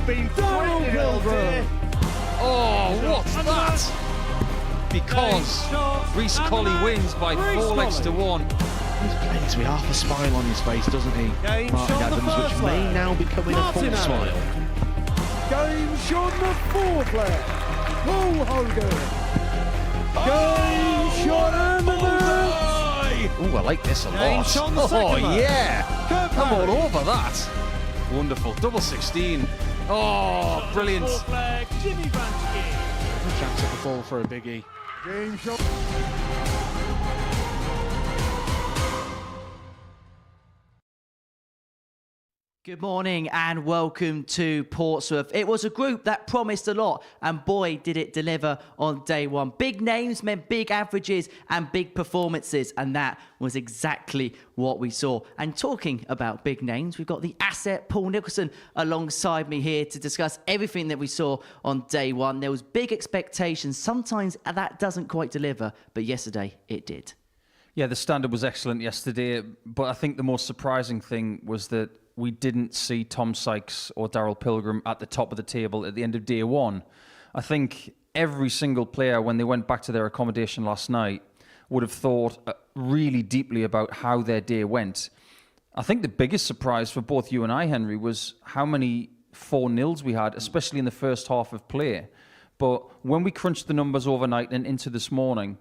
been Darryl threatening all day. Oh, what's that? Because Reece Colley wins by 4 legs to 1. He's playing with half a smile on his face, doesn't he? Game Martin shot the Adams, first which may leg. now become a full Martin smile. Game shot the fourth leg. Paul Hogan. Game shot and the Oh, I like this a Game lot. shot on the Oh, second leg. yeah. Kurt Come on Barry. over that. Wonderful. Double 16. Oh, brilliant. Jimmy Vansky. A chance at the ball for a biggie. Game shot. Good morning and welcome to Portsmouth. It was a group that promised a lot and boy did it deliver on day one. Big names meant big averages and big performances, and that was exactly what we saw. And talking about big names, we've got the asset Paul Nicholson alongside me here to discuss everything that we saw on day one. There was big expectations. Sometimes that doesn't quite deliver, but yesterday it did. Yeah, the standard was excellent yesterday, but I think the most surprising thing was that we didn't see Tom Sykes or Darryl Pilgrim at the top of the table at the end of day one. I think every single player, when they went back to their accommodation last night, would have thought really deeply about how their day went. I think the biggest surprise for both you and I, Henry, was how many 4-0s we had, especially in the first half of play. But when we crunched the numbers overnight and into this morning,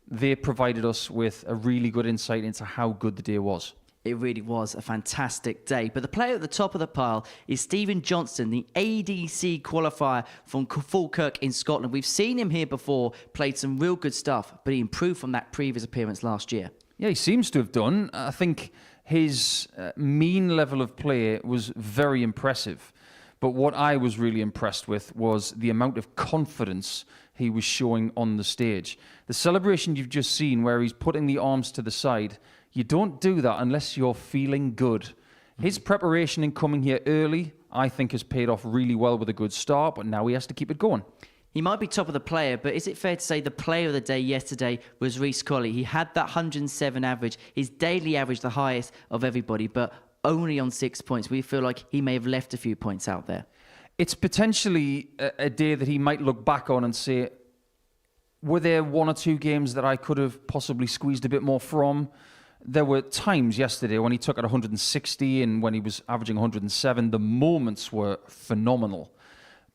they provided us with a really good insight into how good the day was. It really was a fantastic day. But the player at the top of the pile is Stephen Johnstone, the ADC qualifier from Falkirk in Scotland. We've seen him here before, played some real good stuff, but he improved from that previous appearance last year. Yeah, he seems to have done. I think his mean level of play was very impressive. But what I was really impressed with was the amount of confidence he was showing on the stage. The celebration you've just seen where he's putting the arms to the side, you don't do that unless you're feeling good. His preparation in coming here early, I think, has paid off really well with a good start, but now he has to keep it going. He might be top of the player, but is it fair to say the player of the day yesterday was Reece Colley? He had that 107 average, his daily average the highest of everybody, but only on 6 points. We feel like he may have left a few points out there. It's potentially a day that he might look back on and say, were there 1 or 2 games that I could have possibly squeezed a bit more from? There were times yesterday when he took it 160 and when he was averaging 107, the moments were phenomenal.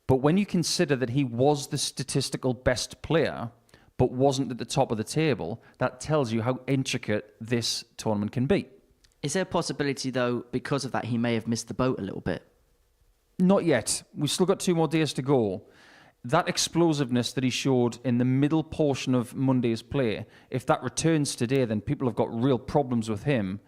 But when you consider that he was the statistical best player, but wasn't at the top of the table, that tells you how intricate this tournament can be. Is there a possibility, though, because of that, he may have missed the boat a little bit? Not yet. We've still got 2 more days to go. That explosiveness that he showed in the middle portion of Monday's play, if that returns today, then people have got real problems with him.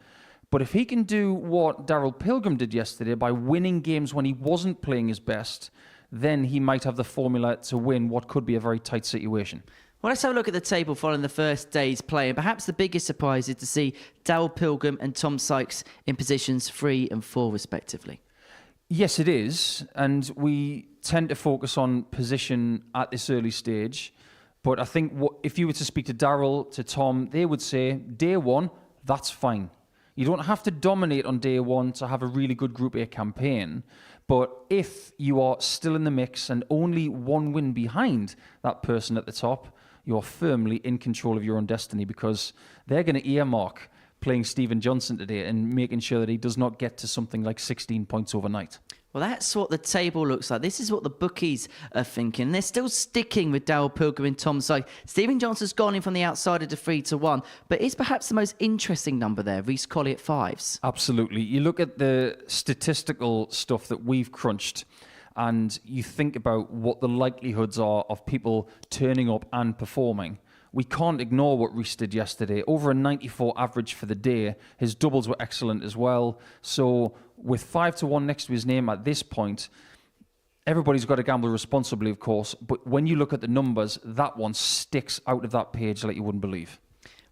But if he can do what Darryl Pilgrim did yesterday by winning games when he wasn't playing his best, then he might have the formula to win what could be a very tight situation. Well, let's have a look at the table following the first day's play. And perhaps the biggest surprise is to see Darryl Pilgrim and Tom Sykes in positions 3 and 4, respectively. Yes, it is. And we tend to focus on position at this early stage. But I think if you were to speak to Darryl, to Tom, they would say, day one, that's fine. You don't have to dominate on day one to have a really good Group A campaign. But if you are still in the mix and only 1 win behind that person at the top, you're firmly in control of your own destiny, because they're going to earmark playing Stephen Johnstone today and making sure that he does not get to something like 16 points overnight. Well, that's what the table looks like. This is what the bookies are thinking. They're still sticking with Darryl Pilgrim and Tom Sykes. Stephen Johnstone's gone in from the outside of the 3 to 1, but is perhaps the most interesting number there, Reece Colley at 5s. Absolutely. You look at the statistical stuff that we've crunched, and you think about what the likelihoods are of people turning up and performing. We can't ignore what Reece did yesterday. Over a 94 average for the day. His doubles were excellent as well. So with 5 to 1 next to his name at this point, everybody's got to gamble responsibly, of course. But when you look at the numbers, that one sticks out of that page like you wouldn't believe.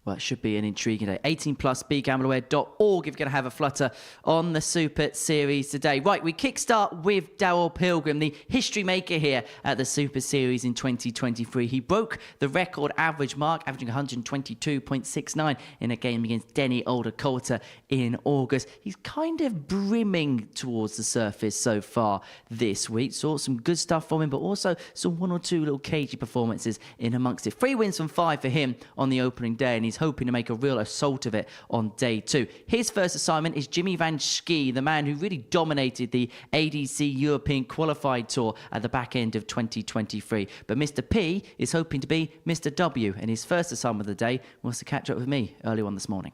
Well, it should be an intriguing day. 18 plus, begambleaware.org if you're going to have a flutter on the Super Series today. Right, we kickstart with Daryl Pilgrim, the history maker here at the Super Series in 2023. He broke the record average mark, averaging 122.69 in a game against Denny Older-Coulter in August. He's kind of brimming towards the surface so far this week. Saw some good stuff from him, but also some one or two little cagey performances in amongst it. 3 wins from 5 for him on the opening day, and he's hoping to make a real assault of it on day 2. His first assignment is Jimmy Van Schie, the man who really dominated the ADC European Qualified Tour at the back end of 2023. But Mr. P is hoping to be Mr. W, and his first assignment of the day was to catch up with me early on this morning.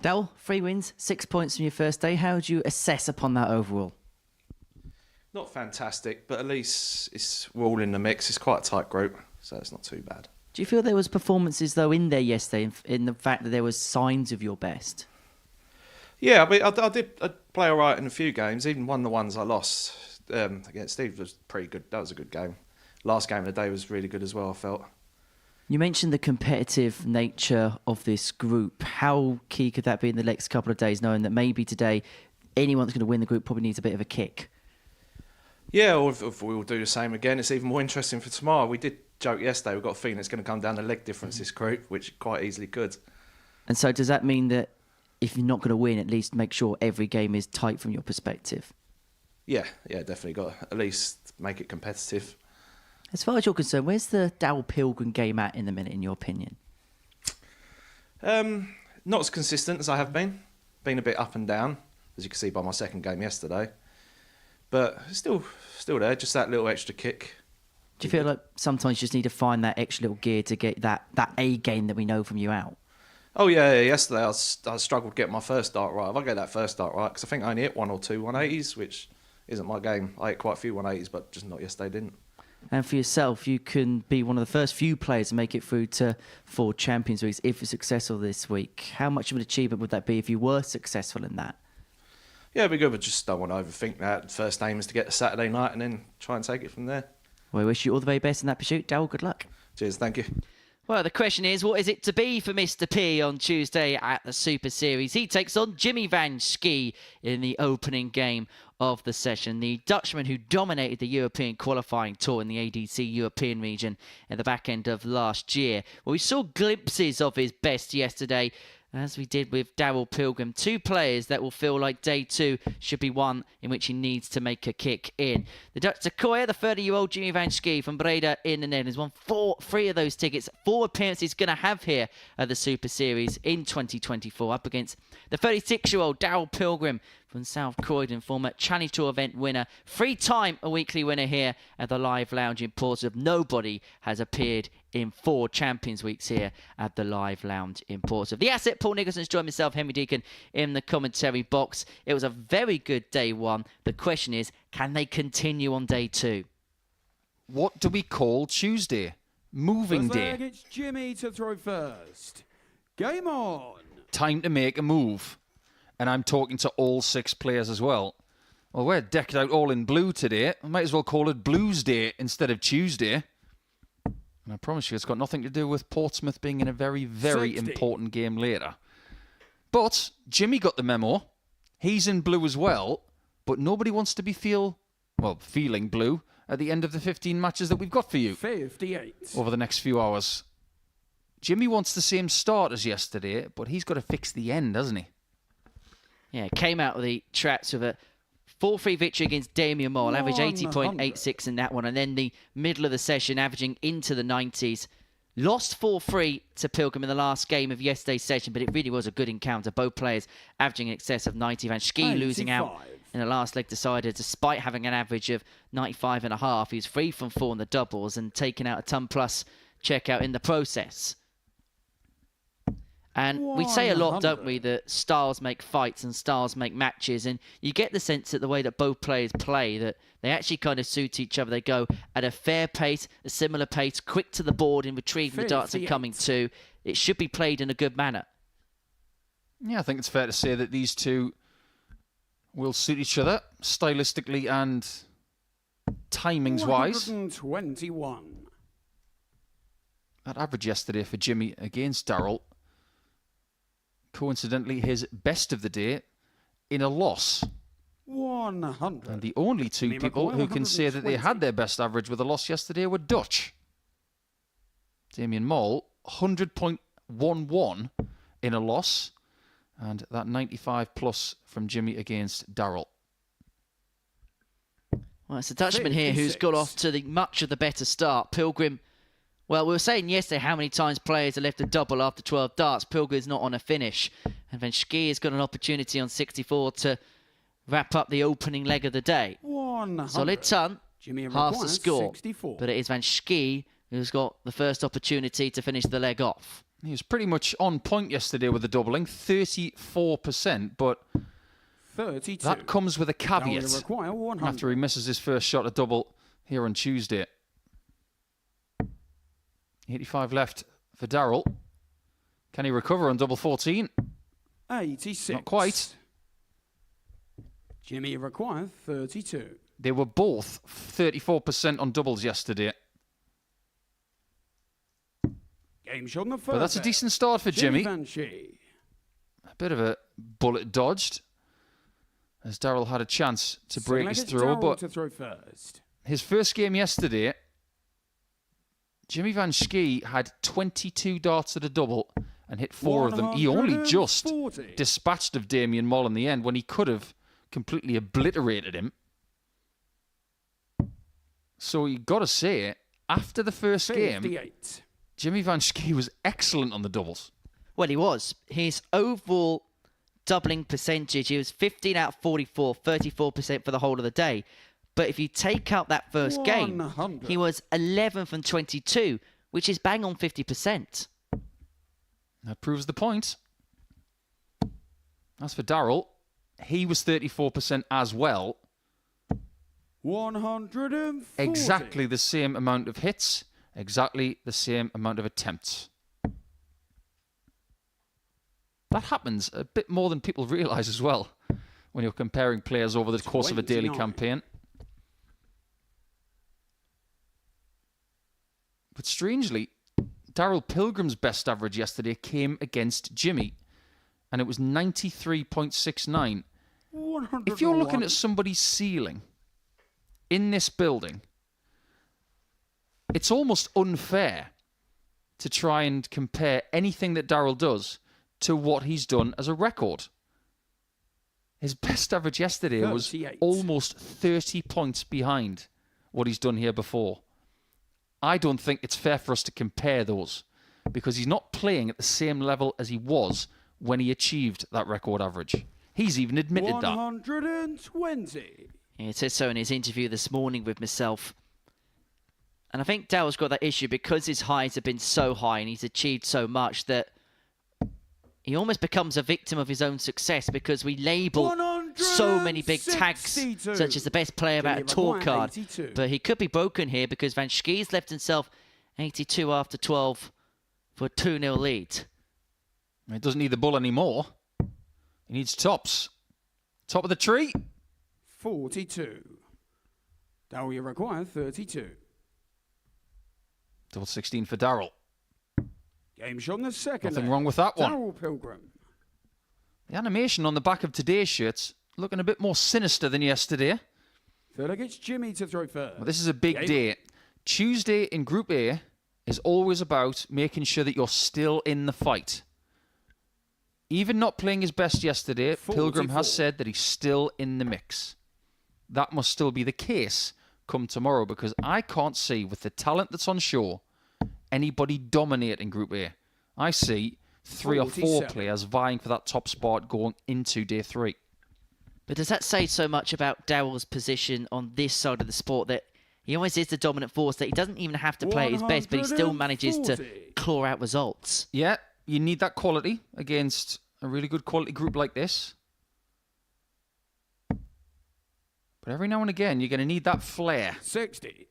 Daryl, 3 wins, 6 points from your first day. How would you assess upon that overall? Not fantastic, but at least we're all in the mix. It's quite a tight group, so it's not too bad. Do you feel there was performances, though, in there yesterday, in the fact that there was signs of your best? Yeah, I mean, I did play all right in a few games. Even one of the ones I lost against Steve was pretty good. That was a good game. Last game of the day was really good as well, I felt. You mentioned the competitive nature of this group. How key could that be in the next couple of days, knowing that maybe today anyone that's going to win the group probably needs a bit of a kick? Yeah, or if we will do the same again, it's even more interesting for tomorrow. We did joke yesterday, we've got a feeling it's going to come down to leg difference, this group, which quite easily could. And so does that mean that if you're not going to win, at least make sure every game is tight from your perspective? Yeah, definitely got to at least make it competitive. As far as you're concerned, where's the Daryl Pilgrim game at in the minute, in your opinion? Not as consistent as I have been. Been a bit up and down, as you can see by my second game yesterday. But still there, just that little extra kick. Do you feel like sometimes you just need to find that extra little gear to get that A game that we know from you out? Oh yeah, yesterday I struggled to get my first dart right. If I get that first dart right, because I think I only hit 1 or 2 180s, which isn't my game. I hit quite a few 180s, but just not yesterday, didn't. And for yourself, you can be one of the first few players to make it through to 4 Champions Leagues if you're successful this week. How much of an achievement would that be if you were successful in that? Yeah, it'd be good, but just don't want to overthink that. First aim is to get to Saturday night and then try and take it from there. Well, I wish you all the very best in that pursuit. Daryl, good luck. Cheers, thank you. Well, the question is, what is it to be for Mr. P on Tuesday at the Super Series? He takes on Jimmy Van Schie in the opening game of the session. The Dutchman who dominated the European qualifying tour in the ADC European region at the back end of last year. Well, we saw glimpses of his best yesterday, as we did with Daryl Pilgrim. 2 players that will feel like day 2 should be one in which he needs to make a kick in. The Dutch Sequoia, the 30-year-old Jimmy Van Schie from Breda in the Netherlands, won 3 of those tickets. 4 appearances going to have here at the Super Series in 2024, up against the 36-year-old Daryl Pilgrim from South Croydon, former Challenge Tour event winner, 3-time a weekly winner here at the Live Lounge in Portsmouth. Nobody has appeared in 4 Champions Weeks here at the Live Lounge in Portsmouth. The asset, Paul Nicholson's joined myself, Henry Deacon, in the commentary box. It was a very good day 1. The question is, can they continue on day 2? What do we call Tuesday? Moving day. It's Jimmy to throw first. Game on. Time to make a move. And I'm talking to all 6 players as well. Well, we're decked out all in blue today. I might as well call it Blues Day instead of Tuesday. And I promise you, it's got nothing to do with Portsmouth being in a very, very 60. important game later. But Jimmy got the memo. He's in blue as well. But nobody wants to be feeling blue at the end of the 15 matches that we've got for you 58. over the next few hours. Jimmy wants the same start as yesterday, but he's got to fix the end, hasn't he? Yeah, came out of the traps with a 4-3 victory against Damien Moore, average 80.86 in that one. And then the middle of the session, averaging into the 90s. Lost 4-3 to Pilgrim in the last game of yesterday's session, but it really was a good encounter. Both players averaging in excess of 90. Van Schie losing out in the last leg decider, despite having an average of 95.5. He was 3 from 4 in the doubles and taking out a ton plus checkout in the process. And we say a lot, don't we, that styles make fights and styles make matches. And you get the sense that the way that both players play, that they actually kind of suit each other. They go at a fair pace, a similar pace, quick to the board in retrieving the darts and coming to. It should be played in a good manner. Yeah, I think it's fair to say that these two will suit each other stylistically and timings-wise. 121. That average yesterday for Jimmy against Darrell, coincidentally his best of the day in a loss. 100. And the only two Jimmy people McCoy, who can say that they 120. had their best average with a loss yesterday were Dutch. Damien Moll, 100.11 in a loss. And that 95 plus from Jimmy against Darrell. Well, it's the Dutchman here who's got off to the much of the better start. Pilgrim, well, we were saying yesterday how many times players have left a double after 12 darts. Pilgrim's not on a finish. And Van Schie has got an opportunity on 64 to wrap up the opening leg of the day. 100. Solid ton, Jimmy half the requires score. 64. But it is Van Schie who's got the first opportunity to finish the leg off. He was pretty much on point yesterday with the doubling, 34%, but 32. that comes with a Now we caveat require 100. after he misses his first shot at double here on Tuesday. 85 left for Darrell. Can he recover on double 14? 86. Not quite. Jimmy requires 32. They were both 34% on doubles yesterday. Game shot on the first. But that's a decent start for Jimmy. Van Schie. A bit of a bullet dodged as Darrell had a chance to break his throw, but to throw first. his first game yesterday, Jimmy Van Schie had 22 darts at a double and hit 4 of them. He only just 140. dispatched of Damien Moll in the end when he could have completely obliterated him. So you got to say, after the first game, 58. Jimmy Van Schie was excellent on the doubles. Well, he was. His overall doubling percentage, he was 15 out of 44, 34% for the whole of the day. But if you take out that first game, 100. he was 11 from 22, which is bang on 50%. That proves the point. As for Darrell, he was 34% as well. 140. Exactly the same amount of hits, exactly the same amount of attempts. That happens a bit more than people realise as well when you're comparing players over the course of a daily 29. campaign. But strangely, Darrell Pilgrim's best average yesterday came against Jimmy, and it was 93.69. 101. If you're looking at somebody's ceiling in this building, it's almost unfair to try and compare anything that Darrell does to what he's done as a record. His best average yesterday was 38. almost 30 points behind what he's done here before. I don't think it's fair for us to compare those because he's not playing at the same level as he was when he achieved that record average. He's even admitted that. 120. He said so in his interview this morning with myself. And I think Darrell's got that issue because his highs have been so high and he's achieved so much that he almost becomes a victim of his own success because we label so many big tags, 162. such as the best player about a tour Jimmy card. 82. But he could be broken here because Van Schie's left himself 82 after 12 for a 2-0 lead. He doesn't need the bull anymore. He needs tops. Top of the tree. 42. Darrell, you require 32. Double 16 for Darrell. Game shot on the second. Nothing leg. wrong with that one. Darrell Pilgrim. The animation on the back of today's shirt's looking a bit more sinister than yesterday. Third leg, it's Jimmy to throw first. Well, this is a big Game day. Tuesday in Group A is always about making sure that you're still in the fight. Even not playing his best yesterday, 44. Pilgrim has said that he's still in the mix. That must still be the case come tomorrow because I can't see, with the talent that's on show, anybody dominating Group A. I see 3 or 4 47. players vying for that top spot going into day 3. But does that say so much about Darrell's position on this side of the sport that he always is the dominant force, that he doesn't even have to play at his best, but he still manages to 140. claw out results? Yeah, you need that quality against a really good quality group like this. But every now and again, you're going to need that flair. 60.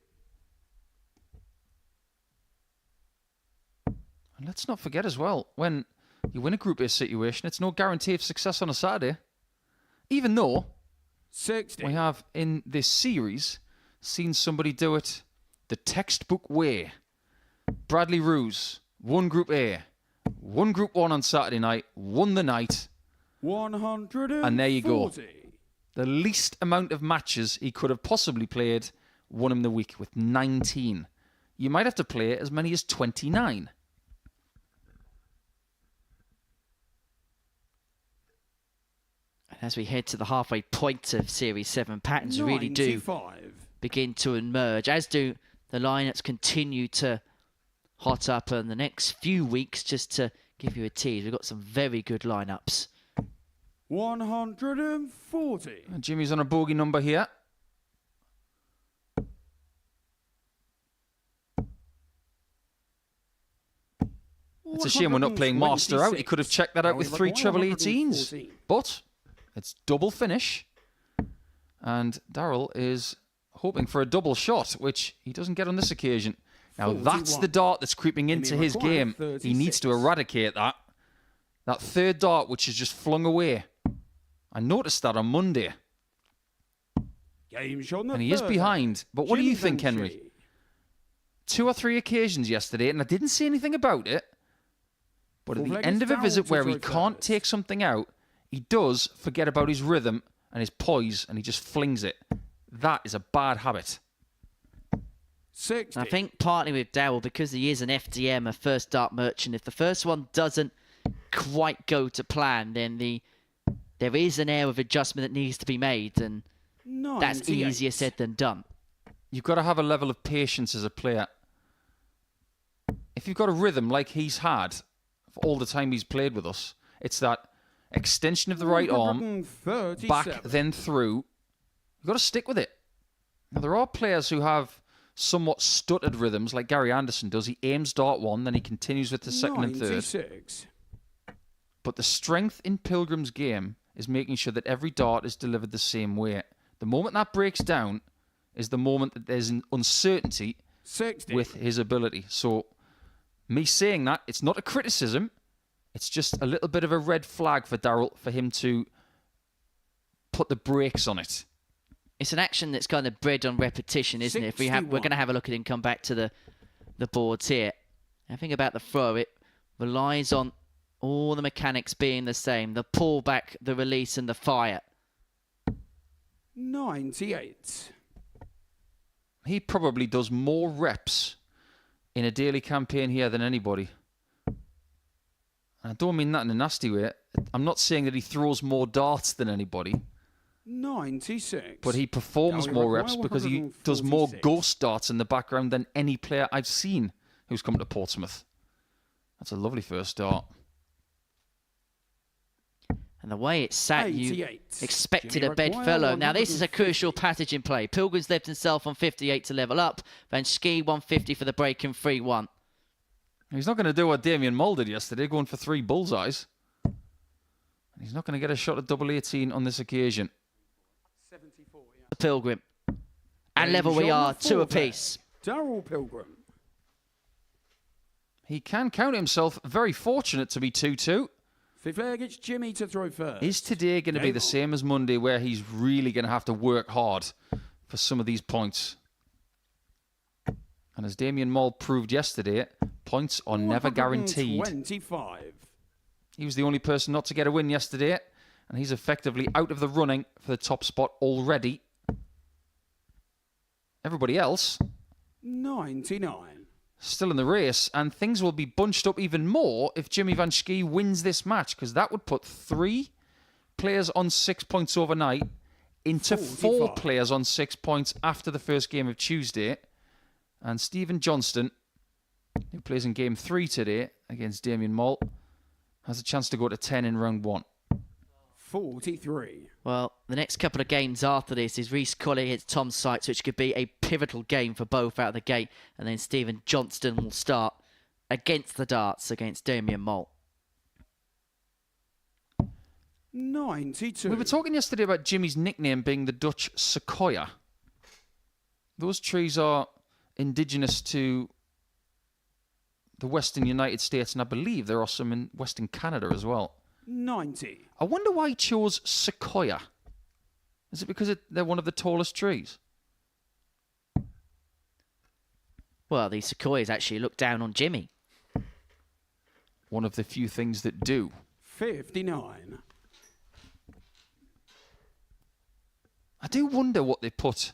And let's not forget as well, when you win a Group A situation, it's no guarantee of success on a Saturday. Even though 60. we have, in this series, seen somebody do it the textbook way. Bradley Roos won Group A, won Group 1 on Saturday night, won the night. 140. And there you go. The least amount of matches he could have possibly played won him the week with 19. You might have to play as many as 29. As we head to the halfway point of Series 7, patterns really do begin to emerge, as do the lineups continue to hot up in the next few weeks. Just to give you a tease, we've got some very good lineups. 140. And Jimmy's on a bogey number here. It's a shame we're not playing Master out. He could have checked that out with 3 treble 18s. But it's double finish. And Darryl is hoping for a double shot, which he doesn't get on this occasion. Now, that's the dart that's creeping into his game. He needs to eradicate that. That third dart, which is just flung away. I noticed that on Monday. And he is behind. But what do you think, Henry? 2 or 3 occasions yesterday, and I didn't say anything about it. But at the end of a visit where he can't take something out, he does forget about his rhythm and his poise, and he just flings it. That is a bad habit. 60. I think partly with Darryl, because he is an FDM, a first dart merchant, if the first one doesn't quite go to plan, then there is an air of adjustment that needs to be made, and that's easier said than done. You've got to have a level of patience as a player. If you've got a rhythm like he's had for all the time he's played with us, it's that extension of the right arm, back, then through. You've got to stick with it. Now, there are players who have somewhat stuttered rhythms, like Gary Anderson does. He aims dart 1, then he continues with the second and third. But the strength in Pilgrim's game is making sure that every dart is delivered the same way. The moment that breaks down is the moment that there's an uncertainty 60. with his ability. So, me saying that, it's not a criticism. It's just a little bit of a red flag for Darryl for him to put the brakes on it. It's an action that's kind of bred on repetition, isn't it? We're going to have a look at it and come back to the boards here. I think about the throw, it relies on all the mechanics being the same. The pullback, the release, and the fire. 98. He probably does more reps in a daily campaign here than anybody. I don't mean that in a nasty way. I'm not saying that he throws more darts than anybody. 96. But he performs more reps because he does more ghost darts in the background than any player I've seen who's come to Portsmouth. That's a lovely first dart. And the way it's sat, you 88. expected a bedfellow. Now, this is a crucial passage in play. Pilgrim's left himself on 58 to level up. Van Schie 150 for the break and 3-1. He's not going to do what Damien Mull did yesterday, going for 3 bullseyes. He's not going to get a shot at double 18 on this occasion. 74, yeah. The Pilgrim. And level we are, 2 apiece. Darryl Pilgrim. He can count himself very fortunate to be 2-2. Fifth leg, it's Jimmy to throw first. Is today going to be the same as Monday, where he's really going to have to work hard for some of these points? And as Damien Mull proved yesterday, points are never guaranteed. 25. He was the only person not to get a win yesterday, and he's effectively out of the running for the top spot already. Everybody else 99. still in the race, and things will be bunched up even more if Jimmy Van Schie wins this match, because that would put 3 players on 6 points overnight into 4 players on 6 points after the first game of Tuesday. And Stephen Johnstone, who plays in game 3 today against Damien Mull, has a chance to go to 10 in round 1. 43. Well, the next couple of games after this is Reece Colley against Tom Sykes, which could be a pivotal game for both out of the gate. And then Stephen Johnstone will start against the darts against Damien Mull. 92. We were talking yesterday about Jimmy's nickname being the Dutch sequoia. Those trees are indigenous to the Western United States, and I believe there are some in Western Canada as well. 90. I wonder why he chose sequoia. Is it because they're one of the tallest trees? Well, the Sequoias actually look down on Jimmy. One of the few things that do. 59. I do wonder what they put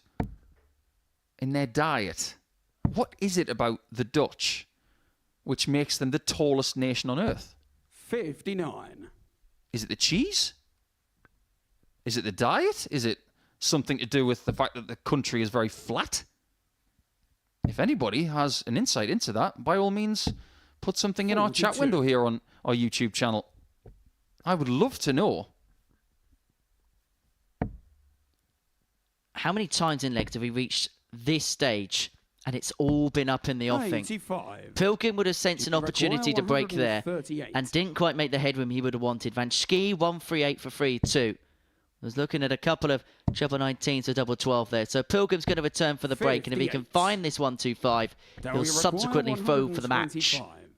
in their diet. What is it about the Dutch which makes them the tallest nation on earth? 59. Is it the cheese? Is it the diet? Is it something to do with the fact that the country is very flat? If anybody has an insight into that, by all means, put something in our chat 42. window here on our YouTube channel. I would love to know. How many times in legs have we reached this stage and it's all been up in the offing? 85. Pilgrim would have sensed an Require opportunity to break there 138. and didn't quite make the headroom he would have wanted. Van Schie, 138 for free, 2. Was looking at a couple of treble 19s to double 12 there. So Pilgrim's going to return for the break, and if he can 58. find this 125, he'll Require subsequently throw for the match. 125.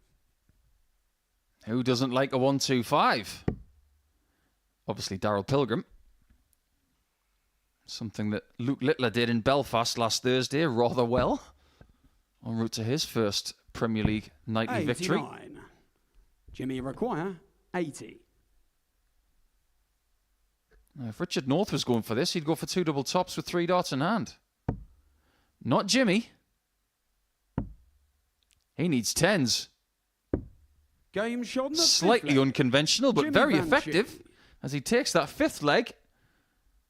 Who doesn't like a 1-2-5? Obviously, Daryl Pilgrim. Something that Luke Littler did in Belfast last Thursday rather well. En route to his first Premier League nightly victory. 89. Jimmy Require, 80. If Richard North was going for this, he'd go for 2 double tops with 3 darts in hand. Not Jimmy. He needs 10s. Game shot on the Slightly fifth leg. unconventional, but Jimmy very Van effective Schie. as he takes that 5th leg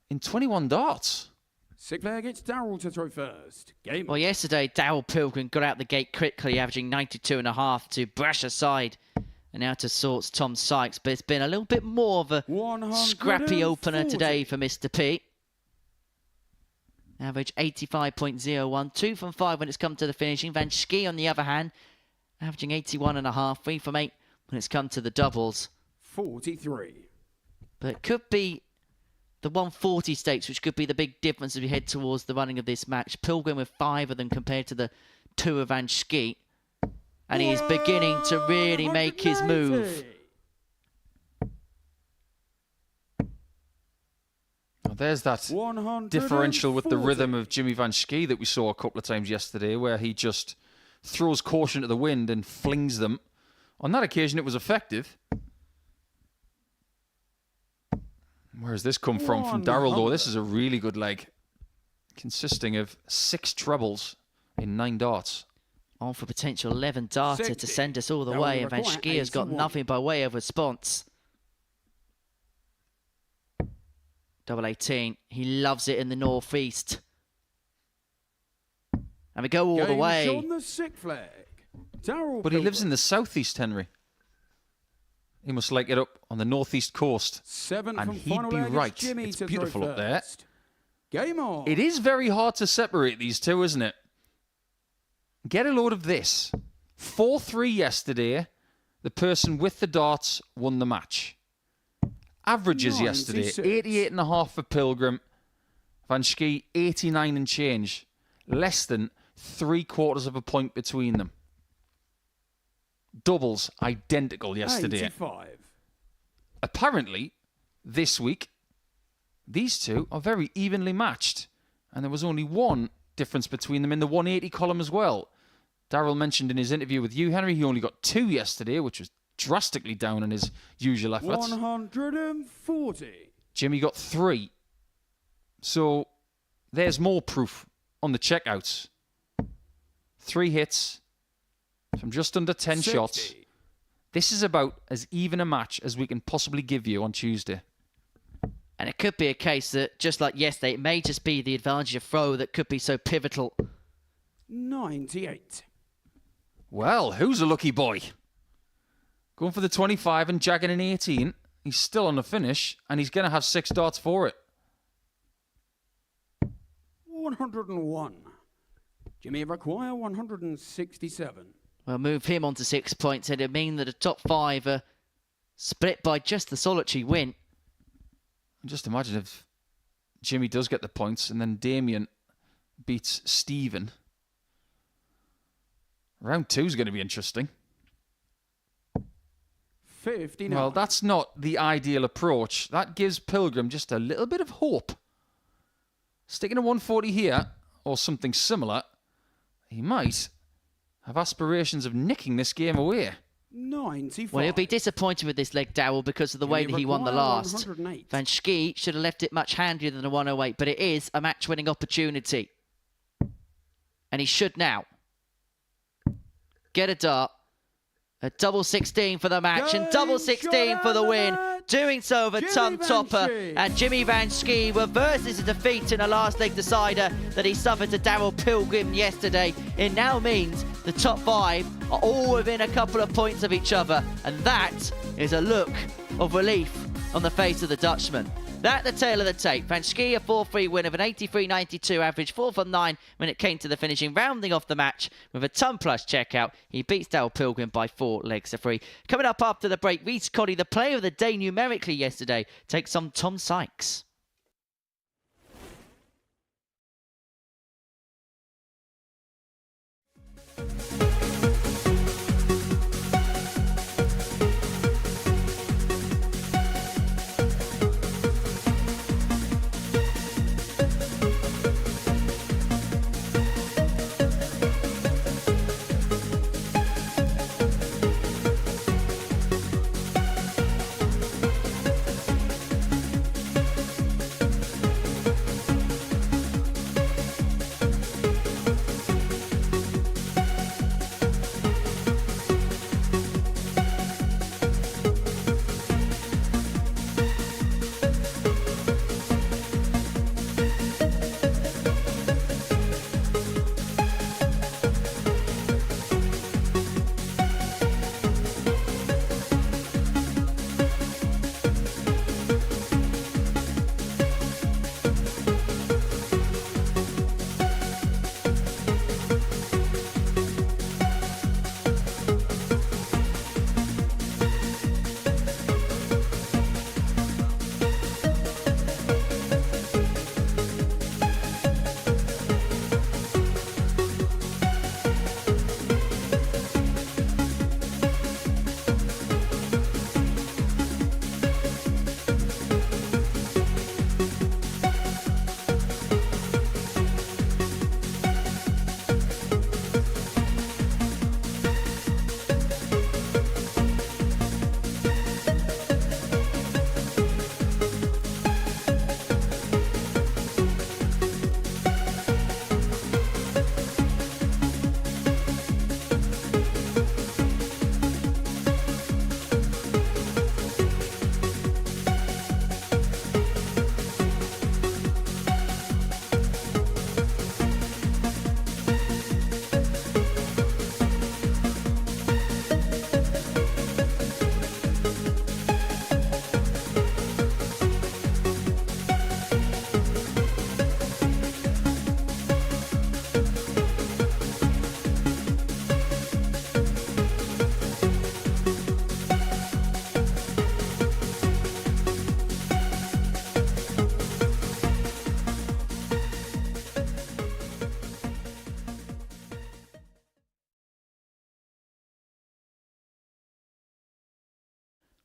in 21 darts. Sixth leg, it's Darryl to throw first. Game Well, yesterday, Daryl Pilgrim got out the gate quickly, averaging 92.5 to brush aside and out of sorts Tom Sykes. But it's been a little bit more of a scrappy opener 140. today for Mr. P. Average 85.01, 2 from 5 when it's come to the finishing. Van Schie, on the other hand, averaging 81.5, 3 from 8 when it's come to the doubles. 43. But it could be the 140 stakes, which could be the big difference as we head towards the running of this match. Pilgrim with 5 of them compared to the 2 of Van Schie. And he's beginning to really make his move. 180. Well, there's that differential with the 140. rhythm of Jimmy Van Schie that we saw a couple of times yesterday, where he just throws caution to the wind and flings them. On that occasion, it was effective. Where's this come from? From Daryl, though. This is a really good leg, consisting of 6 trebles in 9 darts. On for potential 11 darter 60. to send us all the That way. will And Van require Schie has got 81. nothing by way of response. Double 18. He loves it in the northeast. And we go all the Game way. shot on the sixth leg. Darryl But he lives in Pilgrim. the southeast, Henry. He must like it up on the northeast coast. 7 and from he'd final be leg, it's right. Jimmy It's to beautiful throw up there. first. Game on. It is very hard to separate these two, isn't it? Get a load of this. 4-3 yesterday. The person with the darts won the match. Averages yesterday, 96. 88.5 for Pilgrim. Van Schie, 89 and change. Less than 3/4 of a point between them. Doubles, identical yesterday. 85. Apparently, this week, these two are very evenly matched. And there was only one difference between them in the 180 column as well. Daryl mentioned in his interview with you, Henry, he only got 2 yesterday, which was drastically down on his usual efforts. 140. Jimmy got 3. So there's more proof on the checkouts. 3 hits from just under 10 60. shots. This is about as even a match as we can possibly give you on Tuesday. And it could be a case that, just like yesterday, it may just be the advantage of throw that could be so pivotal. 98. Well, who's a lucky boy? Going for the 25 and jagging an 18. He's still on the finish, and he's going to have 6 darts for it. 101. Jimmy Require, 167. We'll move him on to 6 points, and it'll mean that the top 5 are split by just the solitary win. Just imagine if Jimmy does get the points, and then Damien beats Stephen. Round 2 is going to be interesting. 59. Well, that's not the ideal approach. That gives Pilgrim just a little bit of hope. Sticking a 140 here, or something similar, he might have aspirations of nicking this game away. 95. Well, he'll be disappointed with this leg, Dowell, because of the way that he won the require last. 108. Van Schie should have left it much handier than a 108, but it is a match-winning opportunity. And he should now get a dart. A double 16 for the match and double 16 for the win. Doing so over Tom Topper, and Jimmy Van Schie reverses his defeat in a last leg decider that he suffered to Daryl Pilgrim yesterday. It now means the top 5 are all within a couple of points of each other, and that is a look of relief on the face of the Dutchman. That the tail of the tape. Van Schie a 4-3 win of an 83.92 average, 4 for 9 when it came to the finishing, rounding off the match with a ton plus checkout. He beats Daryl Pilgrim by 4 legs to 3. Coming up after the break, Reece Colley, the player of the day numerically yesterday, takes on Tom Sykes.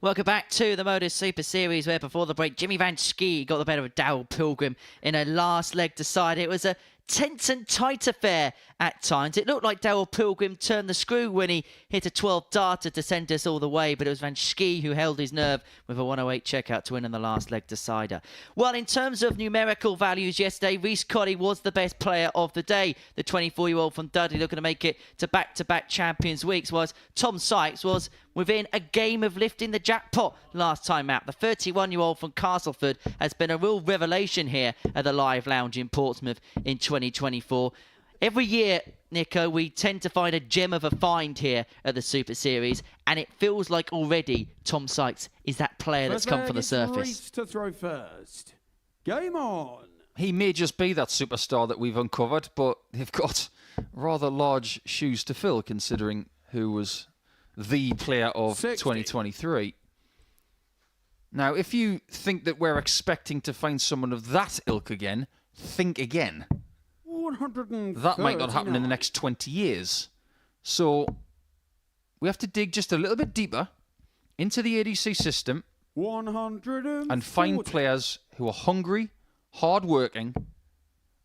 Welcome back to the Modus Super Series, where before the break, Jimmy Van Schie got the better of Daryl Pilgrim in a last leg decider. It was a tense and tight affair at times. It looked like Daryl Pilgrim turned the screw when he hit a 12 darter to send us all the way, but it was Van Schie who held his nerve with a 108 checkout to win in the last leg decider. Well, in terms of numerical values yesterday, Reece Colley was the best player of the day. The 24-year-old from Dudley looking to make it to back-to-back Champions Weeks, was Tom Sykes was within a game of lifting the jackpot last time out. The 31-year-old from Castleford has been a real revelation here at the Live Lounge in Portsmouth in 2024. Every year, Nico, we tend to find a gem of a find here at the Super Series, and it feels like already Tom Sykes is that player that's come from the surface. Reece to throw first. Game on. He may just be that superstar that we've uncovered, but they've got rather large shoes to fill, considering who was the player of 60. 2023. Now, if you think that we're expecting to find someone of that ilk again, think again. 139. That might not happen in the next 20 years. So we have to dig just a little bit deeper into the ADC system 140. and find players who are hungry, hard-working,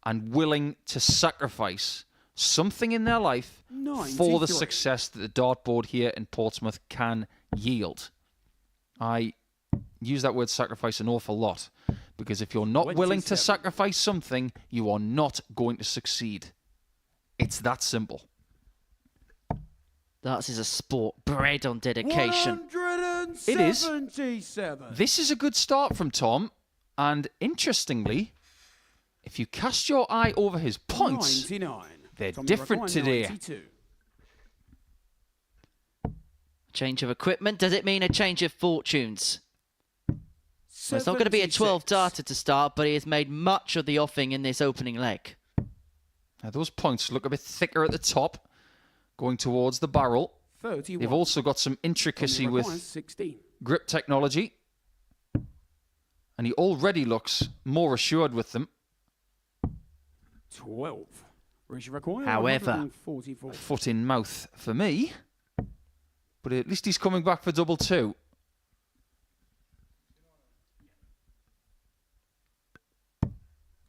and willing to sacrifice something in their life for the 93. success that the dartboard here in Portsmouth can yield. I use that word sacrifice an awful lot, because if you're not willing to 27. sacrifice something, you are not going to succeed. It's that simple. Darts is a sport bred on dedication. 177. This is a good start from Tom, and interestingly, if you cast your eye over his points, 99. they're Tommy different Require, today. 92. Change of equipment. Does it mean a change of fortunes? Well, it's not going to be a 12 darter to start, but he has made much of the offing in this opening leg. Now, those points look a bit thicker at the top, going towards the barrel. 31. They've also got some intricacy Tommy Require, with 16. grip technology, and he already looks more assured with them. 12. Richie Require, However, 144. Foot in mouth for me, but at least he's coming back for double two.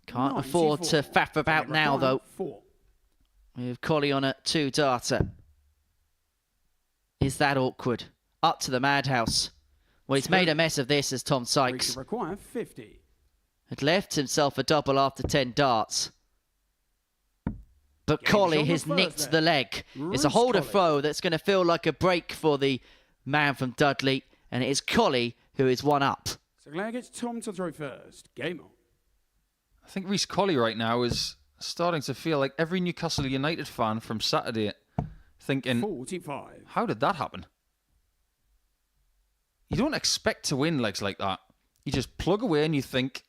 Can't afford to faff about Tommy now, Require, though. 4. We have Colley on a 2 darter. Is that awkward? Up to the madhouse. Well, he's made a mess of this as Tom Sykes Richie Require, 50. had left himself a double after 10 darts. But Game's Colley on the has first nicked then. the leg. It's a Reece holder Colley. throw that's going to feel like a break for the man from Dudley. And it is Colley who is one up. So Glad gets Tom to throw first. Game on. I think Reece Colley right now is starting to feel like every Newcastle United fan from Saturday, thinking, 45. how did that happen? You don't expect to win legs like that. You just plug away and you think,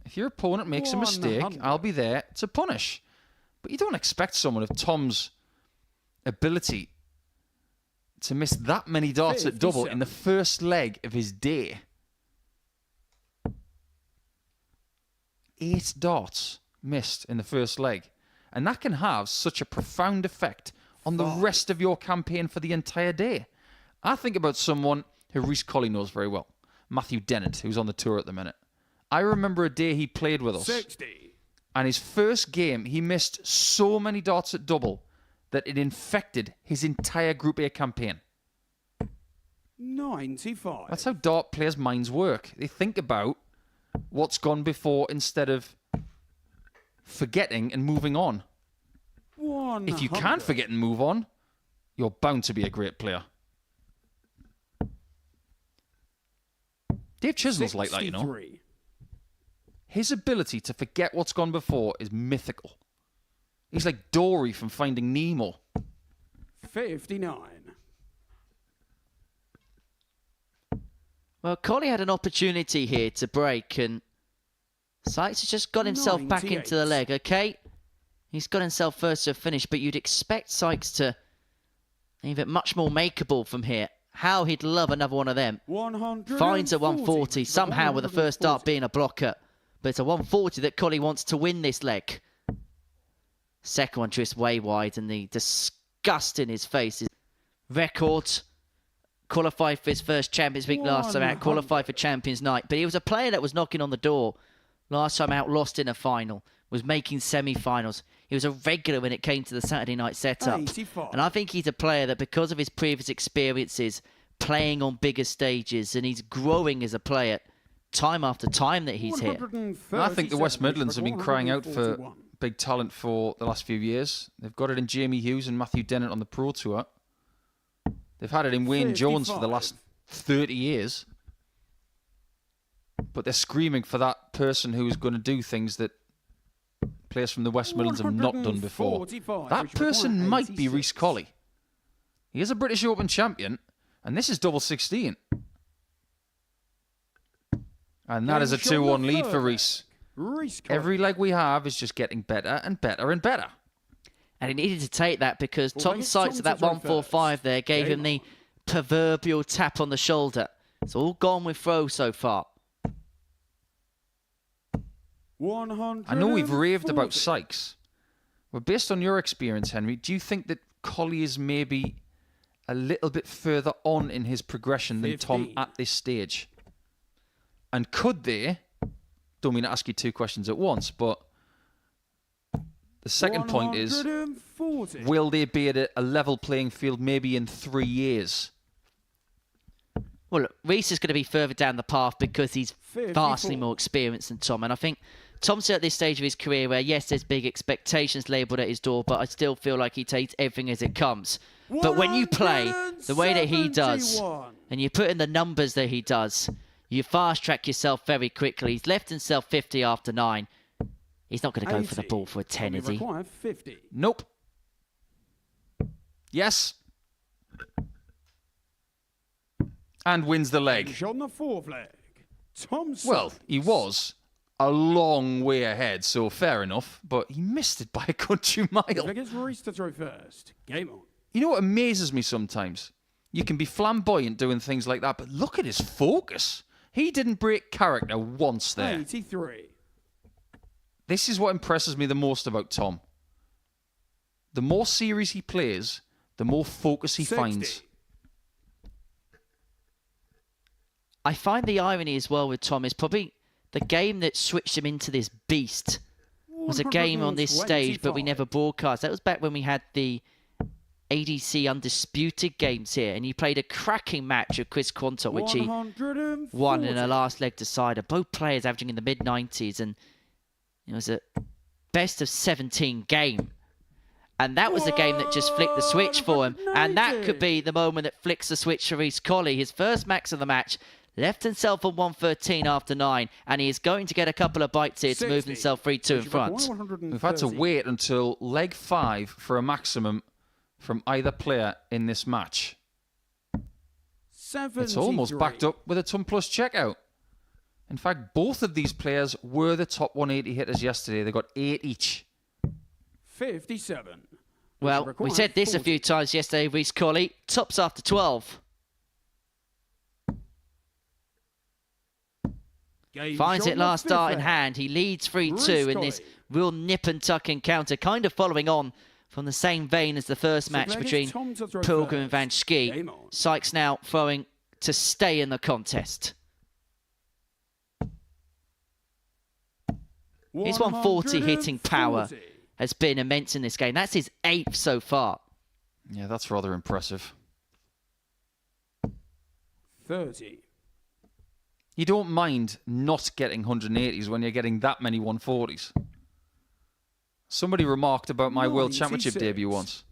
if your opponent makes a mistake, 100. I'll be there to punish. But you don't expect someone of Tom's ability to miss that many darts at double in the 57. first leg of his day. 8 darts missed in the first leg. And that can have such a profound effect on the rest of your campaign for the entire day. I think about someone who Reece Colley knows very well, Matthew Dennett, who's on the tour at the minute. I remember a day he played with us, 60. and his first game, he missed so many darts at double that it infected his entire Group A campaign. 95. That's how dart players' minds work. They think about what's gone before instead of forgetting and moving on. 100. If you can't forget and move on, you're bound to be a great player. Dave Chisnell's like that, you know. 63. His ability to forget what's gone before is mythical. He's like Dory from Finding Nemo. 59. Well, Colley had an opportunity here to break, and Sykes has just got himself back 98. into the leg, okay? He's got himself first to a finish, but you'd expect Sykes to leave it much more makeable from here. How he'd love another one of them. 100. Finds a 140, somehow with the first dart being a blocker. But it's a 140 that Colley wants to win this leg. Second one drifts way wide, and the disgust in his face is records. Qualified for his first Champions League last time out, 100. qualified for Champions Night. But he was a player that was knocking on the door last time out, lost in a final, was making semi-finals. He was a regular when it came to the Saturday night setup. 85. And I think he's a player that, because of his previous experiences, playing on bigger stages, and he's growing as a player time after time that he's here. I think the West Midlands have been crying out for 141. big talent for the last few years. They've got it in Jamie Hughes and Matthew Dennett on the Pro Tour. They've had it in Wayne Jones for the last 30 years. But they're screaming for that person who is going to do things that players from the West Midlands have not done before. 145, That which person require might be 86. Reece Colley. He is a British Open champion, and this is double 16. And that is a 2-1 lead for Reece. Reece Colley. Every leg we have is just getting better and better and better. And he needed to take that because Well, Tom let's Sykes at that Tom to throw 145 first. there gave Game him the proverbial tap on the shoulder. It's all gone with throw so far. 140. I know we've raved about Sykes. Well, based on your experience, Henry, do you think that Colley is maybe a little bit further on in his progression than Tom 15. at this stage? And could they, don't mean to ask you two questions at once, but The second point is, 140. will they be at a level playing field maybe in 3 years? Well, look, Reece is going to be further down the path because he's 54. vastly more experienced than Tom. And I think Tom's at this stage of his career where, yes, there's big expectations labelled at his door, but I still feel like he takes everything as it comes. But when you play the way that he does, 171. and you put in the numbers that he does, you fast-track yourself very quickly. He's left himself 50 after 9. He's not going to go for the 80. ball for a 10, Tommy is he? require 50. Nope. Yes. And wins the leg. Shot on the fourth leg. Tom Well, Sykes. he was a long way ahead, so fair enough, but he missed it by a country mile. Against Reece to throw first. Game on. You know what amazes me sometimes? You can be flamboyant doing things like that, but look at his focus. He didn't break character once there. 83. This is what impresses me the most about Tom. The more series he plays, the more focus he 60. finds. I find the irony as well with Tom is probably the game that switched him into this beast was a game on this stage, but we 125. never broadcast. That was back when we had the ADC Undisputed games here, and he played a cracking match with Chris Quantock, which he 140. won in a last leg decider. Both players averaging in the mid-90s, and it was a best of 17 game. And that was the game that just flicked the switch for him. And that could be the moment that flicks the switch for Reece Colley. His first max of the match, left himself on 113 after 9, and he is going to get a couple of bites here to move 60. himself 3-2 in front. We've had to wait until leg 5 for a maximum from either player in this match. It's almost backed up with a ton plus checkout. In fact, both of these players were the top 180 hitters yesterday. They got 8 each. 57. Well, we said this a few times yesterday, Reece Colley. Tops after 12. Finds it last dart in hand. He leads 3-2 in this real nip and tuck encounter, kind of following on from the same vein as the first match between Pilgrim and Van Schie. Sykes now throwing to stay in the contest. His 140 hitting power has been immense in this game. That's his 8th so far. Yeah, that's rather impressive. 30. You don't mind not getting 180s when you're getting that many 140s. Somebody remarked about my World 96. Championship debut once,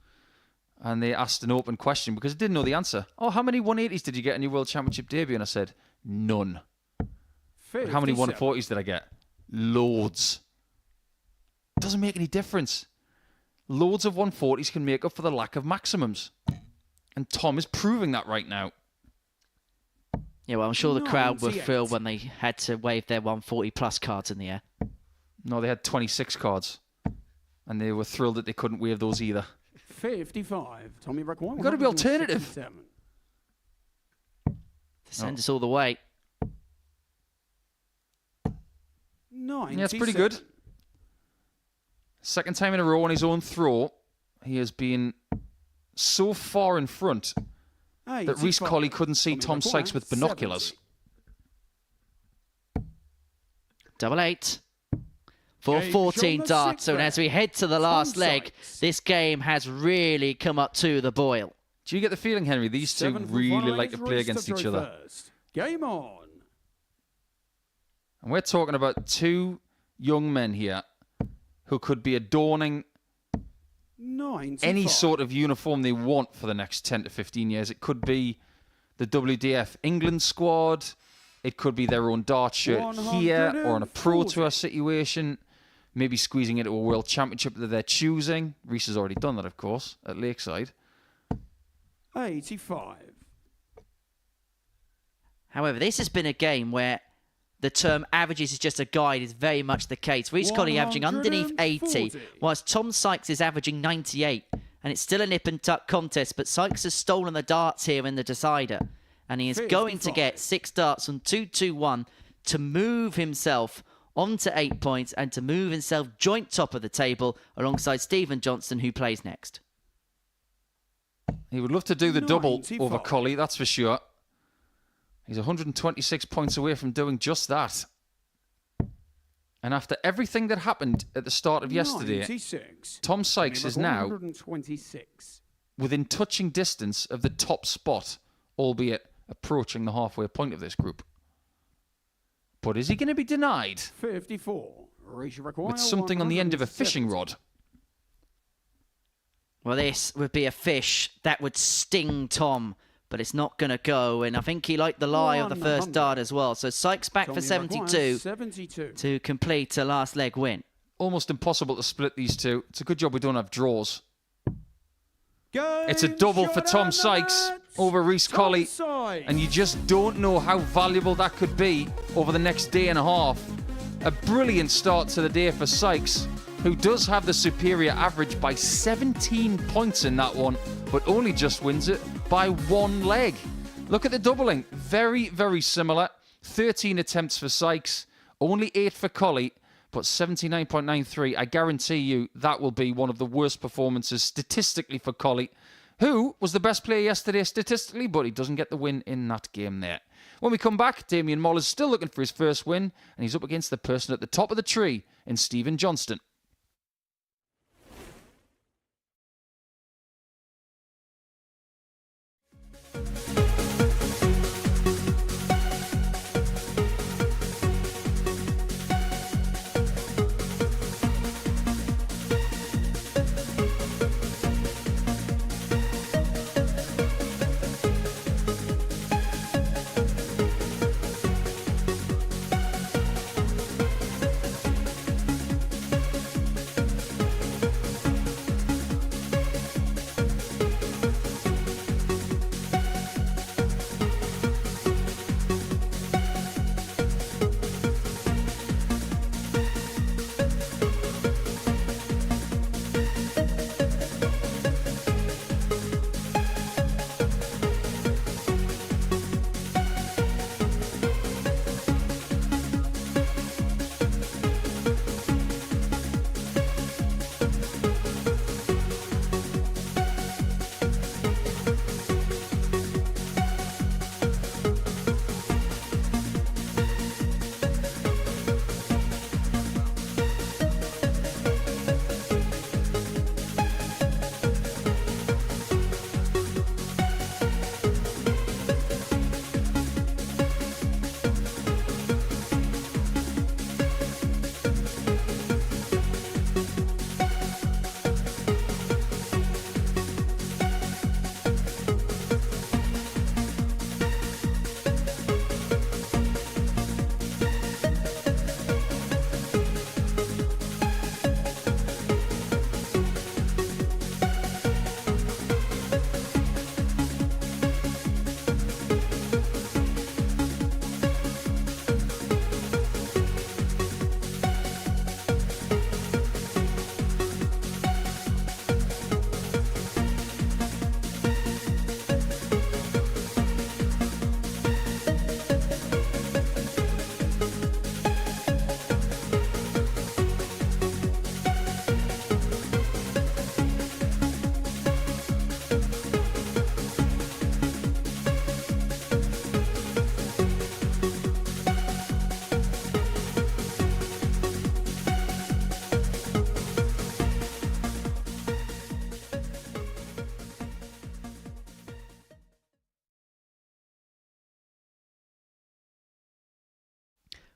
and they asked an open question because I didn't know the answer. Oh, how many 180s did you get in your World Championship debut? And I said, none. But how many 140s did I get? Loads. Doesn't make any difference. Loads of 140s can make up for the lack of maximums. And Tom is proving that right now. Yeah, well, I'm sure the crowd were 98. thrilled when they had to wave their 140-plus cards in the air. No, they had 26 cards. And they were thrilled that they couldn't wave those either. 55. Tommy require Got to be alternative. 167. To send us all the way. 97. Yeah, it's pretty good. Second time in a row on his own throw. He has been so far in front that Reece Colley couldn't see Tom Sykes with binoculars. 8-8. For Game 14 shot, the darts. sixth So round. as we head to the last leg, Sykes. this game has really come up to the boil. Do you get the feeling, Henry, these two 7 for really Vani like to play Reece against throw each other? first. Game on. And we're talking about two young men here who could be adorning 95. any sort of uniform they want for the next 10 to 15 years. It could be the WDF England squad. It could be their own dart shirt here or on a Pro 140. Tour situation. Maybe squeezing into a World Championship that they're choosing. Reece has already done that, of course, at Lakeside. 85. However, this has been a game where the term averages is just a guide is very much the case. Reece Colley averaging underneath 80, 140. whilst Tom Sykes is averaging 98. And it's still a nip and tuck contest, but Sykes has stolen the darts here in the decider. And he is going to 55. get 6 darts on 2-2-1 to move himself onto 8 points and to move himself joint top of the table alongside Stephen Johnstone, who plays next. He would love to do the double 95. over Colley, that's for sure. He's 126 points away from doing just that. And after everything that happened at the start of yesterday, 96. Tom Sykes is now 126. within touching distance of the top spot, albeit approaching the halfway point of this group. But is he going to be denied 54. with something on the end of a fishing rod? Well, this would be a fish that would sting Tom, but it's not going to go. And I think he liked the lie of the first dart as well. So Sykes back for 72 to complete a last leg win. Almost impossible to split these two. It's a good job we don't have draws. Game It's a double for shot Tom and Sykes that's over Reece Tom Colley. Sykes. And you just don't know how valuable that could be over the next day and a half. A brilliant start to the day for Sykes, who does have the superior average by 17 points in that one, but only just wins it by one leg. Look at the doubling. Very, very similar. 13 attempts for Sykes, only 8 for Colley, but 79.93. I guarantee you that will be one of the worst performances statistically for Colley, who was the best player yesterday statistically, but he doesn't get the win in that game there. When we come back, Damian Moll is still looking for his first win, and he's up against the person at the top of the tree in Stephen Johnstone.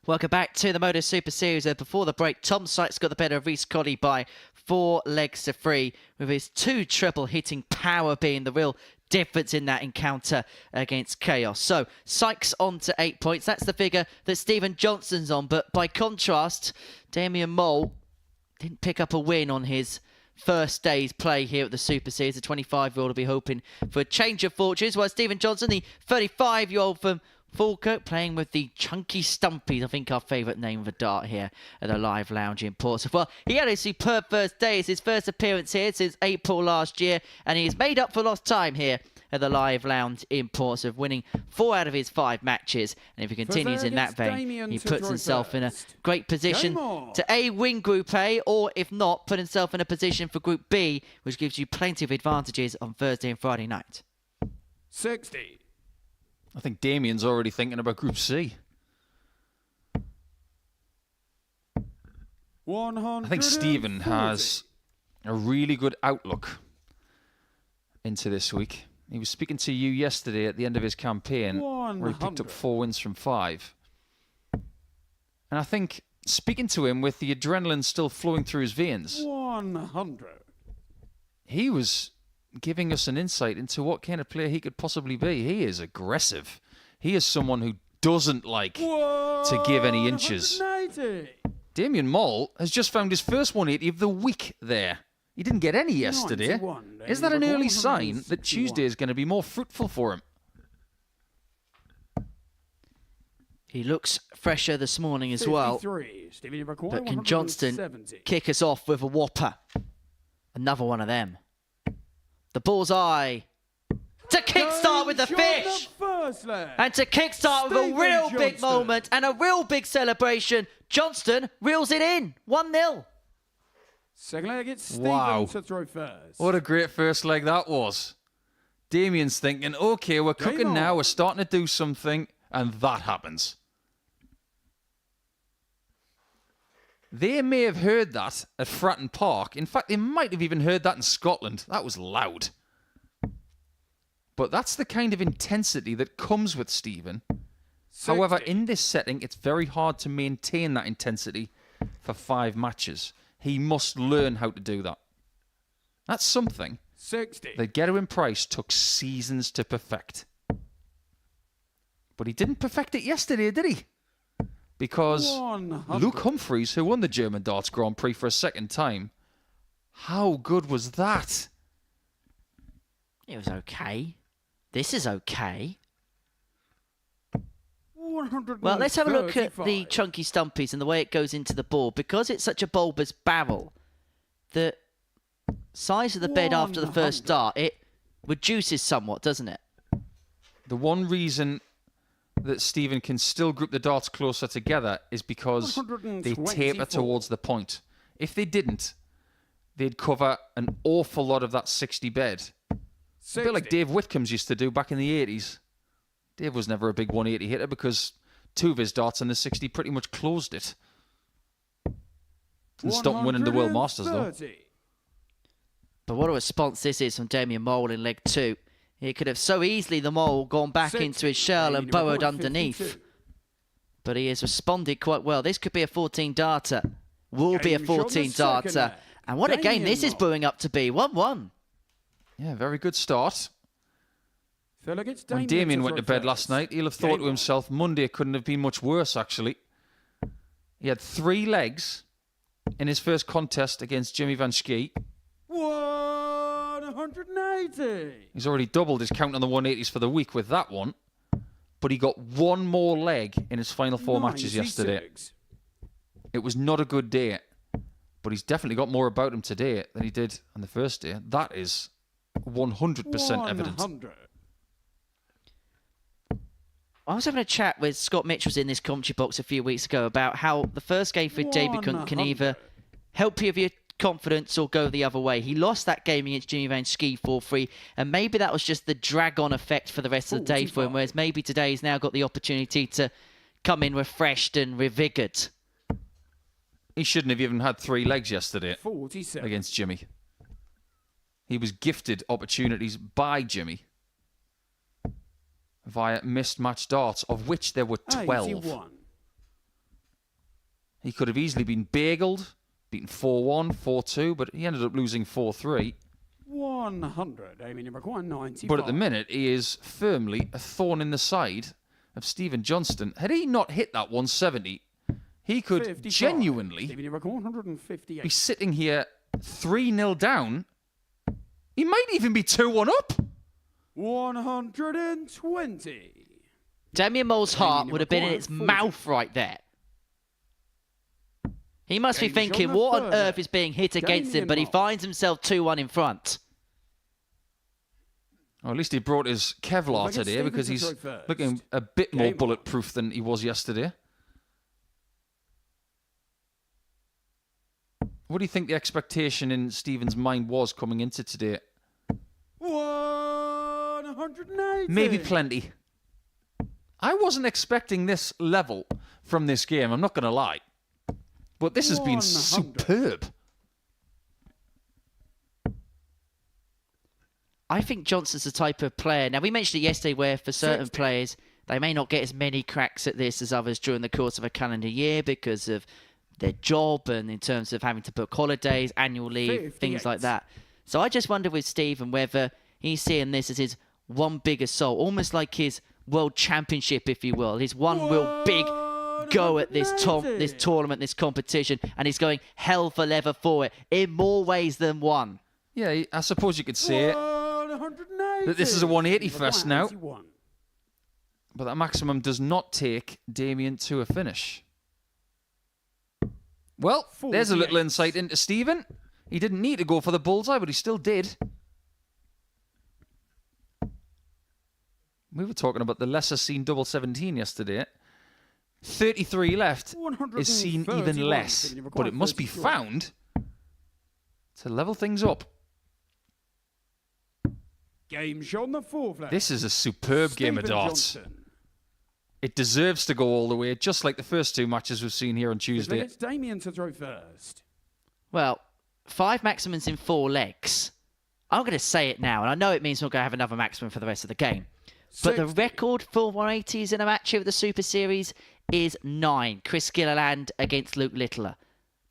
Welcome back to the Modus Super Series. Before the break, Tom Sykes got the better of Reece Colley by 4 legs to 3, with his 2 triple hitting power being the real difference in that encounter against Chaos. So Sykes on to 8 points. That's the figure that Stephen Johnstone's on. But by contrast, Damian Moll didn't pick up a win on his first day's play here at the Super Series. The 25-year-old will be hoping for a change of fortunes, while Stephen Johnstone, the 35-year-old from Falkirk, playing with the Chunky Stumpies, I think our favourite name of a dart here at the Live Lounge in Portsmouth. Well, he had a superb first day. It's his first appearance here since April last year, and he's made up for lost time here at the Live Lounge in Portsmouth, winning 4 out of his 5 matches. And if he continues in that vein, he puts himself in a great position to A, win Group A, or if not, put himself in a position for Group B, which gives you plenty of advantages on Thursday and Friday night. 60. I think Damien's already thinking about Group C. 140. I think Stephen has a really good outlook into this week. He was speaking to you yesterday at the end of his campaign, where he picked up 4 wins from 5. And I think speaking to him with the adrenaline still flowing through his veins, 100. he was giving us an insight into what kind of player he could possibly be. He is aggressive. He is someone who doesn't like to give any inches. 180. Damien Moll has just found his first 180 of the week there. He didn't get any yesterday. 91. Is that an early sign that Tuesday is going to be more fruitful for him? He looks fresher this morning as well. 53. Stephen Ibrahim, But can Johnstone 170. kick us off with a whopper? Another one of them. The bullseye. To kickstart with the Game shot fish. the first leg. And to kickstart with a Stephen real big Johnstone. moment and a real big celebration, Johnstone reels it in. 1-0. Second leg, it's Stephen Wow. to throw first. What a great first leg that was. Damien's thinking, okay, we're Game cooking on. now, we're starting to do something, and that happens. They may have heard that at Fratton Park. In fact, they might have even heard that in Scotland. That was loud. But that's the kind of intensity that comes with Stephen. 60. However, in this setting, it's very hard to maintain that intensity for 5 matches. He must learn how to do that. That's something 60. that Gerwin Price took seasons to perfect. But he didn't perfect it yesterday, did he? Because 100. Luke Humphreys, who won the German Darts Grand Prix for a second time, how good was that? It was okay. This is okay. 135. Well, let's have a look at the chunky stumpies and the way it goes into the ball. Because it's such a bulbous barrel, the size of the bed after the first 100. dart, it reduces somewhat, doesn't it? The one reason that Stephen can still group the darts closer together is because they taper 124. towards the point. If they didn't, they'd cover an awful lot of that 60 bed. A 60. bit like Dave Whitcomb's used to do back in the 80s. Dave was never a big 180 hitter because 2 of his darts in the 60 pretty much closed it. And stopped him winning the World Masters, though. 130. But what a response this is from Damien Mole in leg 2. He could have so easily, the Mole, gone back 60. into his shell and burrowed 52. underneath. But he has responded quite well. This could be a 14-darter. Will be a Game shot the 14-darter. second leg. And what a game Damien this is Mole. brewing up to be. 1-1. Yeah, very good start. Third leg, it's When Damien Damien to went to throw bed last first. night, he'll have thought Game to on. himself, Monday couldn't have been much worse, actually. He had 3 legs in his first contest against Jimmy Van Schie. 180. He's already doubled his count on the 180s for the week with that one. But he got 1 more leg in his final 4 matches yesterday. 96. It was not a good day. But he's definitely got more about him today than he did on the first day. That is 100% evident. 100. I was having a chat with Scott Mitchell's in this commentary box a few weeks ago about how the first game for debutant can either help you with your confidence or go the other way. He lost that game against Jimmy Van Schie 4-3, and maybe that was just the drag-on effect for the rest of the day for him, 45. whereas maybe today he's now got the opportunity to come in refreshed and revigored. He shouldn't have even had 3 legs yesterday 47. against Jimmy. He was gifted opportunities by Jimmy via missed match darts, of which there were 12. 81. He could have easily been bageled, beaten 4-1, 4-2, but he ended up losing 4-3. 100. Damien Ibrahim, 95. But at the minute, he is firmly a thorn in the side of Stephen Johnstone. Had he not hit that 170, he could 55. genuinely Damien Ibrahim, 158. be sitting here 3-0 down. He might even be 2-1 up. 120. Damien Mole's heart Damien would have been in its Ibrahim, 40. mouth right there. He must be Game thinking, shot the what on third. earth is being hit against him? Damien But he Mole. finds himself 2-1 in front. Or at least he brought his Kevlar Against today Stephen because to he's throw first. looking a bit more Game on. bulletproof than he was yesterday. What do you think the expectation in Stephen's mind was coming into today? 180. Maybe plenty. I wasn't expecting this level from this game, I'm not going to lie. But this has been 100. superb. I think Johnston's the type of player. Now, we mentioned it yesterday where for certain 60. players, they may not get as many cracks at this as others during the course of a calendar year because of their job and in terms of having to book holidays, annual leave, things 58. like that. So I just wonder with Stephen whether he's seeing this as his one big assault, almost like his world championship, if you will, his one real big go at this tournament, this competition, and he's going hell for leather for it in more ways than one. Yeah, I suppose you could say it. 180. That this is a 180 fest now. 181. But that maximum does not take Damien to a finish. Well, there's a little 48. insight into Stephen. He didn't need to go for the bullseye, but he still did. We were talking about the lesser seen double 17 yesterday. 33 left is seen even 131, less, but it must be 33. found to level things up. Game shot on the fourth left. This is a superb game of Stephen darts. Johnstone. It deserves to go all the way, just like the first two matches we've seen here on Tuesday. It's Damien to throw first. Well, 5 maximums in 4 legs. I'm going to say it now, and I know it means we're going to have another maximum for the rest of the game. But the 60. record for 180s in a match here at the Super Series is 9. Chris Gilliland against Luke Littler.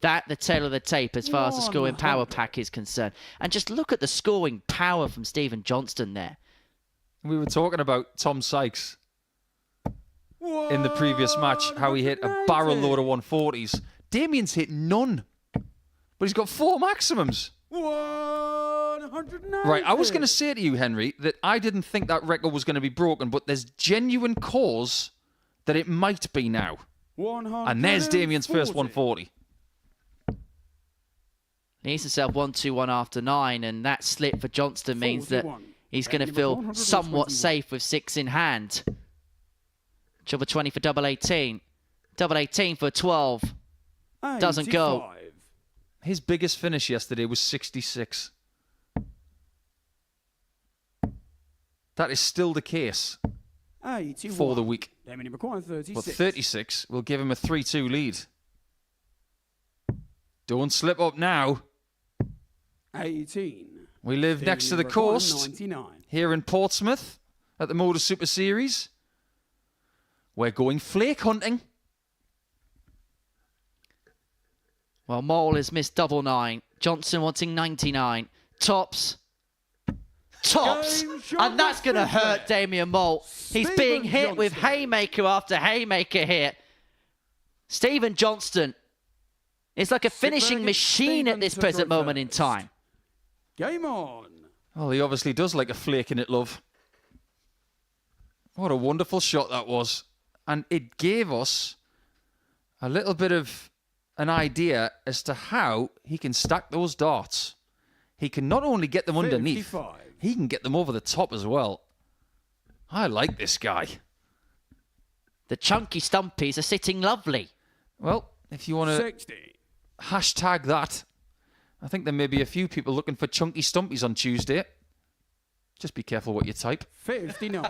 That, the tail of the tape as far as the scoring power 100. pack is concerned. And just look at the scoring power from Stephen Johnston there. We were talking about Tom Sykes in the previous match, how he hit a barrel load of 140s. Damien's hit none, but he's got 4 maximums. 180. Right, I was going to say to you, Henry, that I didn't think that record was going to be broken, but there's genuine cause that it might be now. And there's Damien's first 140. Needs himself 1-2-1 after 9, and that slip for Johnston means that 41. he's going to feel somewhat safe with 6 in hand. Trouble 20 for double 18. Double 18 for 12. Doesn't go. 85. His biggest finish yesterday was 66. That is still the case 81. for the week. Damien requires 36. But 36 will give him a 3-2 lead. Don't slip up now. 18. We live next to the Damien requires coast 99. here in Portsmouth at the Modus Super Series. We're going flake hunting. Well, Mole has missed double 9. Johnson wanting 99. Tops. Game shot And that's going to with hurt flair. Damien Mole. He's Stephen being hit with Johnston. haymaker after haymaker here. Stephen Johnston is like a finishing against machine at Stephen this to present throw moment in first. time. Game on. Well, he obviously does like a flake in it, love. What a wonderful shot that was. And it gave us a little bit of an idea as to how he can stack those darts. He can not only get them underneath, 55. he can get them over the top as well. I like this guy. The chunky stumpies are sitting lovely. Well, if you want to 60. hashtag that, I think there may be a few people looking for chunky stumpies on Tuesday. Just be careful what you type. 59.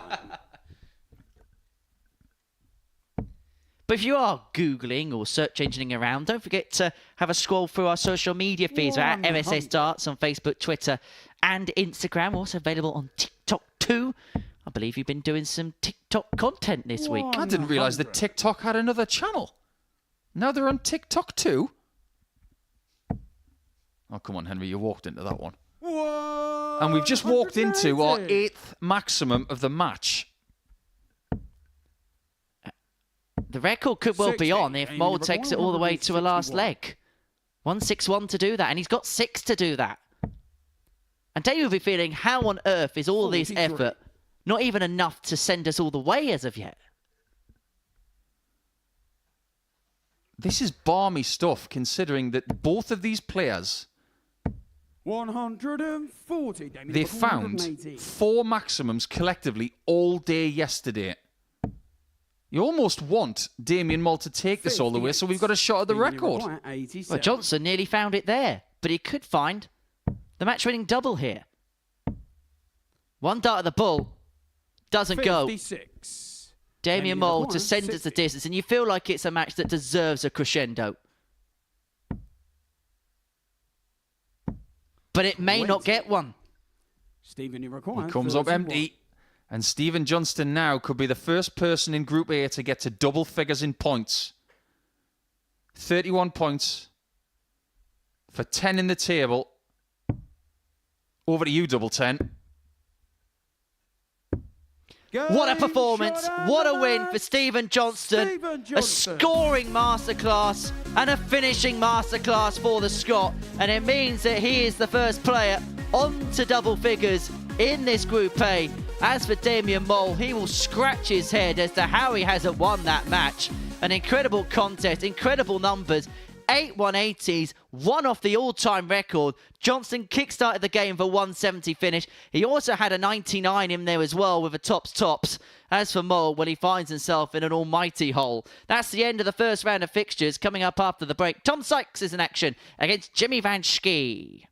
But if you are Googling or search engineering around, don't forget to have a scroll through our social media feeds. We're at 100. MSS Darts on Facebook, Twitter, and Instagram. We're also available on TikTok too. I believe you've been doing some TikTok content this week. I didn't realise that 100. TikTok had another channel. Now they're on TikTok too. Oh, come on, Henry, you walked into that one. And we've just walked into our 180. 8th maximum of the match. The record could well be 60. on if Amy Mole number takes it all the way to a last 161. leg. 161 to do that, and he's got 6 to do that. And Dave will be feeling, how on earth is all this 43. effort not even enough to send us all the way as of yet? This is balmy stuff, considering that both of these players, 140. Damien they number found 180. 4 maximums collectively all day yesterday. You almost want Damien Mole to take this all the way, so we've got a shot at the Damien record. requires 87. Well, Johnson nearly found it there, but he could find the match-winning double here. One dart at the bull, doesn't go. 56. Damien Damien Mole to requires send us the 60. distance, and you feel like it's a match that deserves a crescendo. but it may not get one. Stephen, you require. He comes up 31. empty. And Stephen Johnstone now could be the first person in Group A to get to double figures in points. 31 points for 10 in the table. Over to you, Double 10. What a performance. What a win for Stephen Johnstone. A scoring masterclass and a finishing masterclass for the Scot. And it means that he is the first player on to double figures in this Group A. As for Damien Mole, he will scratch his head as to how he hasn't won that match. An incredible contest, incredible numbers. 8 180s, one off the all-time record. Johnstone kickstarted the game for 170 finish. He also had a 99 in there as well with a tops. As for Mole, well, he finds himself in an almighty hole. That's the end of the first round of fixtures. Coming up after the break, Tom Sykes is in action against Jimmy Van Schie.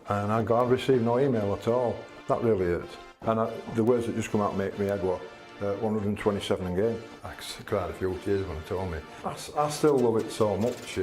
And I've received no email at all. That really hurt. And the words that just come out make me head what? 127 in game. I cried a few tears when they told me. I still love it so much.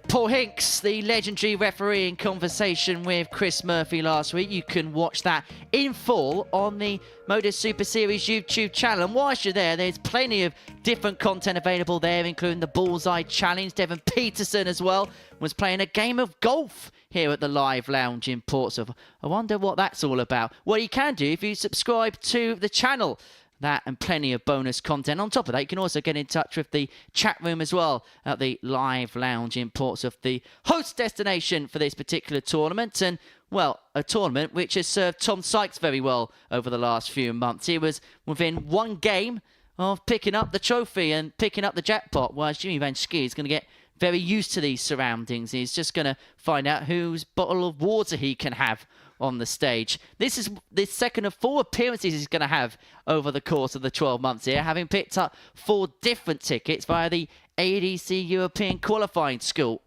Paul Hinks, the legendary referee, in conversation with Chris Murphy last week. You can watch that in full on the Modus Super Series YouTube channel. And whilst you're there, there's plenty of different content available there, including the Bullseye Challenge. Devon Peterson as well was playing a game of golf here at the Live Lounge in Portsmouth. I wonder what that's all about. Well, you can do if you subscribe to the channel. That and plenty of bonus content. On top of that, you can also get in touch with the chat room as well at the Live Lounge in Portsmouth, the host destination for this particular tournament. And, well, a tournament which has served Tom Sykes very well over the last few months. He was within one game of picking up the trophy and picking up the jackpot, whereas Jimmy Van Schie is going to get very used to these surroundings. He's just going to find out whose bottle of water he can have on the stage. This is the second of 4 appearances he's going to have over the course of the 12 months here, having picked up 4 different tickets via the ADC European Qualifying School.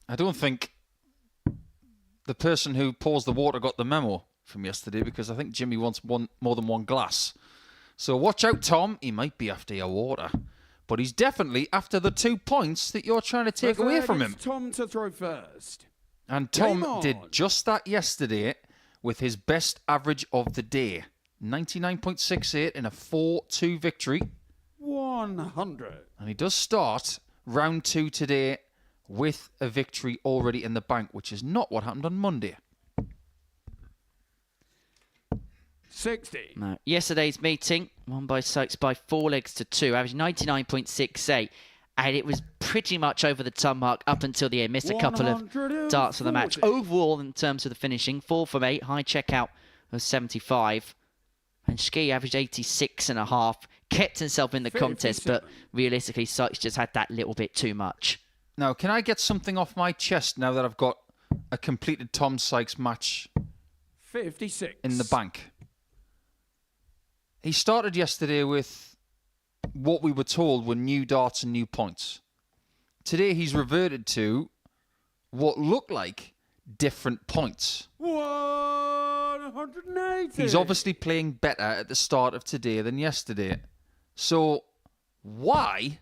I don't think the person who pours the water got the memo from yesterday, because I think Jimmy wants more than one glass. So watch out, Tom. He might be after your water, but he's definitely after the 2 points that you're trying to take away from him. It's Tom to throw first. And Game Tom on. did just that yesterday with his best average of the day. 99.68 in a 4-2 victory. 100. And he does start round 2 today with a victory already in the bank, which is not what happened on Monday. 60. No. Yesterday's meeting, won by Sykes by 4 legs to 2, average 99.68, and it was pretty much over the ton mark up until the end. Missed a couple of darts for the match. 140. Overall, in terms of the finishing, 4 from 8, high checkout of 75, and Ski averaged 86.5, kept himself in the contest, but 57. realistically, Sykes just had that little bit too much. Now, can I get something off my chest now that I've got a completed Tom Sykes match 56. in the bank? He started yesterday with what we were told were new darts and new points. Today he's reverted to what looked like different points. 180. He's obviously playing better at the start of today than yesterday. So why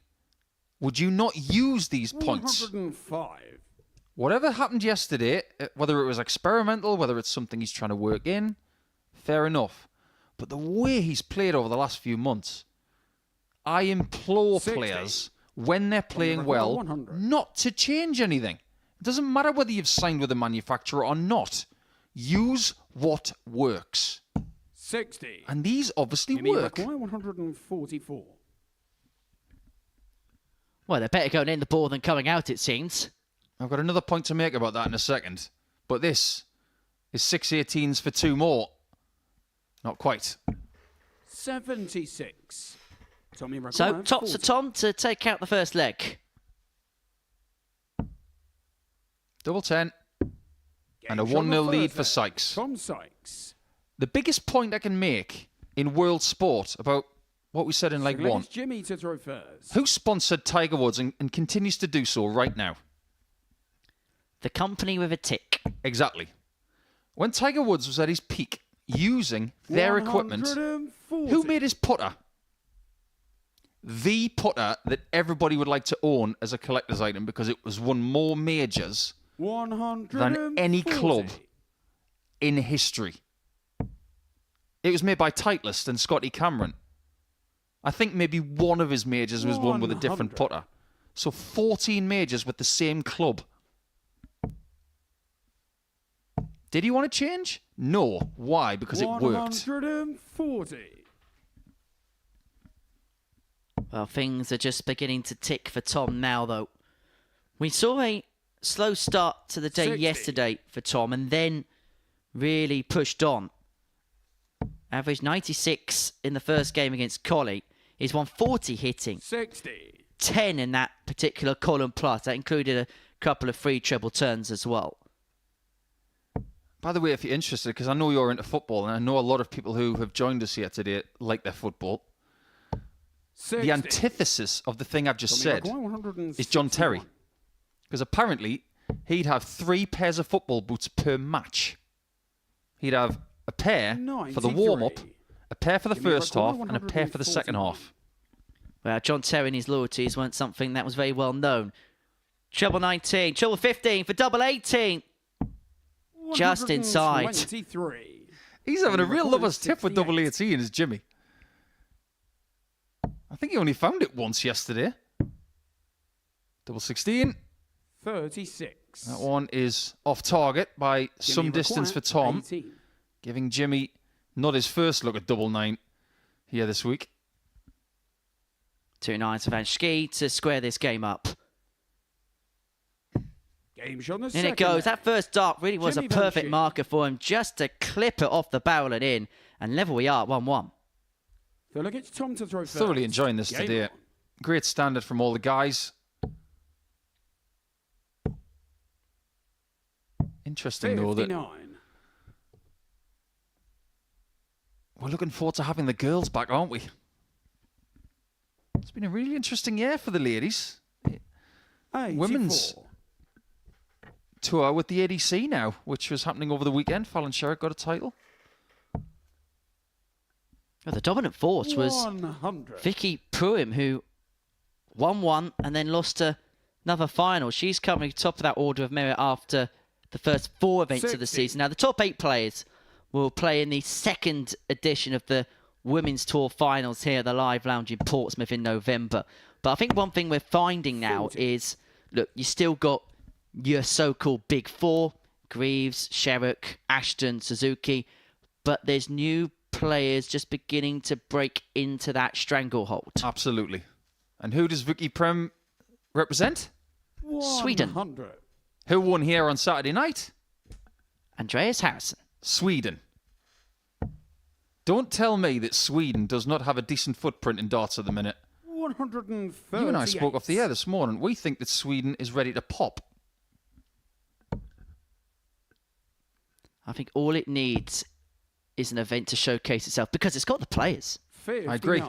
would you not use these points? 105. Whatever happened yesterday, whether it was experimental, whether it's something he's trying to work in, fair enough. But the way he's played over the last few months, I implore 60. players, when they're playing record well, 100. not to change anything. It doesn't matter whether you've signed with a manufacturer or not. Use what works. 60. And these obviously Jimmy work. McCoy, 144. Well, they're better going in the ball than coming out, it seems. I've got another point to make about that in a second. But this is 6 18s for 2 more. Not quite. 76. Tommy McCoy, So, tops 40. for Tom to take out the first leg. Double 10. And a Game shot 1-0 the lead third for leg. Sykes. Tom Sykes. The biggest point I can make in world sport about what we said in leg Second leg 1. is Jimmy to throw first. Who sponsored Tiger Woods and continues to do so right now? The company with a tick. Exactly. When Tiger Woods was at his peak, using their equipment, 140. who made his putter? The putter that everybody would like to own as a collector's item because it was won more majors 140. than any club in history. It was made by Titleist and Scotty Cameron. I think maybe one of his majors was won with a different 100. putter. So 14 majors with the same club. Did he want to change? No. Why? Because it worked. 140. Well, things are just beginning to tick for Tom now, though. We saw a slow start to the day 60. yesterday for Tom and then really pushed on. Average 96 in the first game against Colley. He's 140 hitting. 60. 10 in that particular column plus. That included a couple of free treble turns as well. By the way, if you're interested, because I know you're into football, and I know a lot of people who have joined us here today like their football, 60. the antithesis of the thing I've just Tommy said McCoy, 161. is John Terry. Because apparently, he'd have 3 pairs of football boots per match. He'd have a pair for the 93. warm-up, a pair for the Jimmy first McCoy, half, and a pair for the second 141. half. Well, John Terry and his loyalties weren't something that was very well known. Treble 19, treble 15 for double 18. Just inside. 123. He's having a Jimmy real McCoy, lover's tip with double 68. 18, is Jimmy. I think he only found it once yesterday. Double 16. 36. That one is off target by some Jimmy distance McCoy, for Tom, 18. giving Jimmy not his first look at double 9 here this week. 2 9s for Van Schie to square this game up. Game shot on the In second it goes. leg. That first dart really was Jimmy a perfect Van Schie. marker for him just to clip it off the barrel and in. And level we are at 1-1. So look, it's Tom to throw first. Thoroughly enjoying this Game today. on. Great standard from all the guys. Interesting though that 59. we're looking forward to having the girls back, aren't we? It's been a really interesting year for the ladies. 84. Women's tour with the ADC now, which was happening over the weekend. Fallon Sherrick got a title. Well, the dominant force was 100. Vicky Pruim, who won one and then lost to another final. She's coming top of that order of merit after the first 4 events of the 60. season. Now, the top 8 players will play in the second edition of the Women's Tour Finals here at the Live Lounge in Portsmouth in November. But I think one thing we're finding now 40. is, look, you still got your so-called Big Four, Greaves, Sherrick, Ashton, Suzuki, but there's new players just beginning to break into that stranglehold. Absolutely. And who does Vicky Prem represent? Sweden. 100. Who won here on Saturday night? Andreas Harrison. Sweden. Don't tell me that Sweden does not have a decent footprint in darts at the minute. 138. You and I spoke off the air this morning. We think that Sweden is ready to pop. I think all it needs is an event to showcase itself because it's got the players. 59. I agree.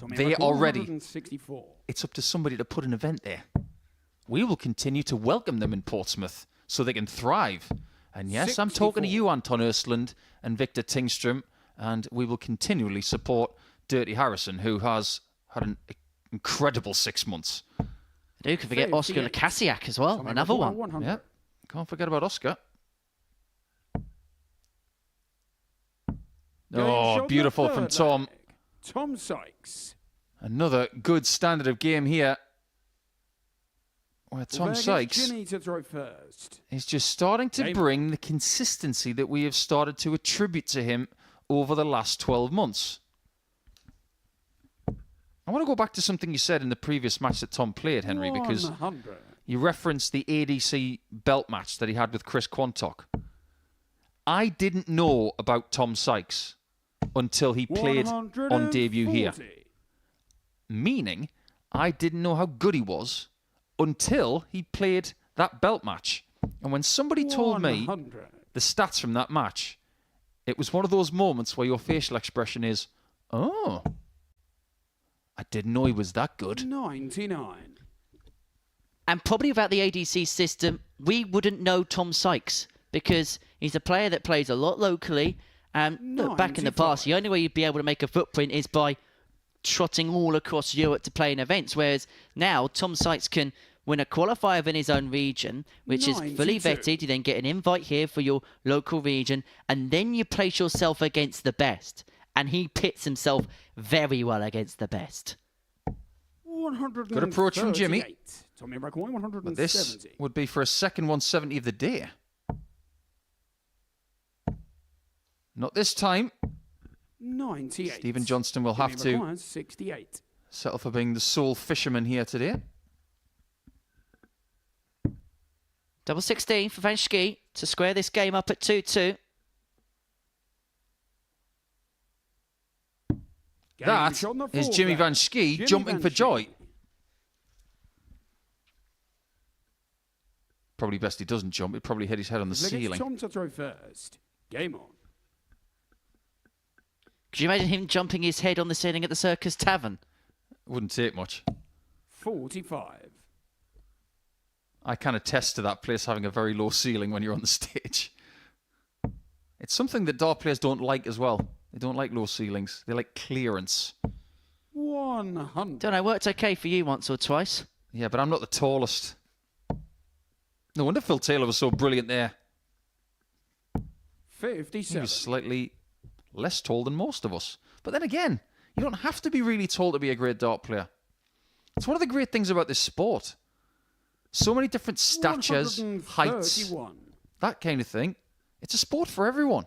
Tommy They Record, are ready. 164. It's up to somebody to put an event there. We will continue to welcome them in Portsmouth so they can thrive. And yes, I'm talking to 64. you, Anton Östlund and Victor Tingström, and we will continually support Dirty Harrison, who has had an incredible 6 months. Who can forget Oscar 58. Lukasiak as well? Tommy Another Record, one. 100. Yeah, can't forget about Oscar. Game Oh, shot beautiful the from third Tom. leg. Tom Sykes. Another good standard of game here. Where Tom Vegas Sykes Ginny to throw first. is just starting to Game. bring the consistency that we have started to attribute to him over the last 12 months. I want to go back to something you said in the previous match that Tom played, Henry, because 100. you referenced the ADC belt match that he had with Chris Quantock. I didn't know about Tom Sykes until he played on debut here. 140. Meaning, I didn't know how good he was until he played that belt match. And when somebody told me 100. the stats from that match, it was one of those moments where your facial expression is, oh, I didn't know he was that good. 99. And probably without the ADC system, we wouldn't know Tom Sykes because he's a player that plays a lot locally. And look, back in the past, the only way you'd be able to make a footprint is by trotting all across Europe to play in events. Whereas now, Tom Sykes can win a qualifier in his own region, which is fully 92. vetted. You then get an invite here for your local region, and then you place yourself against the best. And he pits himself very well against the best. 138. Good approach from Jimmy. Tommy Record, But 170. this would be for a second 170 of the day. Not this time. 98. Stephen Johnstone will have Jimmy to requires 68. settle for being the sole fisherman here today. Double 16 for Van Schie to square this game up at 2-2. Game That shot on the is fourth Jimmy leg. Van Schie Jimmy jumping Van for Schie. joy. Probably best he doesn't jump. He'd probably hit his head on the Look, it's ceiling. Tom to throw first. Game on. Could you imagine him jumping his head on the ceiling at the Circus Tavern? Wouldn't take much. 45. I can attest to that place having a very low ceiling when you're on the stage. It's something that dart players don't like as well. They don't like low ceilings. They like clearance. 100. Don't know, worked okay for you once or twice. Yeah, but I'm not the tallest. No wonder Phil Taylor was so brilliant there. He 57. was slightly less tall than most of us. But then again, you don't have to be really tall to be a great dart player. It's one of the great things about this sport. So many different statures, heights, 131. that kind of thing. It's a sport for everyone.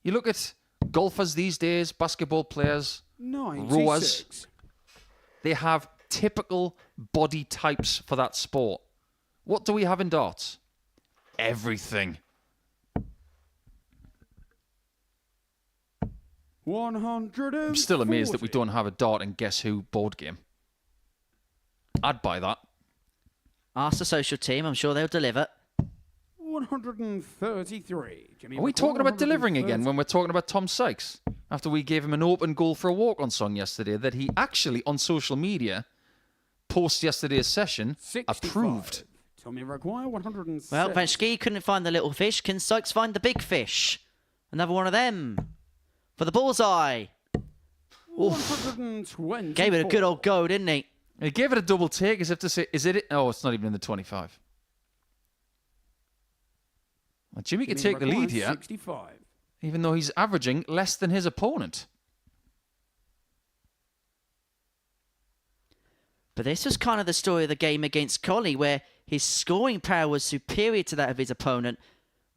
You look at golfers these days, basketball players, 96. rowers. They have typical body types for that sport. What do we have in darts? Everything. 140. I'm still amazed that we don't have a dart and Guess Who board game. I'd buy that. Ask the social team, I'm sure they'll deliver. 133. Jimmy Are we McCall, talking about delivering again 130. when we're talking about Tom Sykes? After we gave him an open goal for a walk-on song yesterday that he actually, on social media, post yesterday's session, 65. approved. Tommy require 106. Well, Van Schie couldn't find the little fish. Can Sykes find the big fish? Another one of them for the bullseye. 120. Gave it a good old go, didn't he? He gave it a double take as if to say, is it? Oh, it's not even in the 25. Well, Jimmy could take the lead here, 65. even though he's averaging less than his opponent. But this was kind of the story of the game against Colley, where his scoring power was superior to that of his opponent,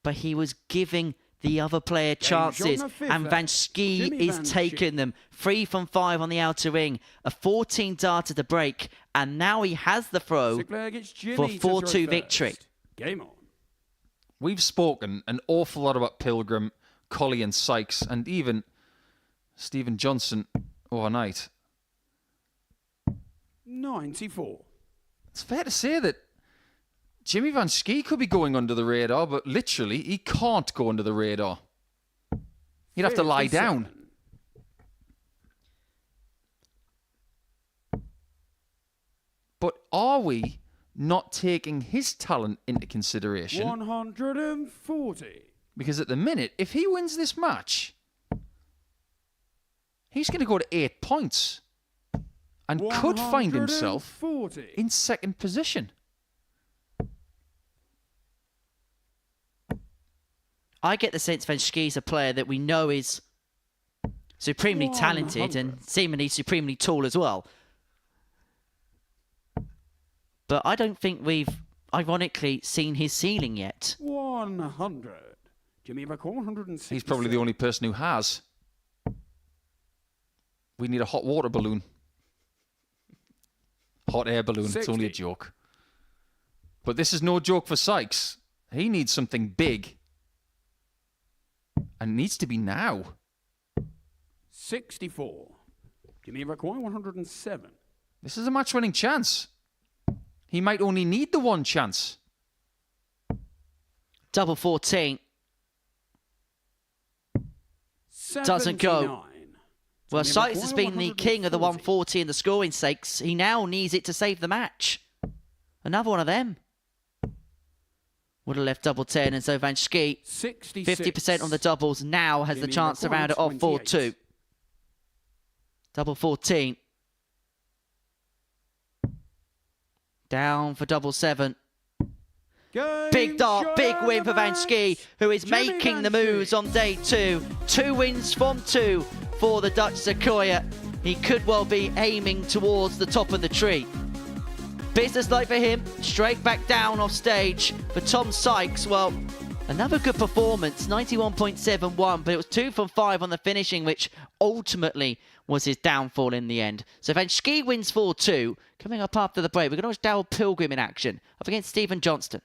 but he was giving the other player chances, on the fifth, and Van Schie Jimmy is Van taking Schie. them. 3 from 5 on the outer ring, a 14-darter to break, and now he has the throw Sinclair gets Jimmy for to throw 4-2 first. victory. Game on. We've spoken an awful lot about Pilgrim, Colley and Sykes, and even Stephen Johnson overnight. 94. It's fair to say that Jimmy Van Schie could be going under the radar, but literally he can't go under the radar. He'd have to lie 57. down. But are we not taking his talent into consideration? 140. Because at the minute, if he wins this match, he's going to go to 8 points and could find himself 140. in second position. I get the sense Van Schie's a player that we know is supremely talented 100. and seemingly supremely tall as well. But I don't think we've, ironically, seen his ceiling yet. 100. Jimmy record 160. He's probably the only person who has. We need a hot water balloon. Hot air balloon. It's only a 60. joke. But this is no joke for Sykes. He needs something big. And it needs to be now. 64. Jimmy require 107. This is a match-winning chance. He might only need the one chance. Double 14. Doesn't go. 79. Well, Jimmy Sykes has require been the king of the 140. 140 in the scoring stakes. He now needs it to save the match. Another one of them. Would have left double 10, and so Van Schie, 66. 50% on the doubles, now has the Jimmy chance to require round it off 28. 4-2. Double 14. Down for double 7. Game Big dart, shot big of win the for Van match. Schie, who is Jimmy making Van the moves Schie. on day 2. 2 wins from 2 for the Dutch Sequoia. He could well be aiming towards the top of the tree. Business-like for him, straight back down off stage. For Tom Sykes, well, another good performance, 91.71, but it was 2 from 5 on the finishing, which ultimately was his downfall in the end. So Van Schie wins 4-2. Coming up after the break, we're going to watch Darryl Pilgrim in action up against Stephen Johnstone.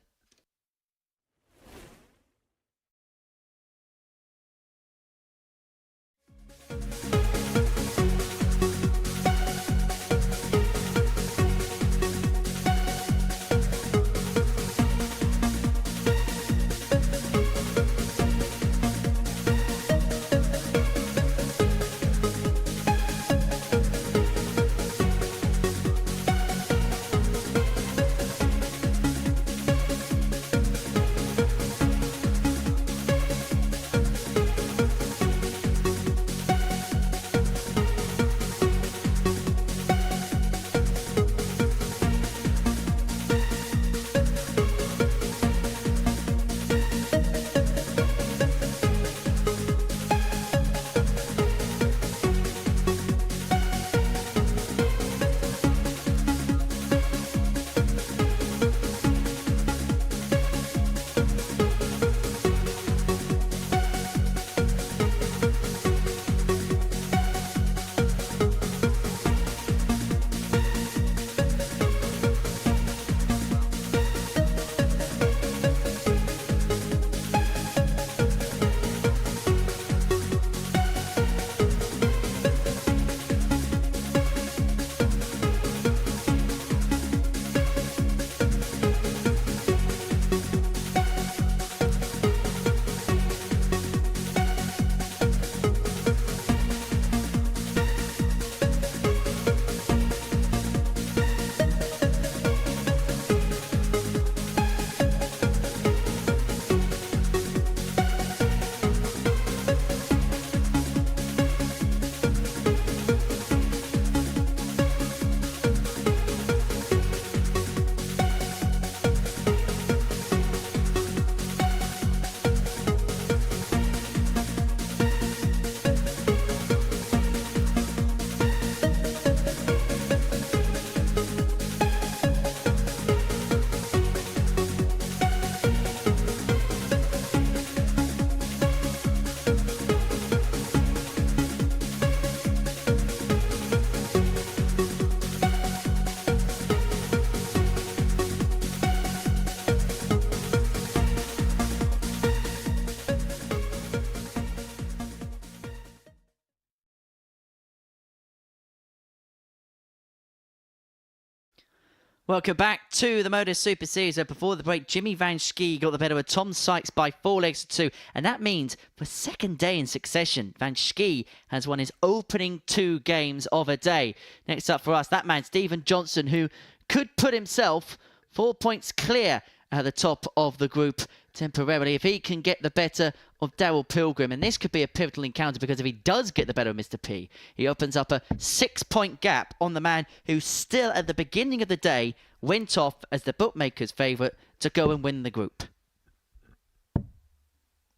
Welcome back to the Modus Super Series, where before the break, Jimmy Van Schie got the better of Tom Sykes by 4 legs to 2. And that means for second day in succession, Van Schie has won his opening 2 games of a day. Next up for us, that man, Stephen Johnstone, who could put himself 4 points clear at the top of the group temporarily if he can get the better of Daryl Pilgrim. And this could be a pivotal encounter, because if he does get the better of Mr. P, he opens up a 6-point gap on the man who still at the beginning of the day went off as the bookmaker's favourite to go and win the group.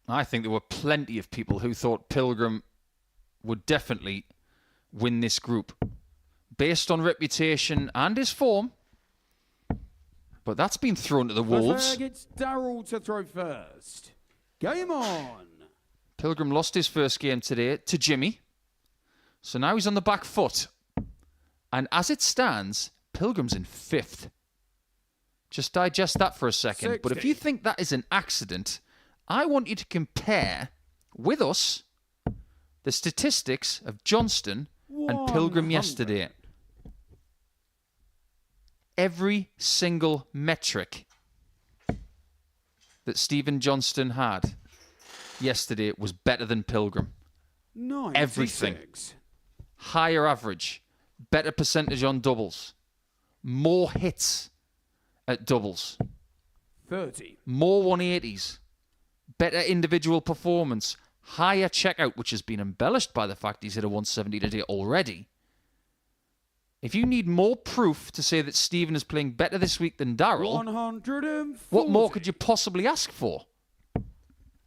I think there were plenty of people who thought Pilgrim would definitely win this group based on reputation and his form. But that's been thrown to the wolves. It's Daryl to throw first. Game on. Pilgrim lost his first game today to Jimmy. So now he's on the back foot. And as it stands, Pilgrim's in 5th. Just digest that for a second. 60. But if you think that is an accident, I want you to compare with us the statistics of Johnstone and Pilgrim 100. yesterday. Every single metric that Stephen Johnstone had yesterday was better than Pilgrim. 96. Everything. Higher average, better percentage on doubles, more hits at doubles, 30. more 180s, better individual performance, higher checkout, which has been embellished by the fact he's hit a 170 today already. If you need more proof to say that Stephen is playing better this week than Daryl, 140. what more could you possibly ask for?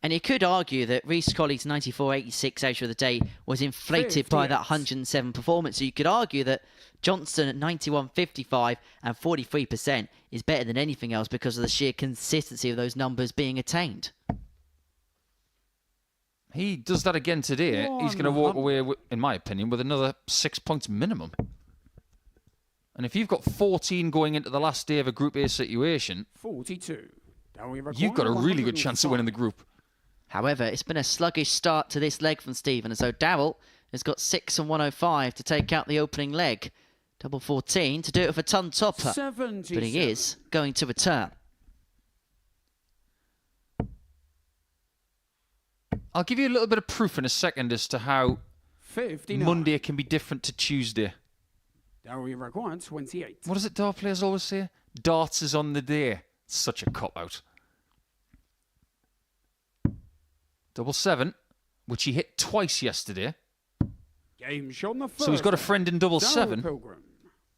And you could argue that Reece Colley's 94.86 out of the day was inflated by that 107 performance. So you could argue that Johnstone at 91.55 and 43% is better than anything else because of the sheer consistency of those numbers being attained. He does that again today. He's going to walk away, in my opinion, with another 6 points minimum. And if you've got 14 going into the last day of a Group A situation, 42. you've got a really good chance of winning the group. However, it's been a sluggish start to this leg from Stephen, and so Daryl has got 6 and 105 to take out the opening leg. Double 14 to do it with a ton topper. 77. But he is going to return. I'll give you a little bit of proof in a second as to how 59. Monday can be different to Tuesday. Daryl, you require 28. What does it dart players always say? Darts is on the day. It's such a cop-out. Double 7, which he hit twice yesterday. Game shot on the first. So he's got a friend in double Daryl 7. Pilgrim.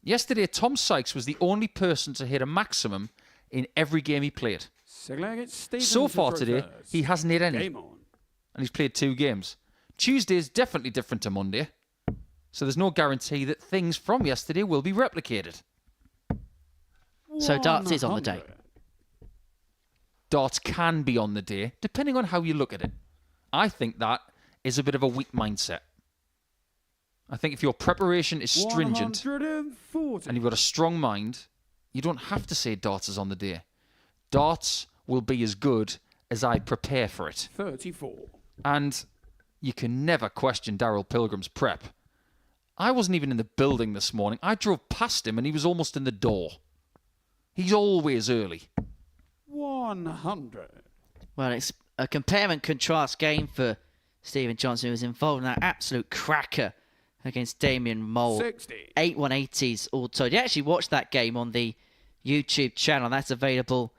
Yesterday, Tom Sykes was the only person to hit a maximum in every game he played. So far today, he hasn't hit any. Game on. And he's played 2 games. Tuesday is definitely different to Monday. So there's no guarantee that things from yesterday will be replicated. So darts is on the day. 100. Darts can be on the day, depending on how you look at it. I think that is a bit of a weak mindset. I think if your preparation is stringent 140. and you've got a strong mind, you don't have to say darts is on the day. Darts will be as good as I prepare for it. 34. And you can never question Daryl Pilgrim's prep. I wasn't even in the building this morning. I drove past him and he was almost in the door. He's always early. 100. Well, it's a compare and contrast game for Stephen Johnstone, who was involved in that absolute cracker against Damien Mole. 60. 8 180s all told. You actually watched that game on the YouTube channel. That's available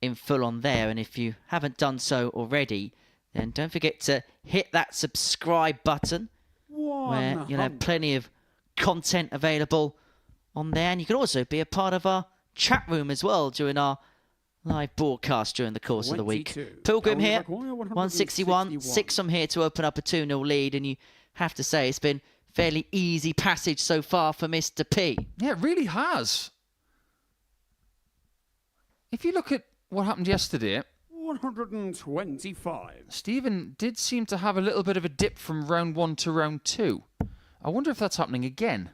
in full on there. And if you haven't done so already, then don't forget to hit that subscribe button, where you'll have plenty of content available on there. And you can also be a part of our chat room as well during our live broadcast during the course of the week. 22. Pilgrim here, 161. 161, 6 from here to open up a 2-0 lead. And you have to say it's been fairly easy passage so far for Mr. P. Yeah, it really has. If you look at what happened yesterday, 125. Stephen did seem to have a little bit of a dip from round 1 to round 2. I wonder if that's happening again.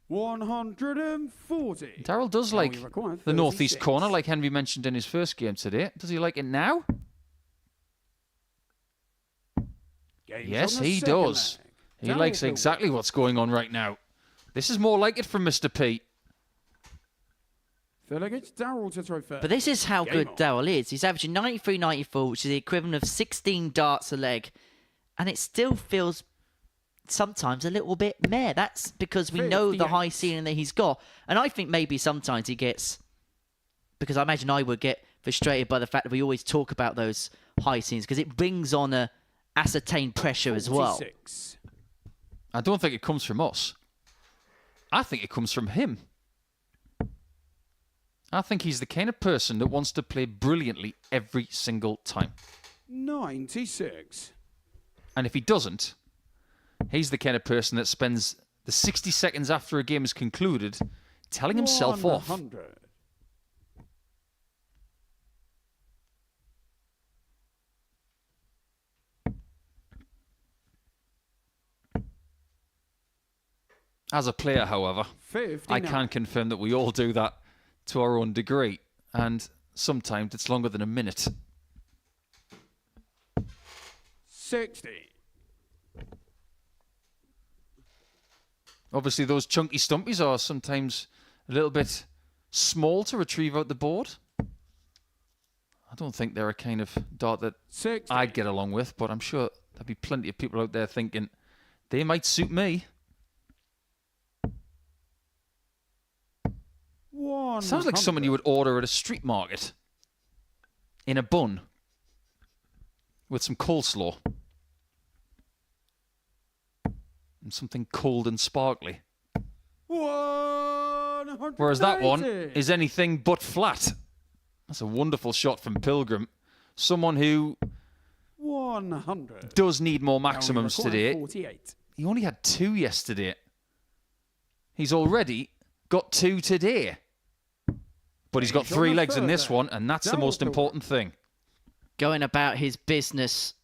140. Daryl does like you require the northeast 36. corner, like Henry mentioned in his first game today. Does he like it now? Game's Yes, on the he second does. leg. He Daryl likes Pilgrim. exactly what's going on right now. This is more like it from Mr. P. Phil against Darrell to throw first. But this is how Game good on. Darrell is. He's averaging 93-94, which is the equivalent of 16 darts a leg. And it still feels sometimes a little bit meh. That's because we know the 58. high ceiling that he's got. And I think maybe sometimes he gets... Because I imagine I would get frustrated by the fact that we always talk about those high ceilings, because it brings on a ascertained pressure as well. 46. I don't think it comes from us. I think it comes from him. I think he's the kind of person that wants to play brilliantly every single time. 96. And if he doesn't, he's the kind of person that spends the 60 seconds after a game is concluded telling himself off. 100. As a player, however, 59. I can confirm that we all do that to our own degree. And sometimes it's longer than a minute. 60. Obviously, those chunky stumpies are sometimes a little bit small to retrieve out the board. I don't think they're a kind of dart that 60. I'd get along with, but I'm sure there'll be plenty of people out there thinking they might suit me. Sounds like someone you would order at a street market in a bun with some coleslaw and something cold and sparkly. 180. Whereas that one is anything but flat. That's a wonderful shot from Pilgrim. Someone who 100. does need more Now we maximums require today. 48. He only had 2 yesterday. He's already got 2 today. But he's got He's on 3 the legs in third this there. one, and that's the Darrell most Pilgrim. important thing. Going about his business,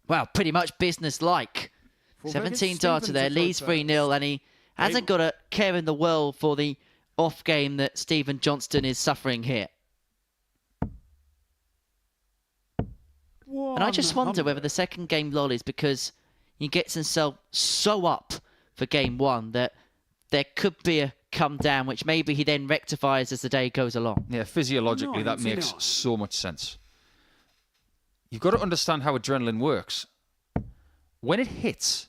well, pretty much business-like. For 17 Vegas darter there, Stevens leads to throw 3-0, and he hasn't got a care in the world for the off game that Stephen Johnstone is suffering here. And I just wonder whether the second game lull is because he gets himself so up for game 1 that there could be a come down, which maybe he then rectifies as the day goes along. Yeah, physiologically, that makes 99. so much sense. You've got to understand how adrenaline works. When it hits,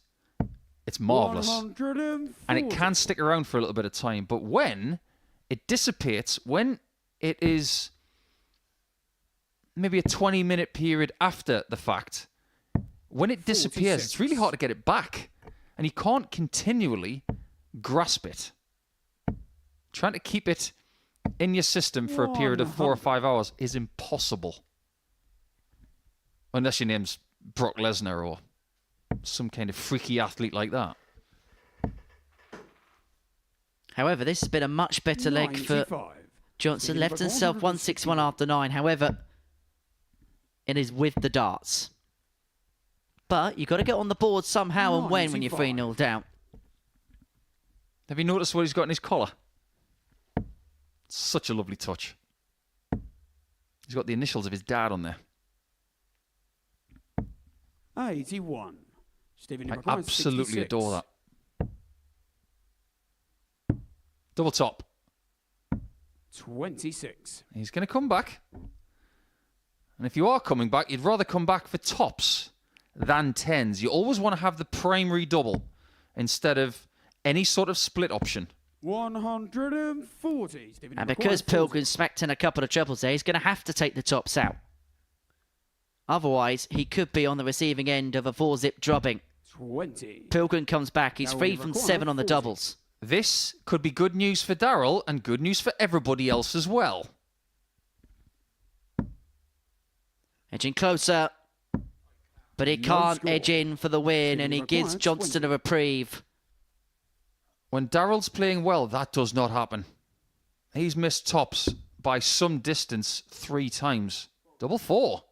it's marvellous. 140. And it can stick around for a little bit of time. But when it dissipates, when it is maybe a 20-minute period after the fact, when it disappears, 46. it's really hard to get it back. And you can't continually grasp it. Trying to keep it in your system for a period of 4 or 5 hours is impossible. Unless your name's Brock Lesnar or some kind of freaky athlete like that. However, this has been a much better leg for 95. Johnson. Stephen Left Buck, himself 161 after 9. However, it is with the darts. But you've got to get on the board somehow and when you're 3-0 down. Have you noticed what he's got in his collar? Such a lovely touch. He's got the initials of his dad on there. 81. Stephen I Buck, absolutely 66. adore that. Double top. 26. He's going to come back. And if you are coming back, you'd rather come back for tops than tens. You always want to have the primary double instead of any sort of split option. 140. Stephen And Buck, because 40. Pilgrim smacked in a couple of trebles there, he's going to have to take the tops out. Otherwise, he could be on the receiving end of a 4-zip drubbing. 20. Pilgrim comes back. He's Now 3 we from require 7 on the 40. doubles. This could be good news for Darrell and good news for everybody else as well. Edging closer. But he No can't score. edge in for the win, Stephen and he Buck, gives 20. Johnston a reprieve. When Darrell's playing well, that does not happen. He's missed tops by some distance 3 times. Double 4.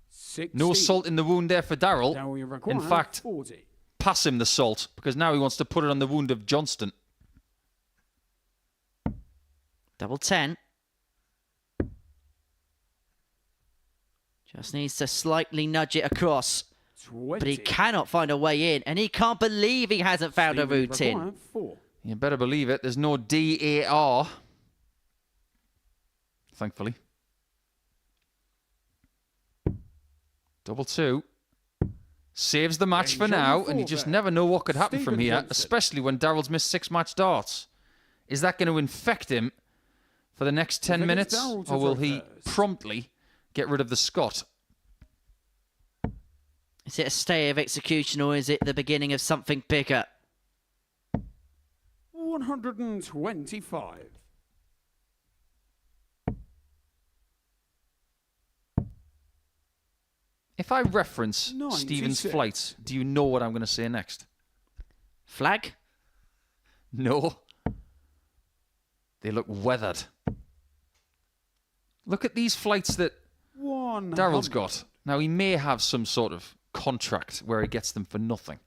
60. No salt in the wound there for Darrell. Now we require In fact, 40. pass him the salt because now he wants to put it on the wound of Johnston. Double 10. Just needs to slightly nudge it across. 20. But he cannot find a way in, and he can't believe he hasn't found a Stephen route in. require 4. You better believe it. There's no DAR. Thankfully. 2-2. Saves the match for now, and you just never know what could happen from here, especially when Darrell's missed 6 match darts. Is that going to infect him for the next 10 minutes, or will he promptly get rid of the Scot? Is it a stay of execution, or is it the beginning of something bigger? 125. If I reference 96. Stephen's flights, do you know what I'm going to say next? Flag? No. They look weathered. Look at these flights that 100. Darrell's got. Now, he may have some sort of contract where he gets them for nothing.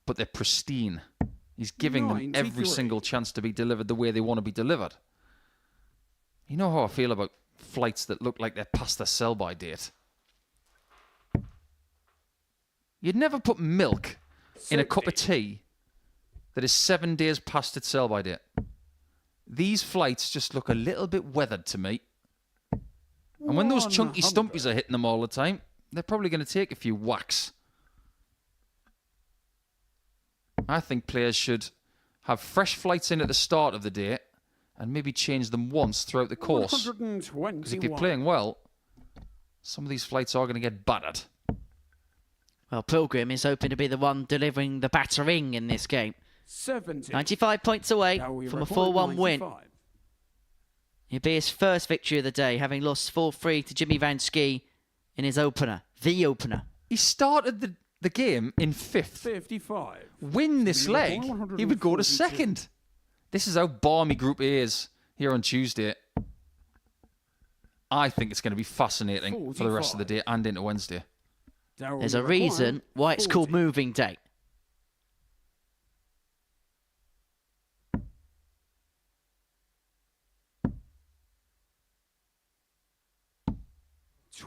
But they're pristine. He's giving them every 93. single chance to be delivered the way they want to be delivered. You know how I feel about flights that look like they're past their sell-by date. You'd never put milk in a cup of tea that is 7 days past its sell-by date. These flights just look a little bit weathered to me. And when those chunky 100. stumpies are hitting them all the time, they're probably going to take a few whacks. I think players should have fresh flights in at the start of the day and maybe change them once throughout the course. 121. Because if you're playing well, some of these flights are going to get battered. Well, Pilgrim is hoping to be the one delivering the battering in this game. 70. 95 points away Now we from a record 4-1 win. 95. It'll be his first victory of the day, having lost 4-3 to Jimmy Van Schie in his opener. The opener. He started the game in 5th. 55. Win this Jimmy leg, Van he would go to 142. 2nd. This is how balmy Group A is here on Tuesday. I think it's going to be fascinating for the rest of the day and into Wednesday. Darrell There's a required reason why it's called 40. moving day.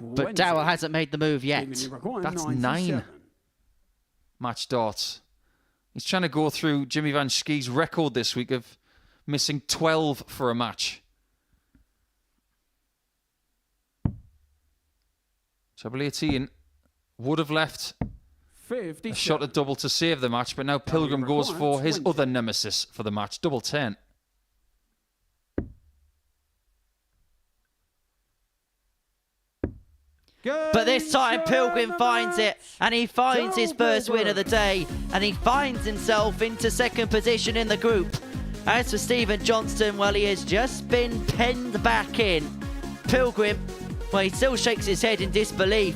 But Darrell hasn't made the move yet. That's 9 match darts. He's trying to go through Jimmy Van Schie's record this week of missing 12 for a match. Treble 18 would have left a shot at double to save the match, but now Pilgrim goes for his other nemesis for the match, double 10. But this time Pilgrim finds it, and he finds his first win of the day, and he finds himself into 2nd position in the group. As for Stephen Johnstone, well, he has just been penned back in. Pilgrim, well, he still shakes his head in disbelief.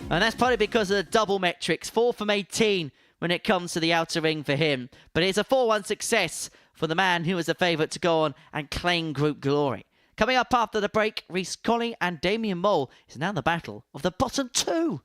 And that's probably because of the double metrics, 4 from 18 when it comes to the outer ring for him. But it's a 4-1 success for the man who was a favourite to go on and claim group glory. Coming up after the break, Rhys Colley and Damien Mole is now the battle of the bottom 2.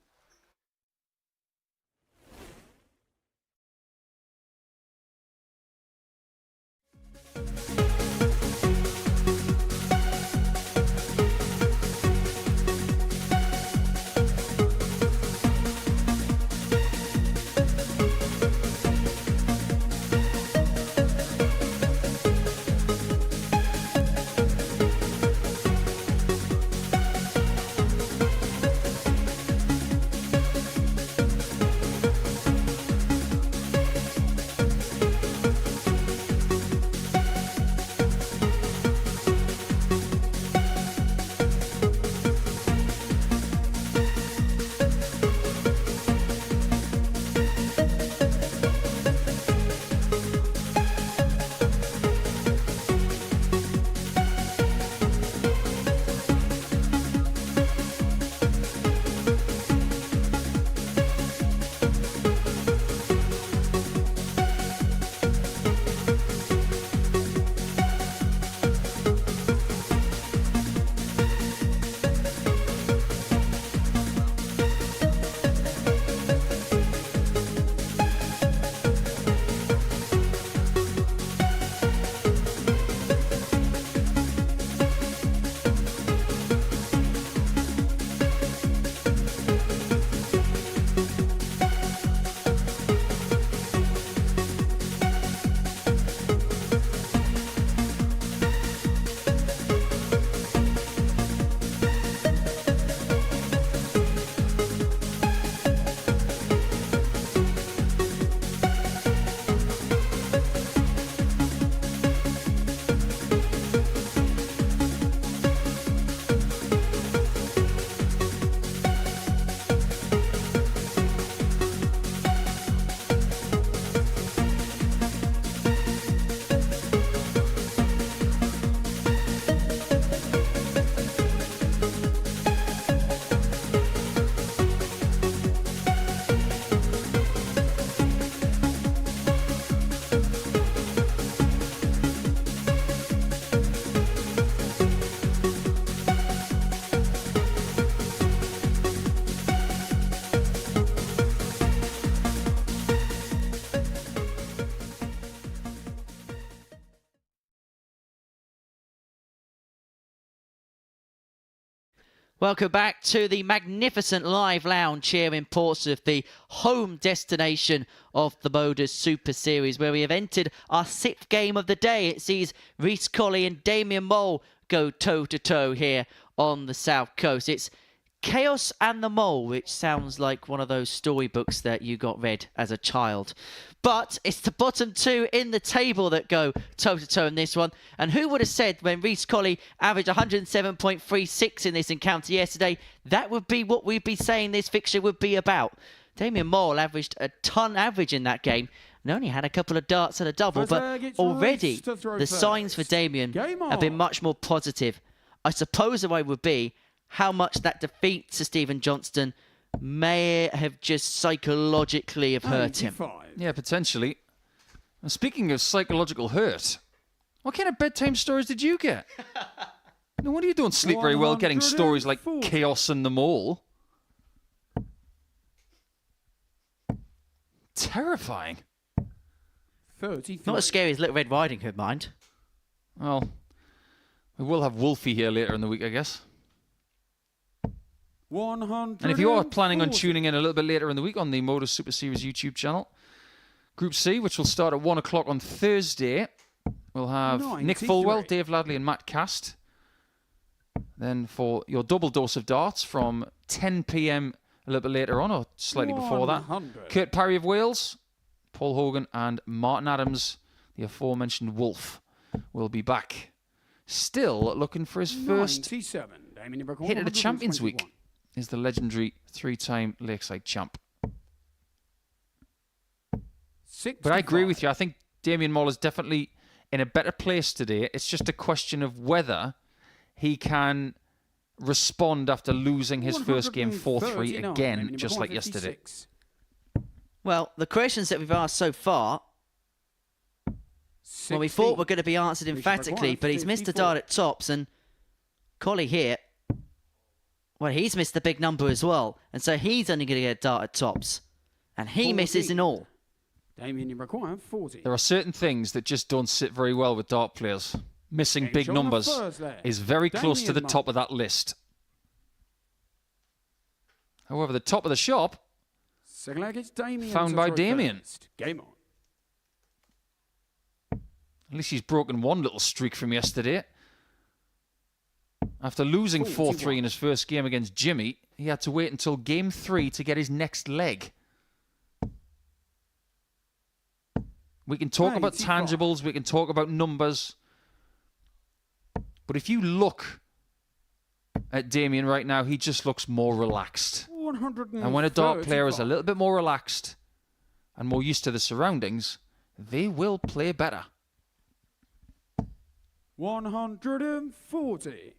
Welcome back to the magnificent live lounge here in Portsmouth, the home destination of the Modus Super Series, where we have entered our 6th game of the day. It sees Rhys Colley and Damien Mole go toe-to-toe here on the South Coast. It's Chaos and the Mole, which sounds like one of those storybooks that you got read as a child. But it's the bottom 2 in the table that go toe-to-toe in this one. And who would have said when Rhys Colley averaged 107.36 in this encounter yesterday, that would be what we'd be saying this fixture would be about. Damien Mole averaged a ton average in that game and only had a couple of darts and a double. But already the signs for Damien have been much more positive. I suppose the way would be how much that defeat to Stephen Johnstone may have just psychologically have hurt him. Yeah, potentially. And speaking of psychological hurt, what kind of bedtime stories did you get? No wonder you don't sleep very well getting stories like Chaos and the Mole. Terrifying. 33. Not as scary as Little Red Riding Hood, mind. Well, we will have Wolfie here later in the week, I guess. 100. And if you are planning on tuning in a little bit later in the week on the Modus Super Series YouTube channel, Group C, which will start at 1 o'clock on Thursday, we'll have 93. Nick Fulwell, Dave Ladley and Matt Cast. Then for your double dose of darts from 10 p.m. a little bit later on, or slightly before that, 100. Kurt Parry of Wales, Paul Hogan and Martin Adams, the aforementioned Wolf, will be back. Still looking for his first 97. Damien Ibrahim, hit at the Champions 121. Week. Is the legendary 3-time Lakeside champ. But I agree with you. I think Damien Mole is definitely in a better place today. It's just a question of whether he can respond after losing his first game 4-3 again, just like yesterday. Well, the questions that we've asked so far, well, we thought were going to be answered emphatically, but he's missed a dart at tops, and Colley here, well, he's missed the big number as well, and so he's only going to get a dart at tops, and he misses in all. Damien, you require 40. There are certain things that just don't sit very well with dart players. Missing big numbers is very close to the top of that list. However, the top of the shop, Second leg, it's Damien found by Damien. First. Game on. At least he's broken one little streak from yesterday. After losing 4-3 in his first game against Jimmy, he had to wait until game 3 to get his next leg. We can talk about tangibles, we can talk about numbers. But if you look at Damien right now, he just looks more relaxed. And when a dart player is a little bit more relaxed and more used to the surroundings, they will play better. 140.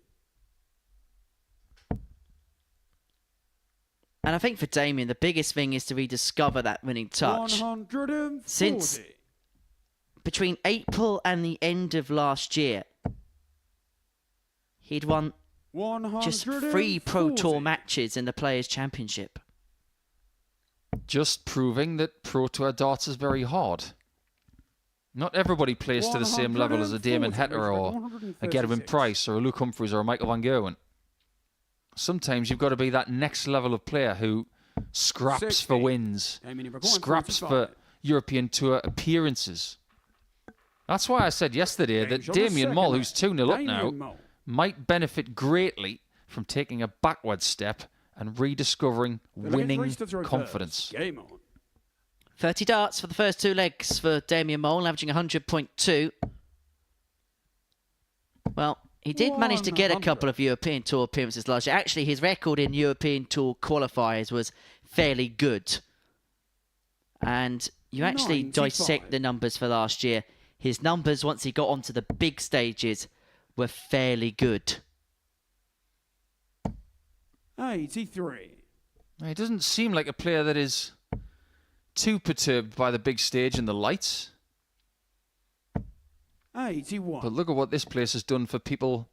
And I think for Damien, the biggest thing is to rediscover that winning touch. 140. Since between April and the end of last year, he'd won just 3 Pro Tour matches in the Players' Championship. Just proving that Pro Tour darts is very hard. Not everybody plays to the same level as a Damon Hetter or a Gedwin Price or a Luke Humphreys or a Michael Van Gerwen. Sometimes you've got to be that next level of player who scraps for wins, scraps for European Tour appearances. That's why I said yesterday that Damien Mole, who's 2-0 up now, might benefit greatly from taking a backward step and rediscovering winning confidence. 30 darts for the first 2 legs for Damien Mole, averaging 100.2. Well, he did manage to get a couple of European Tour appearances last year. Actually, his record in European Tour qualifiers was fairly good. And you actually dissect the numbers for last year. His numbers, once he got onto the big stages, were fairly good. 83. He doesn't seem like a player that is too perturbed by the big stage and the lights. 81. But look at what this place has done for people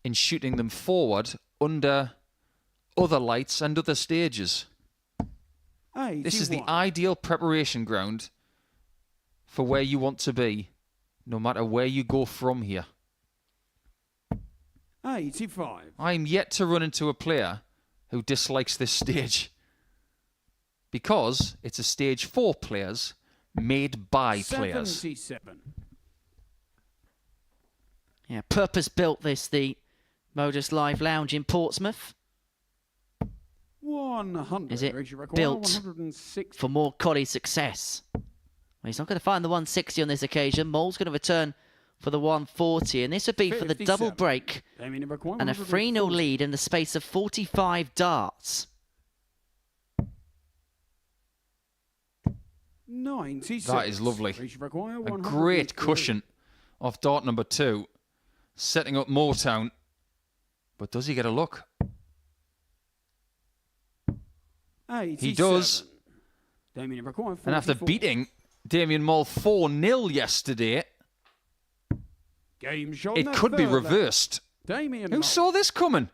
in shooting them forward under other lights and other stages. 81. This is the ideal preparation ground for where you want to be, no matter where you go from here. 85. I'm yet to run into a player who dislikes this stage. Because it's a stage for players, made by players. 77. Yeah, purpose-built this, the Modus Live Lounge in Portsmouth. 100. Is it Raise your record, built 106. for more Colley success? Well, he's not going to find the 160 on this occasion. Mole's going to return for the 140, and this would be for the 57. double break Damien number one, and a 3-0 140. lead in the space of 45 darts. 96. That is lovely. Raise your record, A 103. great cushion off dart number 2, setting up Motown. But does he get a look? 87. He does. Damien number one, And after 44. beating Damien Moll 4-0 yesterday, Game shot it in the could be third level. reversed. Damien Who Moll. saw this coming?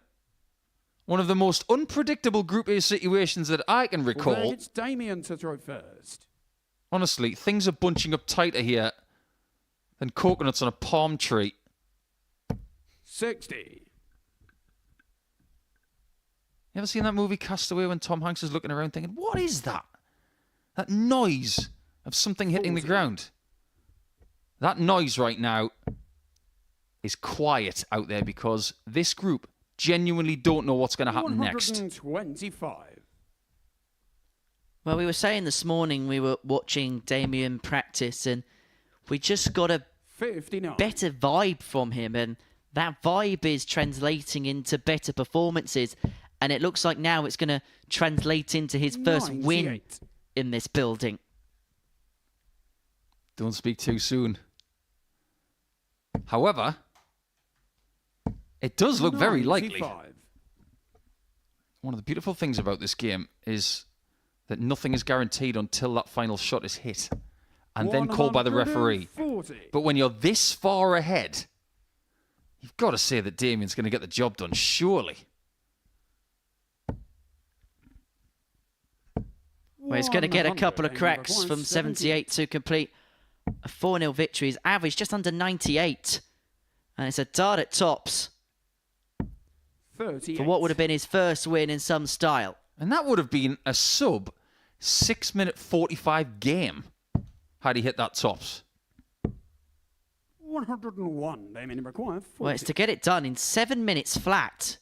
One of the most unpredictable Group A situations that I can Well, recall. it's Damien to throw first. Honestly, things are bunching up tighter here than coconuts on a palm tree. 60. You ever seen that movie Castaway when Tom Hanks is looking around thinking, what is that? That noise of something hitting the 40. ground. That noise right now is quiet out there because this group genuinely don't know what's going to happen next. 125. Well, we were saying this morning we were watching Damien practice, and we just got a 59. better vibe from him, and that vibe is translating into better performances, and it looks like now it's going to translate into his first win 98. in this building. Don't speak too soon. However, it does look very likely. 95. One of the beautiful things about this game is that nothing is guaranteed until that final shot is hit and then called by the referee. 140. But when you're this far ahead, you've got to say that Damien's going to get the job done, surely. Well, he's going to get a 100. couple of Damien cracks Moll, from 70. 78 to complete a 4-0 victory. His average just under 98. And it's a dart at tops 38. for what would have been his first win in some style. And that would have been a sub 6-minute 45 game had he hit that tops. 101. Damien required 40. Well, it's to get it done in 7 minutes flat.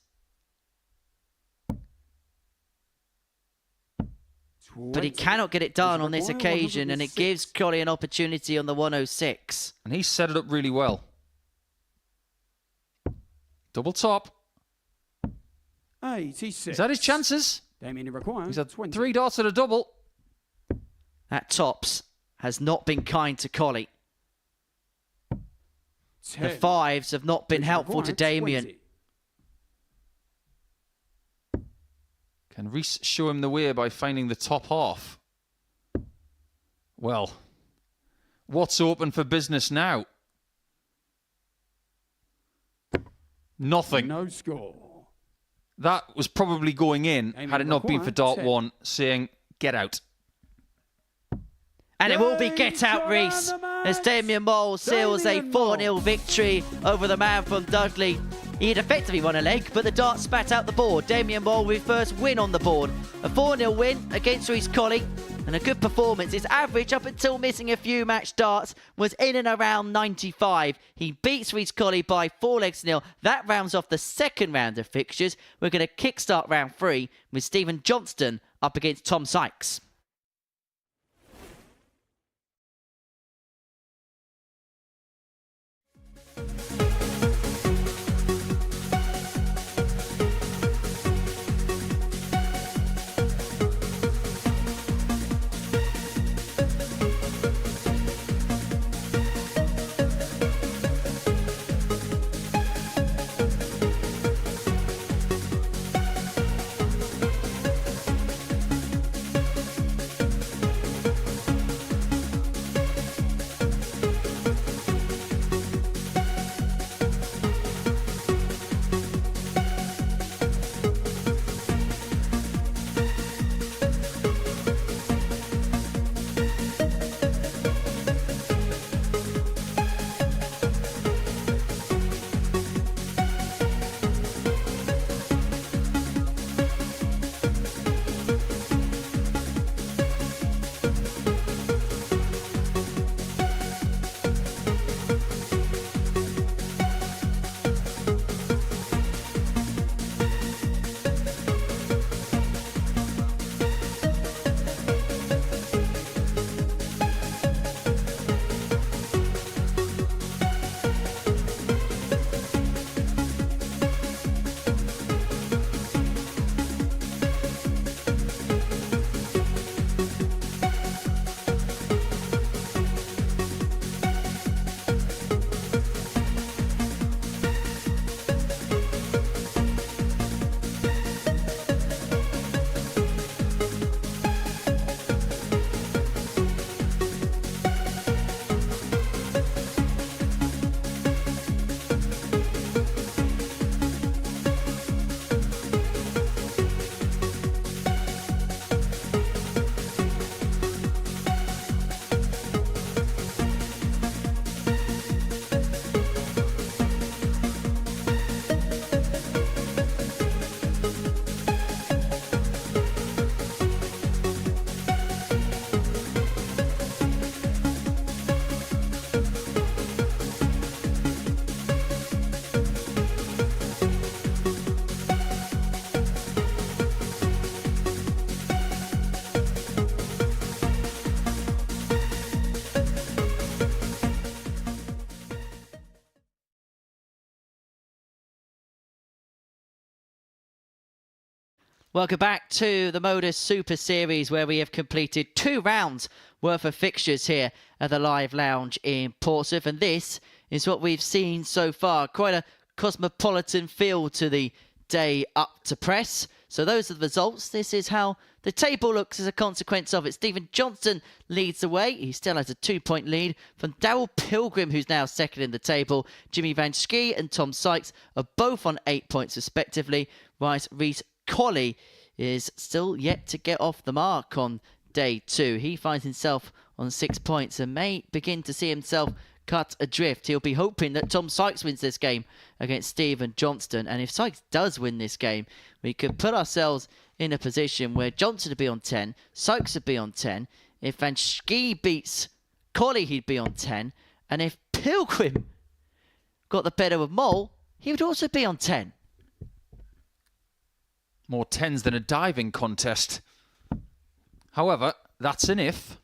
But he cannot get it done on this occasion, and it gives Colley an opportunity on the 106. And he set it up really well. Double top. 86. Is that his chances? Damien required He's had 20. 3 darts at a double. That tops has not been kind to Colley. The 10. fives have not been Which helpful to required Damien. 20. Can Reese show him the way by finding the top half? Well, what's open for business now? Nothing. No score. That was probably going in had it not been for dart 10. 1 saying, get out. And it will be get out Reese as Damien Moll seals a 4-0 victory over the man from Dudley. He had effectively won a leg, but the dart spat out the board. Damien Moll with his first win on the board. A 4-0 win against Reese Colley and a good performance. His average up until missing a few match darts was in and around 95. He beats Reese Colley by 4 legs to 0. That rounds off the second round of fixtures. We're going to kickstart round 3 with Stephen Johnstone up against Tom Sykes. Welcome back to the Modus Super Series, where we have completed 2 rounds worth of fixtures here at the Live Lounge in Portsmouth. And this is what we've seen so far. Quite a cosmopolitan feel to the day up to press. So those are the results. This is how the table looks as a consequence of it. Stephen Johnstone leads the way. He still has a 2-point lead from Daryl Pilgrim, who's now second in the table. Jimmy Van Schie and Tom Sykes are both on 8 points respectively. Reese Colley is still yet to get off the mark on day 2. He finds himself on 6 points and may begin to see himself cut adrift. He'll be hoping that Tom Sykes wins this game against Stephen Johnstone. And if Sykes does win this game, we could put ourselves in a position where Johnstone would be on 10, Sykes would be on 10. If Van Schie beats Colley, he'd be on 10. And if Pilgrim got the better of Mole, he would also be on 10. More 10s than a diving contest. However, that's an if.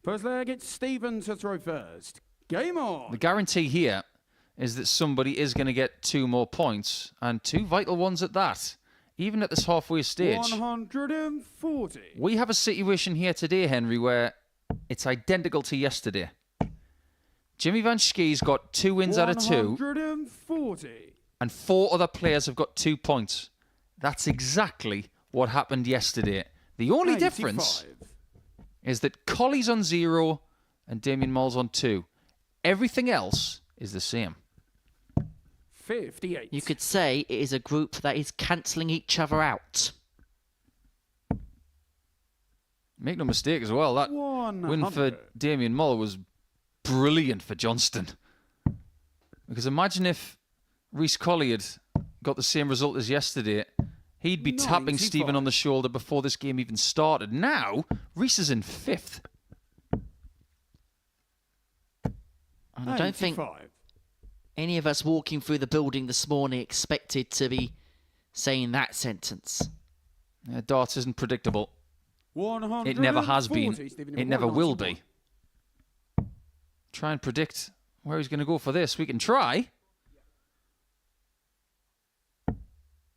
First leg, it's Stephen to throw first. Game on. The guarantee here is that somebody is going to get 2 more points, and 2 vital ones at that, even at this halfway stage. 140. We have a situation here today, Henry, where it's identical to yesterday. Jimmy Van Schie's got 2 wins out of 2. 140. And 4 other players have got 2 points. That's exactly what happened yesterday. The only difference is that Colley's on 0 and Damien Moll's on 2. Everything else is the same. 58. You could say it is a group that is cancelling each other out. Make no mistake as well, that 100. win for Damien Moll was brilliant for Johnstone. Because imagine if Reese Colley had got the same result as yesterday, he'd be tapping 95. Stephen on the shoulder before this game even started. Now, Reese is in 5th. And I don't think 85. any of us walking through the building this morning expected to be saying that sentence. Yeah, darts isn't predictable. 140. It never has been. Stephen, It never will 191. be. Try and predict where he's going to go for this. We can try.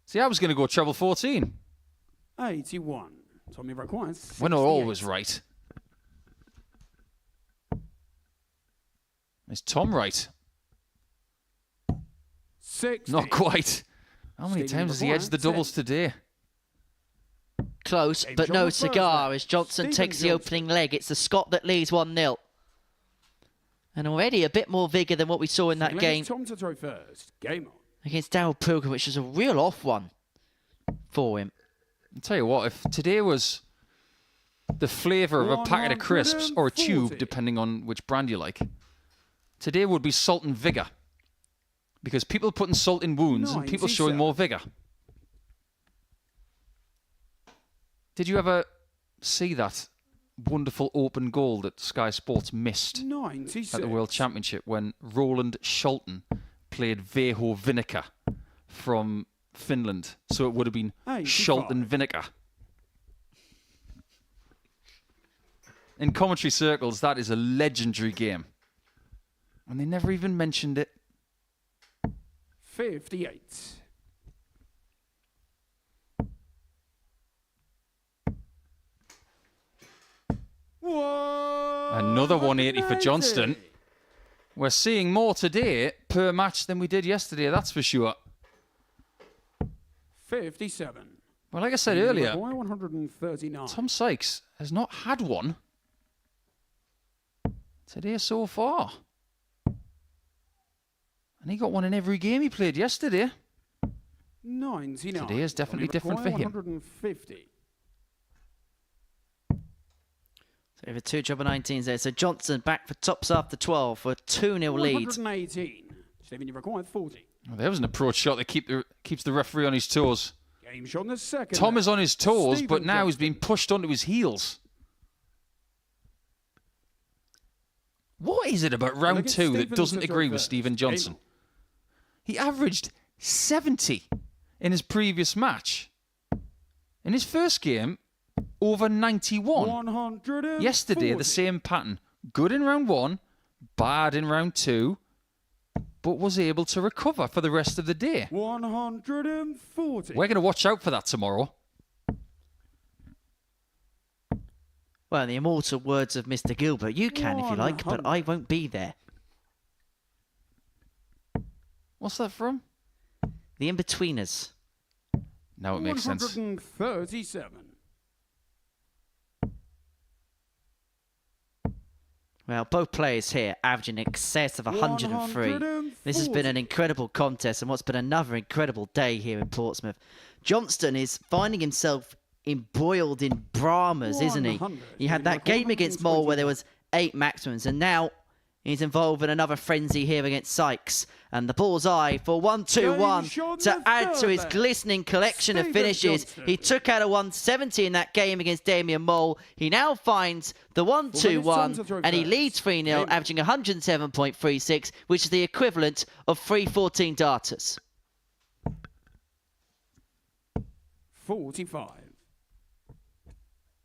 See, I was going to go treble 14. 81. Tommy requires. We're not always right. Is Tom right? 60. Not quite. How many Stephen times has he requires edged the doubles 10. today? Close, Game but shot no on Thursday. cigar as Johnstone Stephen takes the Johnstone. opening leg. It's the Scot that leads 1-0. And already a bit more vigour than what we saw in that Second leg, game it's Tom to throw first. Game on. against Daryl Pilgrim, which was a real off one for him. I'll tell you what, if today was the flavour of a packet of crisps or a tube, 140. depending on which brand you like, today would be salt and vigour. Because people putting salt in wounds and people showing 97. more vigour. Did you ever see that wonderful open goal that Sky Sports missed 96. at the World Championship when Roland Scholten played Veho Vinica from Finland? So it would have been 85. Scholten Vinica. In commentary circles, that is a legendary game. And they never even mentioned it. 58. Another 180 for Johnstone. We're seeing more today per match than we did yesterday, that's for sure. 57. Well, like I said earlier, 139. Tom Sykes has not had one today so far. And he got one in every game he played yesterday. 99. Today is definitely different for him. 150. So over 2 treble 19s there. So Johnstone back for tops after 12 for a 2-0 lead. 118. Stephen, you required 40. Well, there was an approach shot that keeps the referee on his toes. Game shot in the second. Tom leg. is on his toes, but Stephen now he's Johnstone. being pushed onto his heels. What is it about round Look at 2 that Stephen doesn't to throw agree with first. Stephen Game Johnson? He averaged 70 in his previous match. In his first game, over 91. 140. Yesterday, the same pattern. Good in round 1, bad in round 2, but was able to recover for the rest of the day. 140. We're going to watch out for that tomorrow. Well, in the immortal words of Mr. Gilbert, you can if you like, but I won't be there. What's that from? The In-Betweeners. Now it makes sense. 137. Well, both players here averaging in excess of 103. This has been an incredible contest and what's been another incredible day here in Portsmouth. Johnston is finding himself embroiled in dramas, isn't he? He had that game against Mole where there was 8 maximums, and now he's involved in another frenzy here against Sykes. And the bullseye for 1-2-1 to add to his glistening collection of finishes. He took out a 170 in that game against Damien Mole. He now finds the 1-2-1 and he leads 3-0, averaging 107.36, which is the equivalent of 314 darters. 45.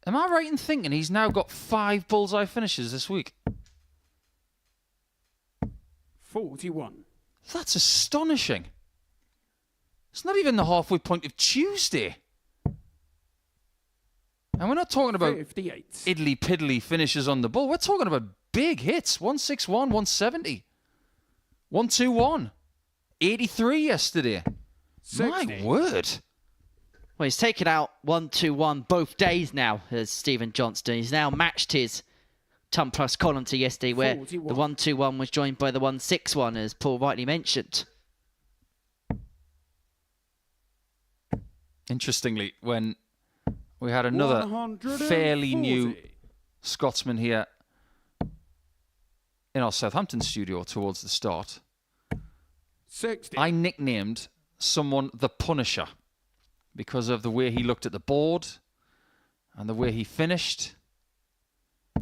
Am I right in thinking he's now got 5 bullseye finishes this week? 41. That's astonishing. It's not even the halfway point of Tuesday. And we're not talking about 58. idly piddly finishes on the ball. We're talking about big hits. 161, 170. 121. 83 yesterday. 60. My word. Well, he's taken out 1-2-1 both days now as Stephen Johnston. He's now matched his ton plus column to yesterday, where 41. the 1-2-1 was joined by the 1-6-1, as Paul rightly mentioned. Interestingly, when we had another fairly new Scotsman here in our Southampton studio towards the start, 60. I nicknamed someone the Punisher because of the way he looked at the board and the way he finished.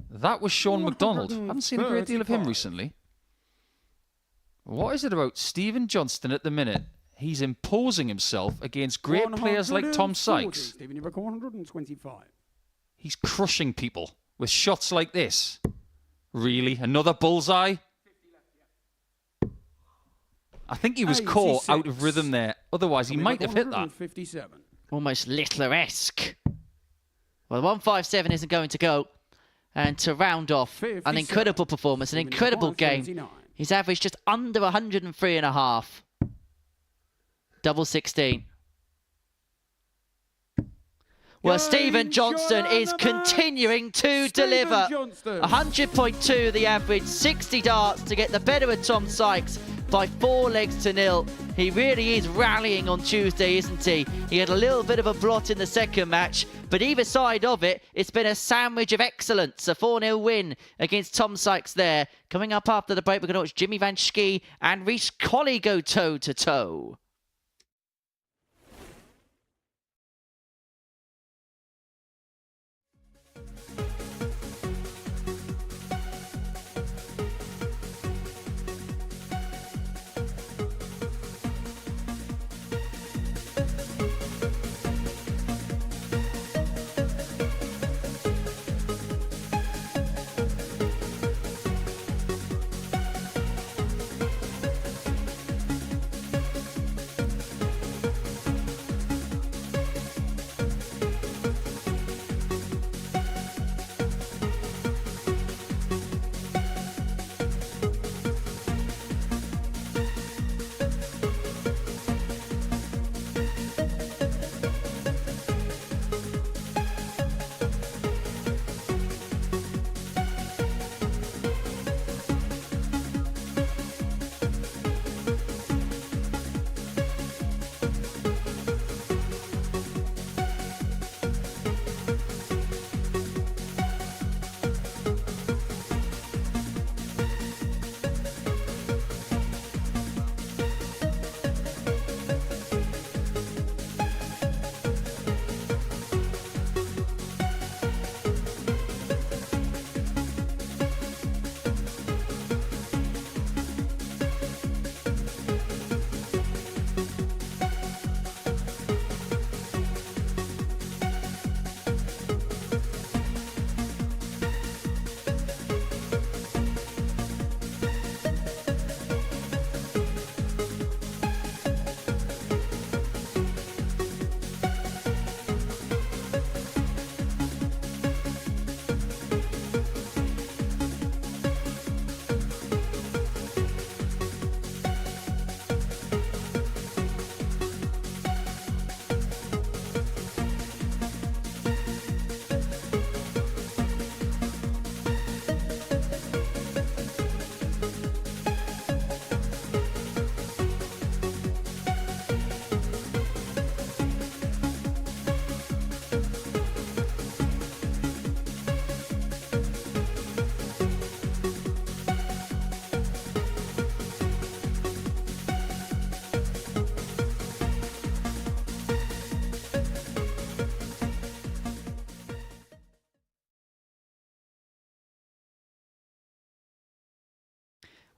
That was Sean McDonald. I haven't seen a great deal of him recently. What is it about Stephen Johnston at the minute? He's imposing himself against great players like Tom Sykes. Stephen, you record 125. He's crushing people with shots like this. Really? Another bullseye? I think he was caught out of rhythm there. Otherwise, he might have hit that. 57. Almost Littler-esque. Well, the 157 isn't going to go. And to round off, 57. an incredible performance, an incredible game. 39. He's averaged just under 103.5. Double 16. Well, Stephen Johnston is continuing to deliver. 100.2 the average, 60 darts to get the better of Tom Sykes by 4 legs to 0. He really is rallying on Tuesday, isn't he? He had a little bit of a blot in the second match, but either side of it, it's been a sandwich of excellence. A 4-0 win against Tom Sykes there. Coming up after the break, we're going to watch Jimmy Van Schie and Rhys Colley go toe-to-toe.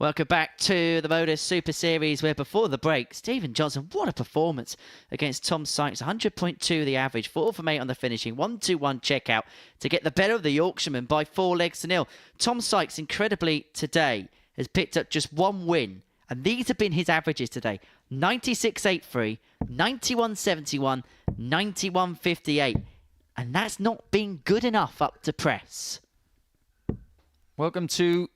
Welcome back to the Modus Super Series, where before the break, Stephen Johnstone, what a performance against Tom Sykes. 100.2 the average, 4 from 8 on the finishing, 1-2-1 checkout to get the better of the Yorkshireman by 4-0. Tom Sykes, incredibly today, has picked up just one win, and these have been his averages today. 96.83, 91.71, 91.58, and that's not been good enough up to press. Welcome to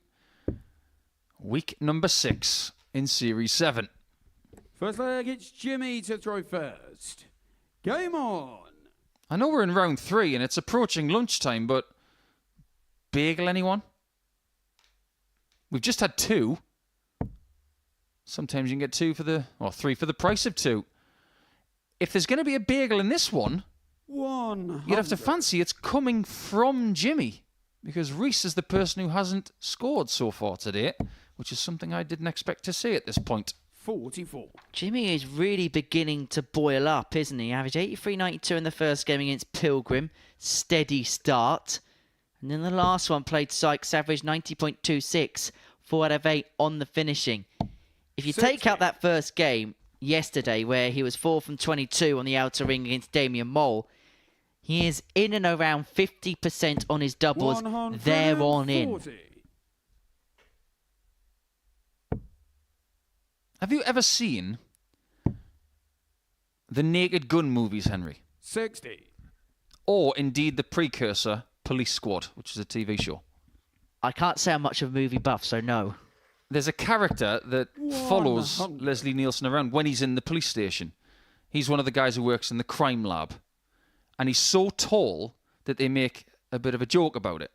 week number 6 in Series 7. First leg, it's Jimmy to throw first. Game on. I know we're in round 3 and it's approaching lunchtime, but bagel anyone? We've just had 2. Sometimes you can get 3 for the price of 2. If there's going to be a bagel in this one, 100. you'd have to fancy it's coming from Jimmy, because Reese is the person who hasn't scored so far today, which is something I didn't expect to see at this point. 44. Jimmy is really beginning to boil up, isn't he? Average 83.92 in the first game against Pilgrim. Steady start. And then the last one played Sykes, average 90.26. 4 out of 8 on the finishing. If you take out that first game yesterday, where he was 4 from 22 on the outer ring against Damien Mole, he is in and around 50% on his doubles there on in. Have you ever seen the Naked Gun movies, Henry? 60. Or indeed the precursor, Police Squad, which is a TV show? I can't say I'm much of a movie buff, so no. There's a character that follows 100. Leslie Nielsen around when he's in the police station. He's one of the guys who works in the crime lab. And he's so tall that they make a bit of a joke about it.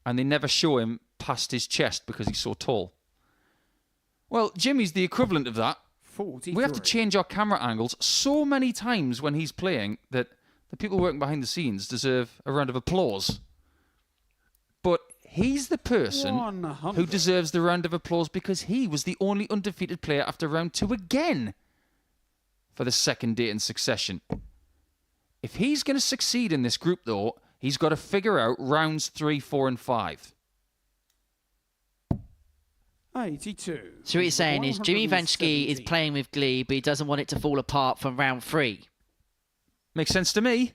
And they never show him past his chest because he's so tall. Well, Jimmy's the equivalent of that. 43. We have to change our camera angles so many times when he's playing that the people working behind the scenes deserve a round of applause. But he's the person 100. who deserves the round of applause because he was the only undefeated player after round 2 again for the second day in succession. If he's going to succeed in this group, though, he's got to figure out rounds 3, 4, and 5. 82. So what you're saying is Jimmy Vanschke is playing with glee, but he doesn't want it to fall apart from round 3. Makes sense to me.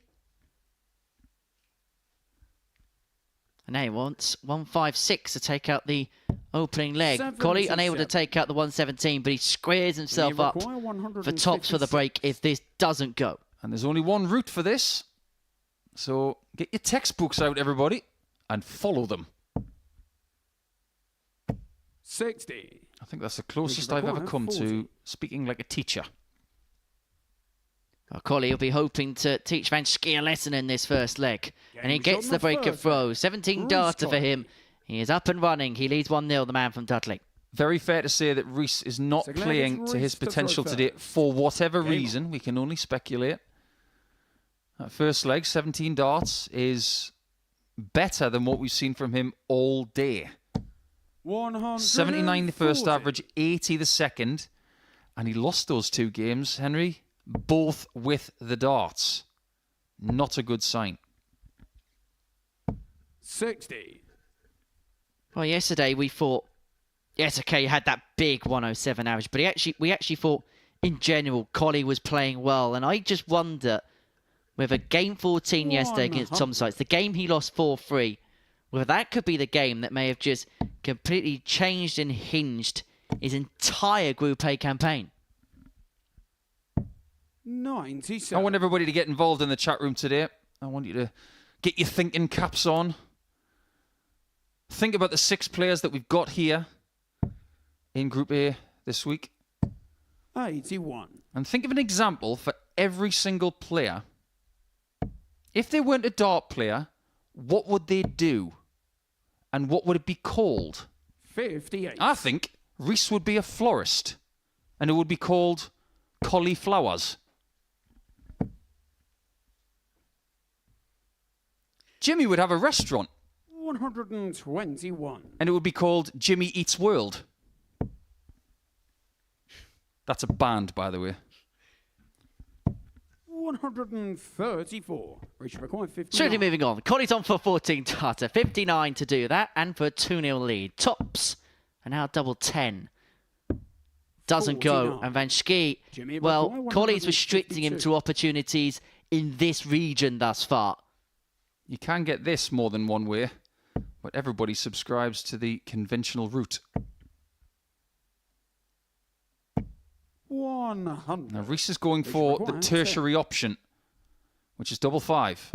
And now he wants 156 to take out the opening leg. 77. Colley unable to take out the 117, but he squares himself up for tops for the break if this doesn't go. And there's only one route for this. So get your textbooks out, everybody, and follow them. 60. I think that's the closest I've ever come to speaking like a teacher. Well, Colley will be hoping to teach Vanschke a lesson in this first leg. And he gets the break of throw. 17 darter for him. He is up and running. He leads 1-0, the man from Dudley. Very fair to say that Reese is not So glad playing it's to his Reese to potential throw today first. for whatever reason. We can only speculate. That first leg, 17 darts, is better than what we've seen from him all day. 79 the first average, 80 the second. And he lost those 2 games, Henry, both with the darts. Not a good sign. 60. Well, yesterday we thought, yes, okay, he had that big 107 average, but we actually thought, in general, Colley was playing well. And I just wonder whether game 14 yesterday against Tom Sykes, the game he lost 4-3, whether that could be the game that may have just completely changed and hinged his entire Group A campaign. 97. I want everybody to get involved in the chat room today. I want you to get your thinking caps on. Think about the 6 players that we've got here in Group A this week. 81. And think of an example for every single player. If they weren't a dart player, what would they do? And what would it be called? 58. I think Reese would be a florist. And it would be called cauliflowers. Jimmy would have a restaurant. 121. And it would be called Jimmy Eats World. That's a band, by the way. 134. Reach required 59. Strictly moving on. Colley's on for 14 darter. 59 to do that, and for a 2-0 lead. Tops And now double 10. Doesn't go. 49. And Van Schie, Jimmy well, McCoy, Colley's restricting him 152. to opportunities in this region thus far. You can get this more than one way, but everybody subscribes to the conventional route. 100. Now, Reese is going for the tertiary option, which is double 5.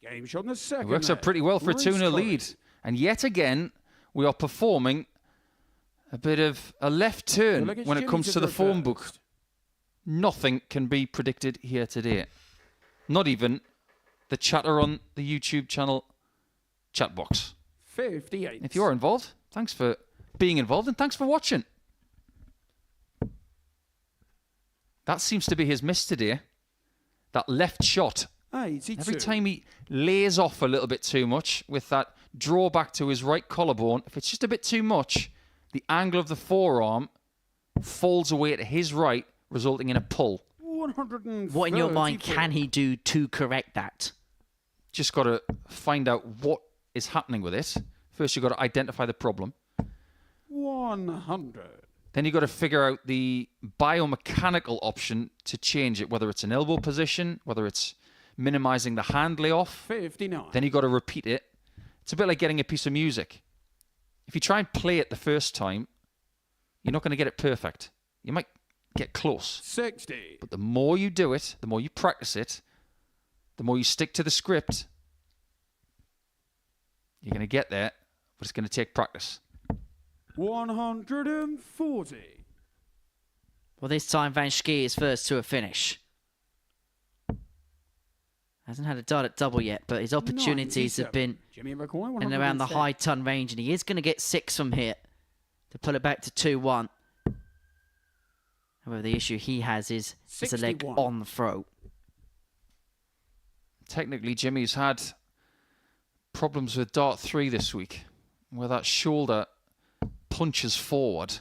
Game shot on the It second. works out leg. pretty well for a Reece 2-0 Colley. lead. And yet again, we are performing a bit of a left turn Look at when it Jimmy comes to the throw form book. first. Nothing can be predicted here today. Not even the chatter on the YouTube channel chat box. 58. If you are involved, thanks for being involved and thanks for watching. That seems to be his miss today. That left shot. 82. Every time he lays off a little bit too much with that drawback to his right collarbone, if it's just a bit too much, the angle of the forearm falls away to his right, resulting in a pull. 134. What in your mind can he do to correct that? Just got to find out what is happening with it. First, you've got to identify the problem. 100. Then you've got to figure out the biomechanical option to change it, whether it's an elbow position, whether it's minimizing the hand layoff. 59. Then you've got to repeat it. It's a bit like getting a piece of music. If you try and play it the first time, you're not going to get it perfect. You might get close. 60. But the more you do it, the more you practice it, the more you stick to the script, you're going to get there, but it's going to take practice. 140. Well, this time Van Schie is first to a finish. Hasn't had a dart at double yet, but his opportunities have 97. been Jimmy McCoy, in and around the 110. high ton range, and he is going to get 6 from here to pull it back to 2-1. However, the issue he has is a leg 61. on the throw. Technically, Jimmy's had problems with dart 3 this week, where that shoulder punches forward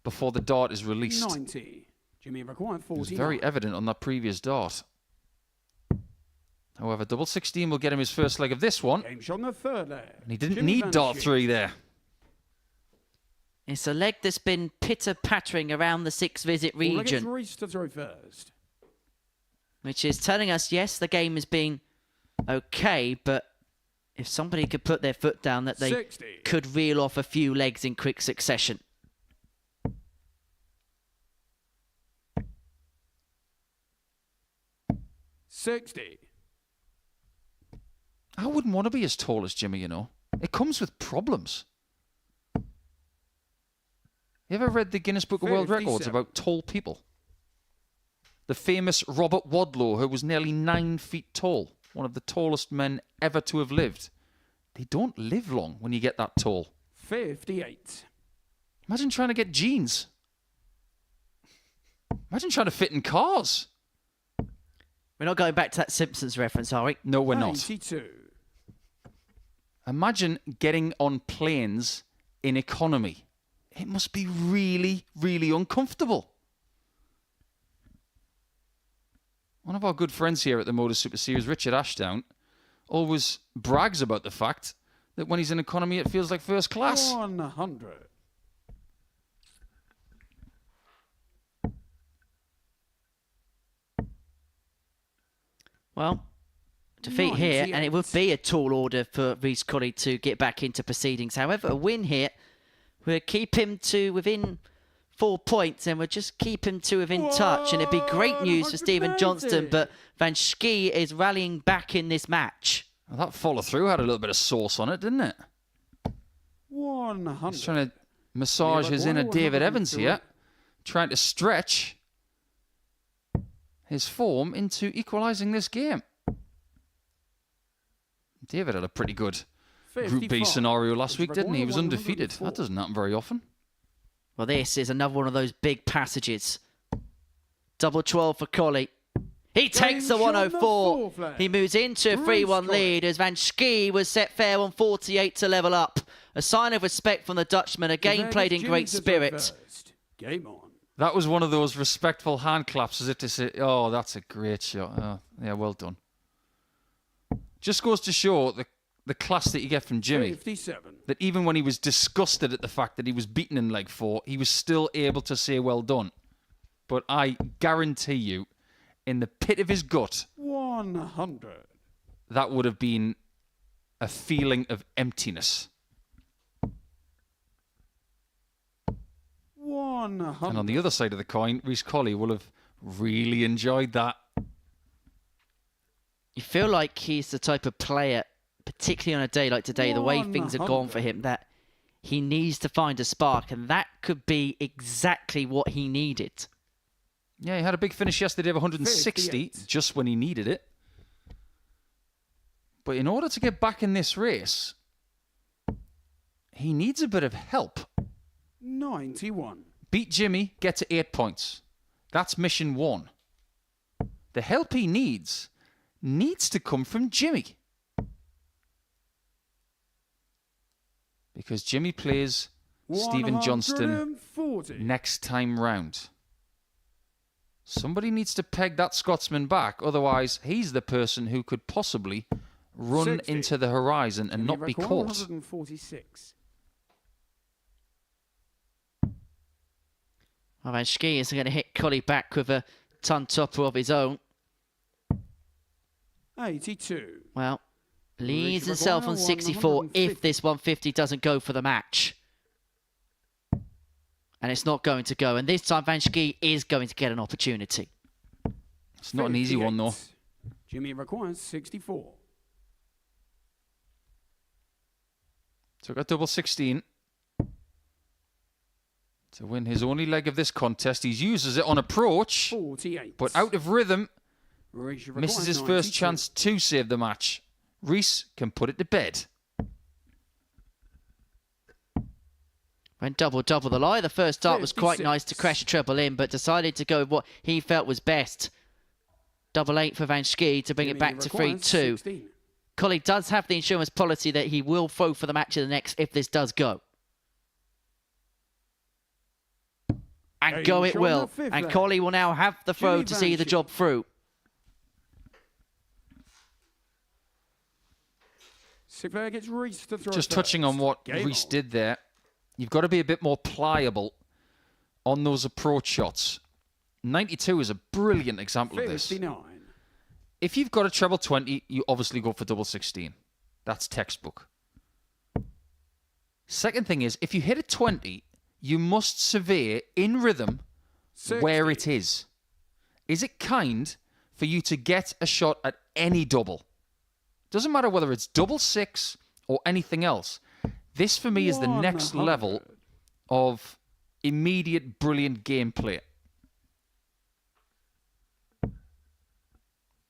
before the dart is released. 90. Jimmy McCoy, It was 49. very evident on that previous dart. However, double 16 will get him his first leg of this one. Game shot on the third leg. And he didn't Jimmy need Van dart Schie. 3 there. It's a leg that's been pitter-pattering around the 6-visit Well, look, it's region, Reece to throw first. which is telling us, yes, the game has been okay, but if somebody could put their foot down, that they 60. could reel off a few legs in quick succession. $60. I wouldn't want to be as tall as Jimmy, you know. It comes with problems. You ever read the Guinness Book of World Records 57. about tall people? The famous Robert Wadlow, who was nearly 9 feet tall, one of the tallest men ever to have lived. They don't live long when you get that tall. 58. Imagine trying to get jeans. Imagine trying to fit in cars. We're not going back to that Simpsons reference, are we? No, we're not. 82. Imagine getting on planes in economy. It must be really, really uncomfortable. One of our good friends here at the Modus Super Series, Richard Ashdown, always brags about the fact that when he's in economy, it feels like first class. 100. Well, defeat here, and it would 98. be a tall order for Reece Colley to get back into proceedings. However, a win here will keep him to within 4 points, and will just keep him to within touch. And it'd be great news for Stephen Johnstone, but Van Schie is rallying back in this match. Well, that follow through had a little bit of sauce on it, didn't it? 100. He's trying to massage his inner David Evans here, trying to stretch his form into equalising this game. David had a pretty good Group B 55. scenario last week, didn't he? He was 104. undefeated. That doesn't happen very often. Well, this is another one of those big passages. Double 12 for Colley. He takes the shot on the 104. fourth leg. He moves into a Reece 3-1 Colley. lead as Van Schie was set fair on 48 to level up. A sign of respect from the Dutchman, again There played in gets great Jimmy to throw spirit. first. Game on. That was one of those respectful hand claps as if to say, oh, that's a great shot. Oh, yeah, well done. Just goes to show the class that you get from Jimmy. 57. That even when he was disgusted at the fact that he was beaten in leg 4, he was still able to say well done. But I guarantee you, in the pit of his gut, 100. that would have been a feeling of emptiness. 100. And on the other side of the coin, Rhys Colley will have really enjoyed that. You feel like he's the type of player, particularly on a day like today, the way things have gone for him, that he needs to find a spark, and that could be exactly what he needed. Yeah, he had a big finish yesterday of 160, 58. just when he needed it. But in order to get back in this race, he needs a bit of help. 91. Beat Jimmy, get to 8 points. That's mission 1. The help he needs to come from Jimmy. Because Jimmy plays Stephen Johnstone 140. next time round. Somebody needs to peg that Scotsman back, otherwise he's the person who could possibly run 60. into the horizon and not be caught. 146. Well, Van Schie is going to hit Colley back with a ton topper of his own. 82. Well, leads Reach himself on require 64 if 150. this 150 doesn't go for the match. And it's not going to go. And this time Van Schie is going to get an opportunity. It's not an easy one, though. 58. Jimmy requires 64. So got double 16. To win his only leg of this contest, he uses it on approach, 48. but out of rhythm, Reach misses requires his 92. first chance to save the match. Rhys can put it to bed. Went double-double the lie. The first start was quite 56. nice to crash a treble in, but decided to go with what he felt was best. Double 8 for Van Schie to bring it Jimmy back to requires 3-2. 16. Colley does have the insurance policy that he will throw for the match in the next if this does go. And go it Shot will. on the fifth And there. Colley will now have the throw Jimmy to see the Van Schie. job through. Sinclair gets Reese to throw Just first. touching on what Game Rhys on. did there, you've got to be a bit more pliable on those approach shots. 92 is a brilliant example of this. 59. If you've got a treble 20, you obviously go for double 16. That's textbook. Second thing is, if you hit a 20, you must survey in rhythm 60. where it is. Is it kind for you to get a shot at any double? Doesn't matter whether it's double 6 or anything else. This for me is the next 100. level of immediate brilliant gameplay.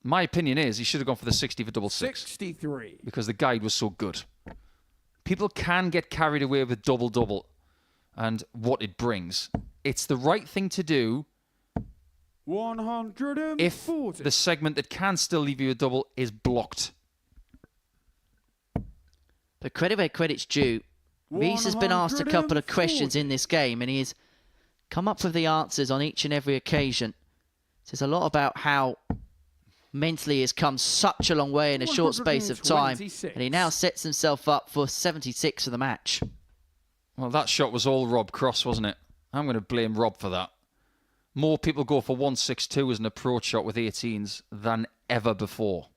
My opinion is he should have gone for the 60 for double 6 63. because the guide was so good. People can get carried away with double-double and what it brings. It's the right thing to do 140. if the segment that can still leave you a double is blocked. But credit where credit's due. Reese has been asked a couple of 140. questions in this game, and he has come up with the answers on each and every occasion. Says a lot about how mentally he has come such a long way in a short space of time, 126. and he now sets himself up for 76 of the match. Well, that shot was all Rob Cross, wasn't it? I'm going to blame Rob for that. More people go for 162 as an approach shot with 18s than ever before.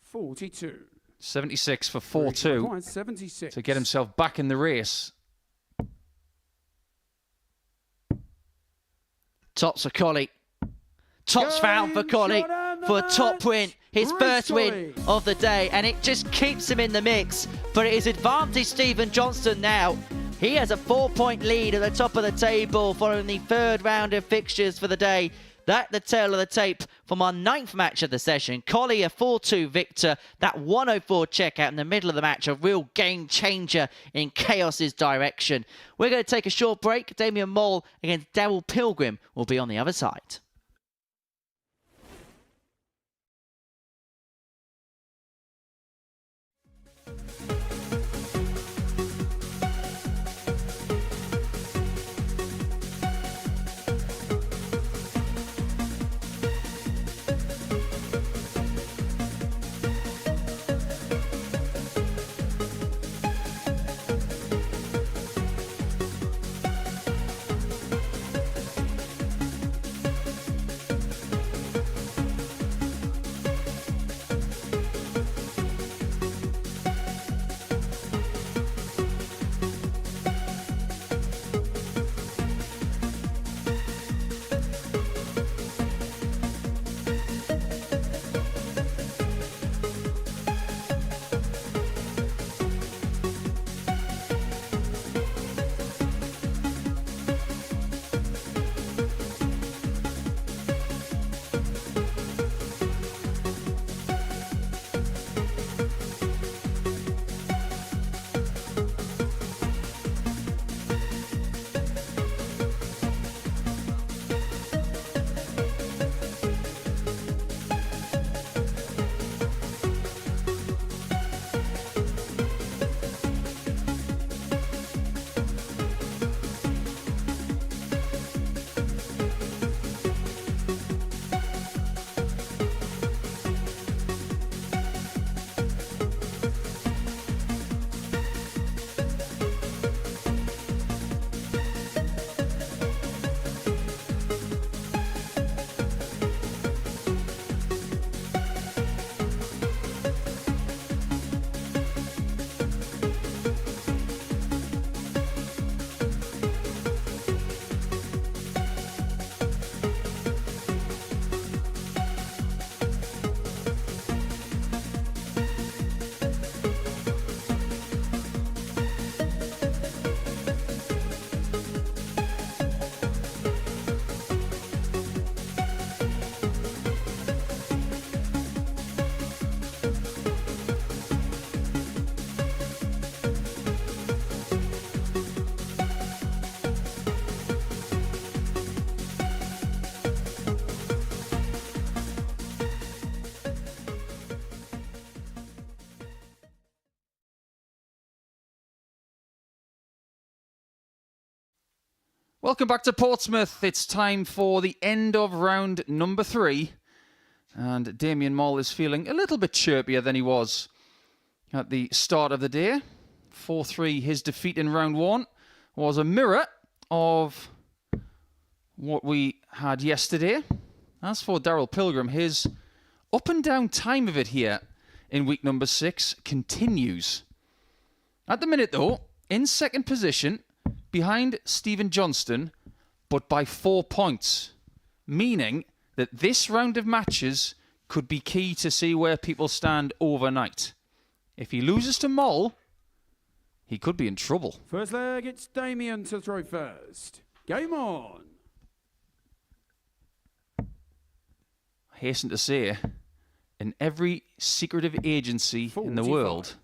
42. 76 for Reese 4-2 requires 76. to get himself back in the race. Tops for Colley. Tops found for Game Colley shot and for a the top match. win. His Rhys first win Colley. of the day, and it just keeps him in the mix. But it is advantage Stephen Johnstone now. He has a 4-point lead at the top of the table following the third round of fixtures for the day. That the tail of the tape from our 9th match of the session. Colley a 4-2 victor. That 104 checkout in the middle of the match, a real game changer in Chaos's direction. We're going to take a short break. Damien Moll against Daryl Pilgrim will be on the other side. Welcome back to Portsmouth. It's time for the end of round number 3. And Damien Moll is feeling a little bit chirpier than he was at the start of the day. 4-3, his defeat in round 1 was a mirror of what we had yesterday. As for Daryl Pilgrim, his up and down time of it here in week number 6 continues. At the minute, though, in second position, behind Stephen Johnstone, but by 4 points. Meaning that this round of matches could be key to see where people stand overnight. If he loses to Moll, he could be in trouble. First leg, it's Damien to throw first. Game on. I hasten to say, in every secretive agency in the 45. world,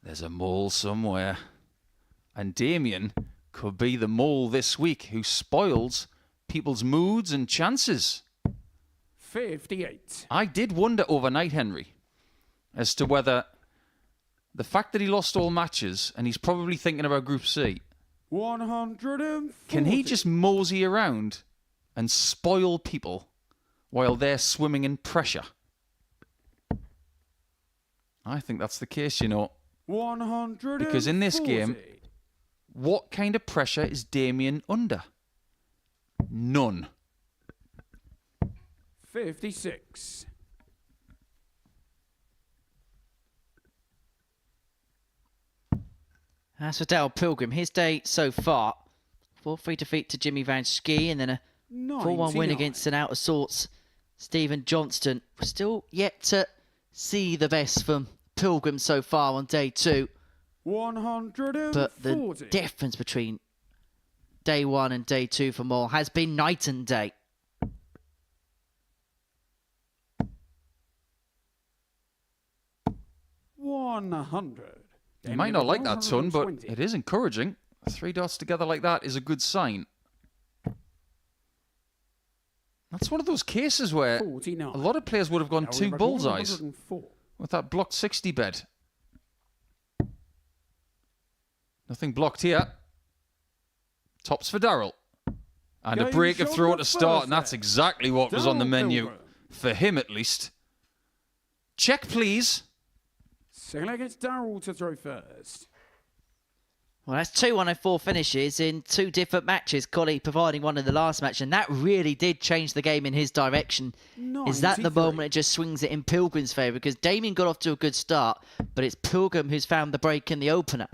there's a mole somewhere. And Damien could be the mole this week who spoils people's moods and chances. 58. I did wonder overnight, Henry, as to whether the fact that he lost all matches and he's probably thinking about Group C, 140. can he just mosey around and spoil people while they're swimming in pressure? I think that's the case, you know. 140. Because in this game, what kind of pressure is Damien under? None. 56. As for Daryl Pilgrim, his day so far, 4-3 defeat to Jimmy Van Schie and then a 4-1 win 99. against an out of sorts Stephen Johnston. We're still yet to see the best from Pilgrim so far on day 2. 140. But the difference between day 1 and day 2 for Moll has been night and day. You might not like that, son, but it is encouraging. 3 dots together like that is a good sign. That's one of those cases where 49. a lot of players would have gone Now 2 we record bullseyes 104. with that blocked 60 bed. Nothing blocked here. Tops for Daryl. And a Game break of shot throw for to start, first and that's leg. exactly what was on the Daryl menu. Pilgrim. For him, at least. Check, please. Second leg, it's Daryl to throw first. Well, that's 2 104 finishes in 2 different matches. Colley providing one in the last match, and that really did change the game in his direction. Is that the 93. moment it just swings it in Pilgrim's favour? Because Damien got off to a good start, but it's Pilgrim who's found the break in the opener.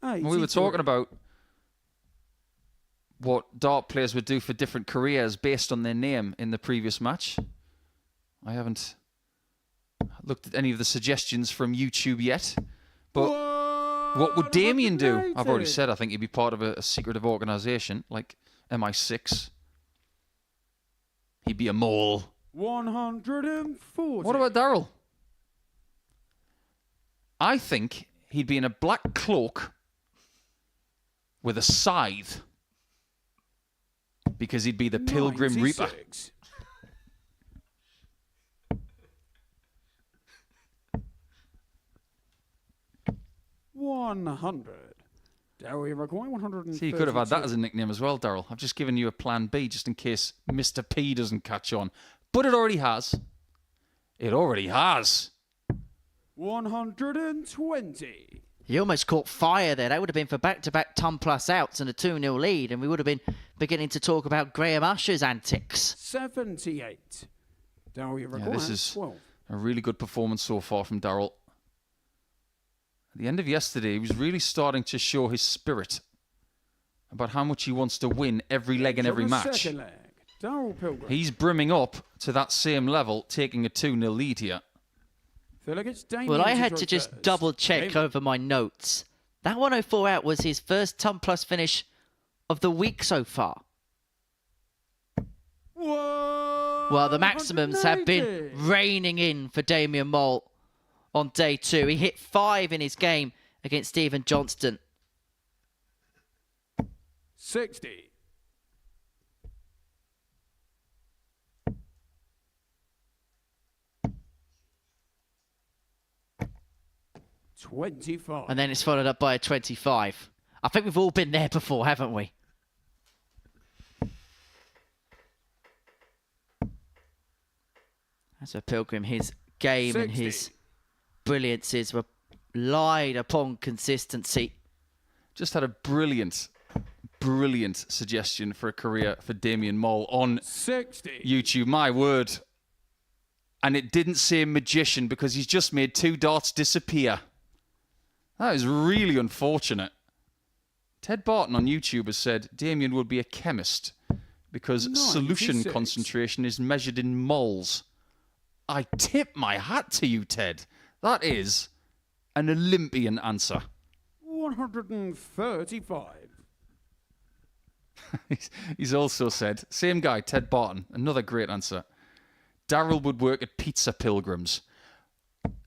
We were talking about what dart players would do for different careers based on their name in the previous match. I haven't looked at any of the suggestions from YouTube yet, but what would Damien do? I've already said I think he'd be part of a secretive organisation like MI6. He'd be a mole. 140. What about Daryl? I think he'd be in a black cloak with a scythe because he'd be the Pilgrim Reaper. 96. $100. Daryl, you require 130. See, you could have had that as a nickname as well, Daryl. I've just given you a plan B just in case Mr. P doesn't catch on. But it already has. It already has. 120. He almost caught fire there. That would have been for back-to-back ton plus outs and a 2-0 lead, and we would have been beginning to talk about Graham Usher's antics. 78. Daryl, you require this is 12. a really good performance so far from Daryl. At the end of yesterday, he was really starting to show his spirit about how much he wants to win every leg in every On the match. second leg, Daryl Pilgrim. He's brimming up to that same level, taking a 2-0 lead here. Feel like it's Damien Well, I to had throw to just first. double-check Game. over my notes. That 104 out was his first ton plus finish of the week so far. Well, the maximums have been 180. raining in for Damien Moll on day 2. He hit 5 in his game against Stephen Johnston. 60. 25. And then it's followed up by a 25. I think we've all been there before, haven't we? As for Pilgrim, his game and 60. his brilliances relied upon consistency. Just had a brilliant suggestion for a career for Damien Moll on 60. YouTube. My word. And it didn't say magician because he's just made 2 darts disappear. That is really unfortunate. Ted Barton on YouTube has said Damien would be a chemist because solution 96. concentration is measured in moles. I tip my hat to you, Ted. That is an Olympian answer. 135. He's also said, same guy, Ted Barton, another great answer. Daryl would work at Pizza Pilgrims.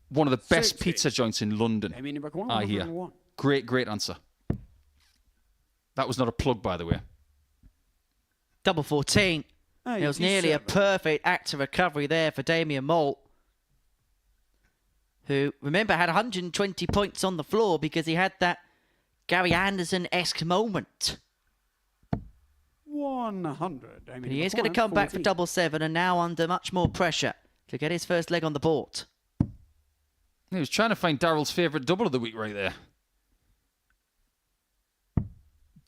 One of the best 60. pizza joints in London, Damien Buckle, I hear. 101. Great answer. That was not a plug, by the way. Double 14. It was nearly a 87. perfect active recovery there for Damien Moll, who, remember, had 120 points on the floor because he had that Gary Anderson-esque moment. 100. Damien But he is Buckle, going to come back for 14. double 7 and now under much more pressure to get his first leg on the board. He was trying to find Daryl's favourite double of the week right there.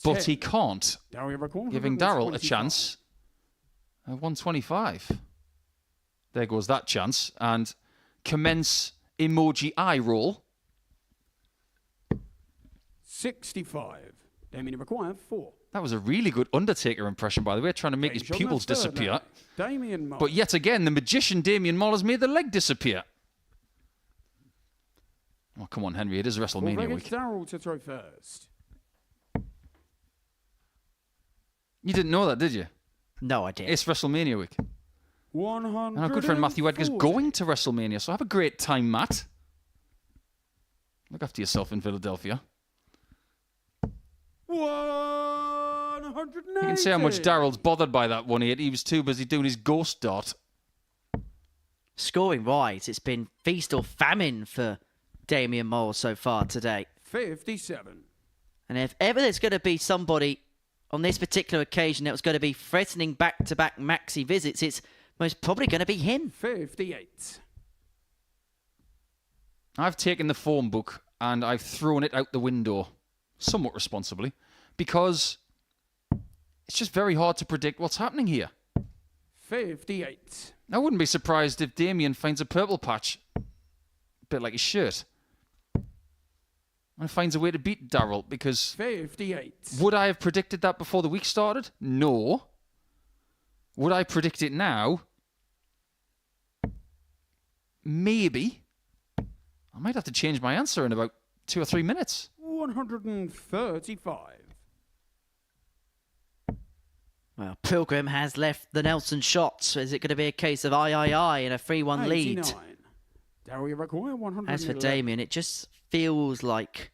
But 10. he can't, Damien Buckle, giving Daryl a 125. chance at 125. There goes that chance. And commence emoji eye roll. 65. Damien Buckle, 4. That was a really good Undertaker impression, by the way, trying to make his James pupils Johnstone, disappear. Damien Moll. But yet again, the magician Damien Moll has made the leg disappear. Oh, come on, Henry. It is WrestleMania Well, week. Daryl to throw first. You didn't know that, did you? No idea. It's WrestleMania week. 100. And our good friend Matthew Edgar's going to WrestleMania, so have a great time, Matt. Look after yourself in Philadelphia. 180. You can see how much Daryl's bothered by that 180. He was too busy doing his ghost dart. Scoring wise, it's been feast or famine for Damien Moll so far today. 57. And if ever there's going to be somebody on this particular occasion that was going to be threatening back-to-back maxi visits, it's most probably going to be him. 58. I've taken the form book and I've thrown it out the window, somewhat responsibly, because it's just very hard to predict what's happening here. 58. I wouldn't be surprised if Damien finds a purple patch, a bit like his shirt, and finds a way to beat Daryl, because 58. would I have predicted that before the week started? No. Would I predict it now? Maybe. I might have to change my answer in about 2 or 3 minutes. 135. Well, Pilgrim has left the Nelson shots. Is it going to be a case of I in a 3-1 lead? 89. Daryl Require 111. As for Damien, it just feels like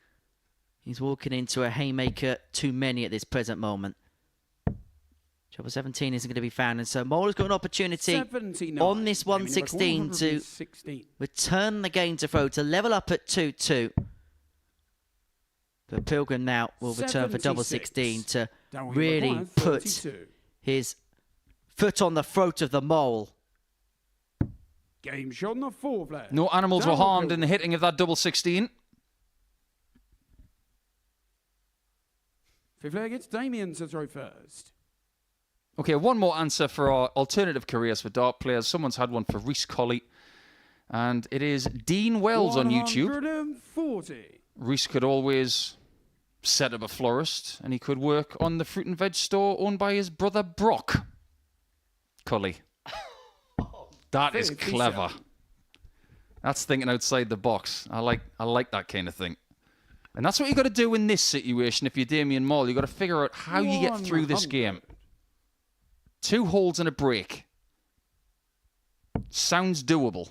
he's walking into a haymaker too many at this present moment. Trouble 17 isn't going to be found, and so Moll has got an opportunity 79. on this Damien 116 Require, to 116. return the game to throw, to level up at 2-2. But Pilgrim now will return for double 16 to Daryl really Require, put 32. his foot on the throat of the Moll. Game shot on the 4 flare. No animals were Daryl harmed in the Pilgrim. hitting of that double 16. 5th flare gets Damien to throw first. Okay, one more answer for our alternative careers for dart players. Someone's had one for Reese Colley. And it is Dean Wells on YouTube. 140. Reese could always set up a florist, and he could work on the fruit and veg store owned by his brother Brock. Colley. That is 57. clever. That's thinking outside the box. I like that kind of thing. And that's what you got to do in this situation if you're Damien Moll. You got to figure out how you get through this 100. game. 2 holds and a break. Sounds doable.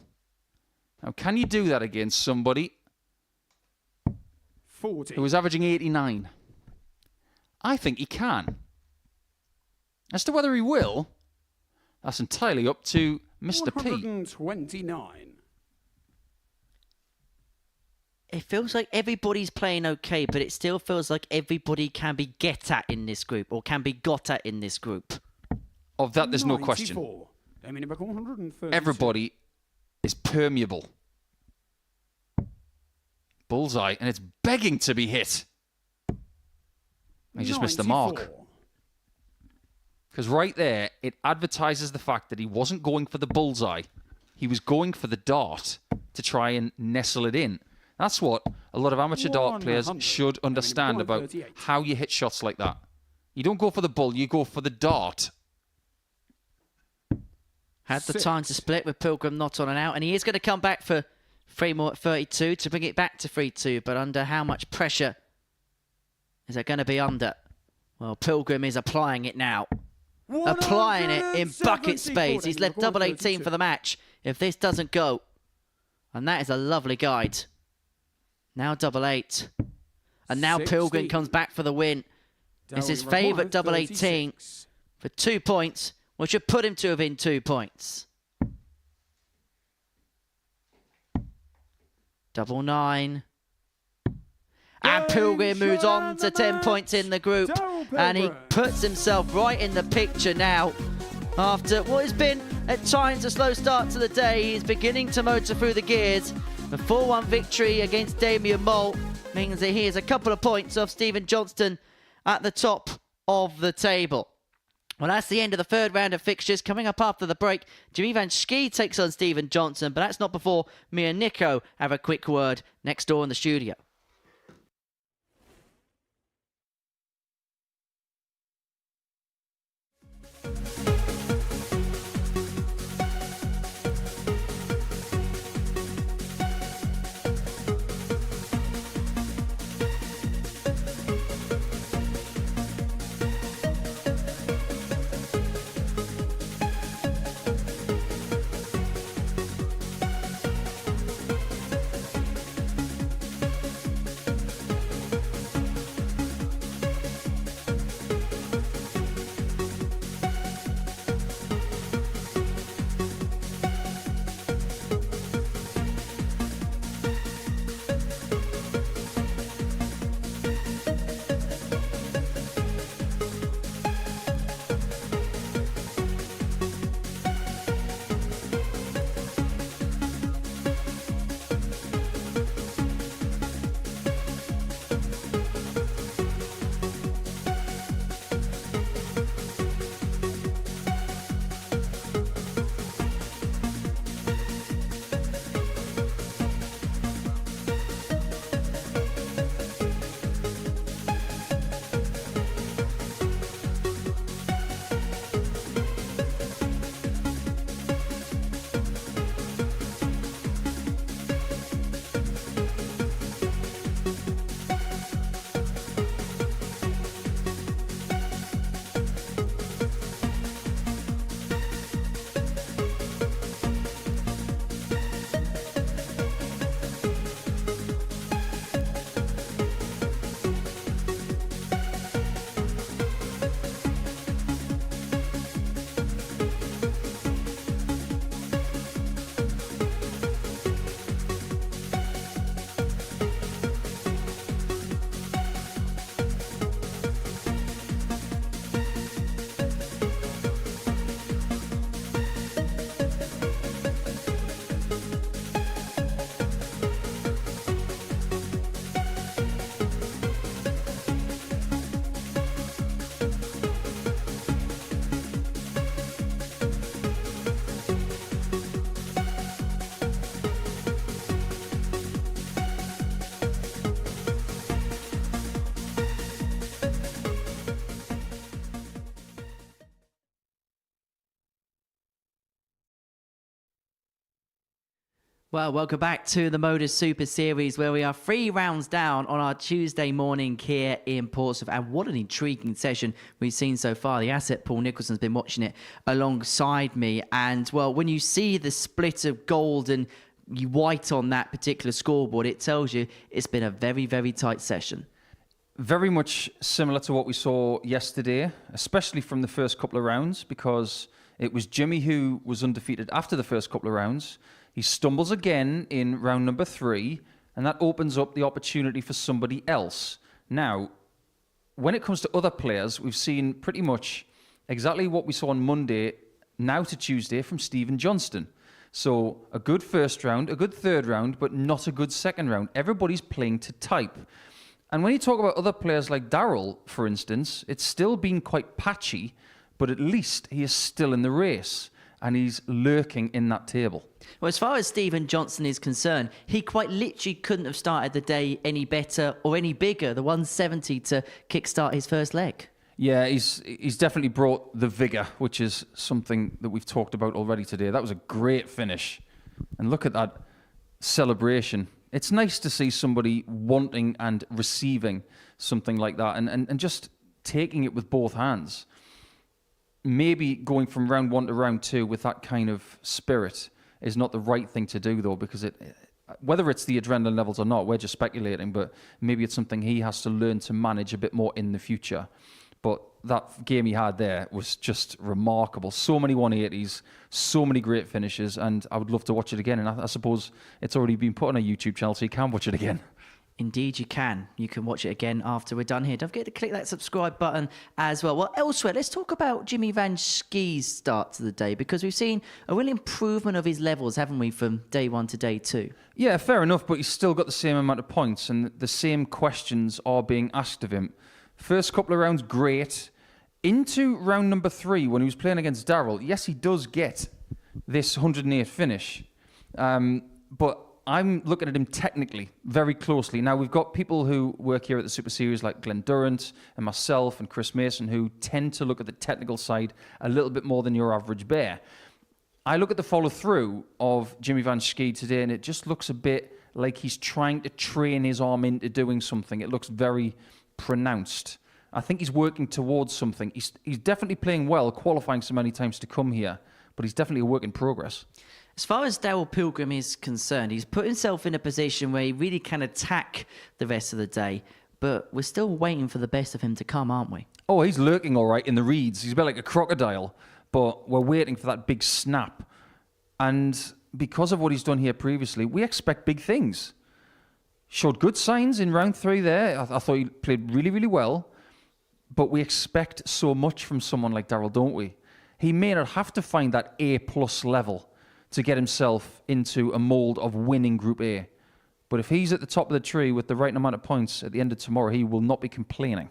Now, can you do that against somebody 40. who was averaging 89? I think he can. As to whether he will, that's entirely up to Mr. P. 129. it feels like everybody's playing okay, but it still feels like everybody can be get at in this group or can be got at in this group. Of that, there's no question. 94. Back 132. Everybody is permeable. Bullseye, and it's begging to be hit. He just missed the mark. 94. Because right there, it advertises the fact that he wasn't going for the bullseye. He was going for the dart to try and nestle it in. That's what a lot of amateur dart players 100. should understand about 138. how you hit shots like that. You don't go for the bull, you go for the dart. Had the time to split with Pilgrim not on and out, and he is going to come back for 3 more at 32 to bring it back to 3-2, but under how much pressure is it going to be under? Well, Pilgrim is applying it now. Applying it in bucket spades. He's left double 18 for the match. If this doesn't go, and that is a lovely guide. Now double 8. And now 60. Pilgrim comes back for the win. It's his favourite double 18 for 2 points, which should put him to within 2 points. Double 9. And Pilgrim moves on to 10 points in the group. And he puts himself right in the picture now. After what has been, at times, a slow start to the day, he's beginning to motor through the gears. The 4-1 victory against Damien Mole means that he is a couple of points off Stephen Johnstone at the top of the table. Well, that's the end of the third round of fixtures. Coming up after the break, Jimmy Van Schie takes on Stephen Johnstone, but that's not before me and Nico have a quick word next door in the studio. Well, welcome back to the Modus Super Series, where we are 3 rounds down on our Tuesday morning here in Portsmouth. And what an intriguing session we've seen so far. The asset, Paul Nicholson's been watching it alongside me. And, well, when you see the split of gold and white on that particular scoreboard, it tells you it's been a very, very tight session. Very much similar to what we saw yesterday, especially from the first couple of rounds, because it was Jimmy who was undefeated after the first couple of rounds. He stumbles again in round number 3, and that opens up the opportunity for somebody else. Now, when it comes to other players, we've seen pretty much exactly what we saw on Monday, now to Tuesday, from Stephen Johnstone. So a good first round, a good third round, but not a good second round. Everybody's playing to type. And when you talk about other players like Darrell, for instance, it's still been quite patchy, but at least he is still in the race and he's lurking in that table. Well, as far as Stephen Johnstone is concerned, he quite literally couldn't have started the day any better or any bigger, the 170 to kickstart his first leg. Yeah, he's definitely brought the vigour, which is something that we've talked about already today. That was a great finish. And look at that celebration. It's nice to see somebody wanting and receiving something like that and just taking it with both hands. Maybe going from round 1 to round 2 with that kind of spirit is not the right thing to do, though, because whether it's the adrenaline levels or not, we're just speculating, but maybe it's something he has to learn to manage a bit more in the future. But that game he had there was just remarkable. So many 180s, so many great finishes, and I would love to watch it again. And I suppose it's already been put on a YouTube channel, so you can watch it again. Indeed, you can. You can watch it again after we're done here. Don't forget to click that subscribe button as well. Well, elsewhere, let's talk about Jimmy Van Schie's start to the day, because we've seen a real improvement of his levels, haven't we, from day 1 to day 2? Yeah, fair enough, but he's still got the same amount of points, and the same questions are being asked of him. First couple of rounds, great. Into round number 3, when he was playing against Darrell, yes, he does get this 108 finish, but I'm looking at him technically very closely. Now, we've got people who work here at the Super Series like Glenn Durrant and myself and Chris Mason who tend to look at the technical side a little bit more than your average bear. I look at the follow-through of Jimmy Van Schie today, and it just looks a bit like he's trying to train his arm into doing something. It looks very pronounced. I think he's working towards something. He's definitely playing well, qualifying so many times to come here, but he's definitely a work in progress. As far as Darrell Pilgrim is concerned, he's put himself in a position where he really can attack the rest of the day, but we're still waiting for the best of him to come, aren't we? Oh, he's lurking all right in the reeds. He's a bit like a crocodile, but we're waiting for that big snap. And because of what he's done here previously, we expect big things. Showed good signs in round 3 there. I thought he played really, really well. But we expect so much from someone like Darrell, don't we? He may not have to find that A+ level to get himself into a mould of winning Group A. But if he's at the top of the tree with the right amount of points at the end of tomorrow, he will not be complaining.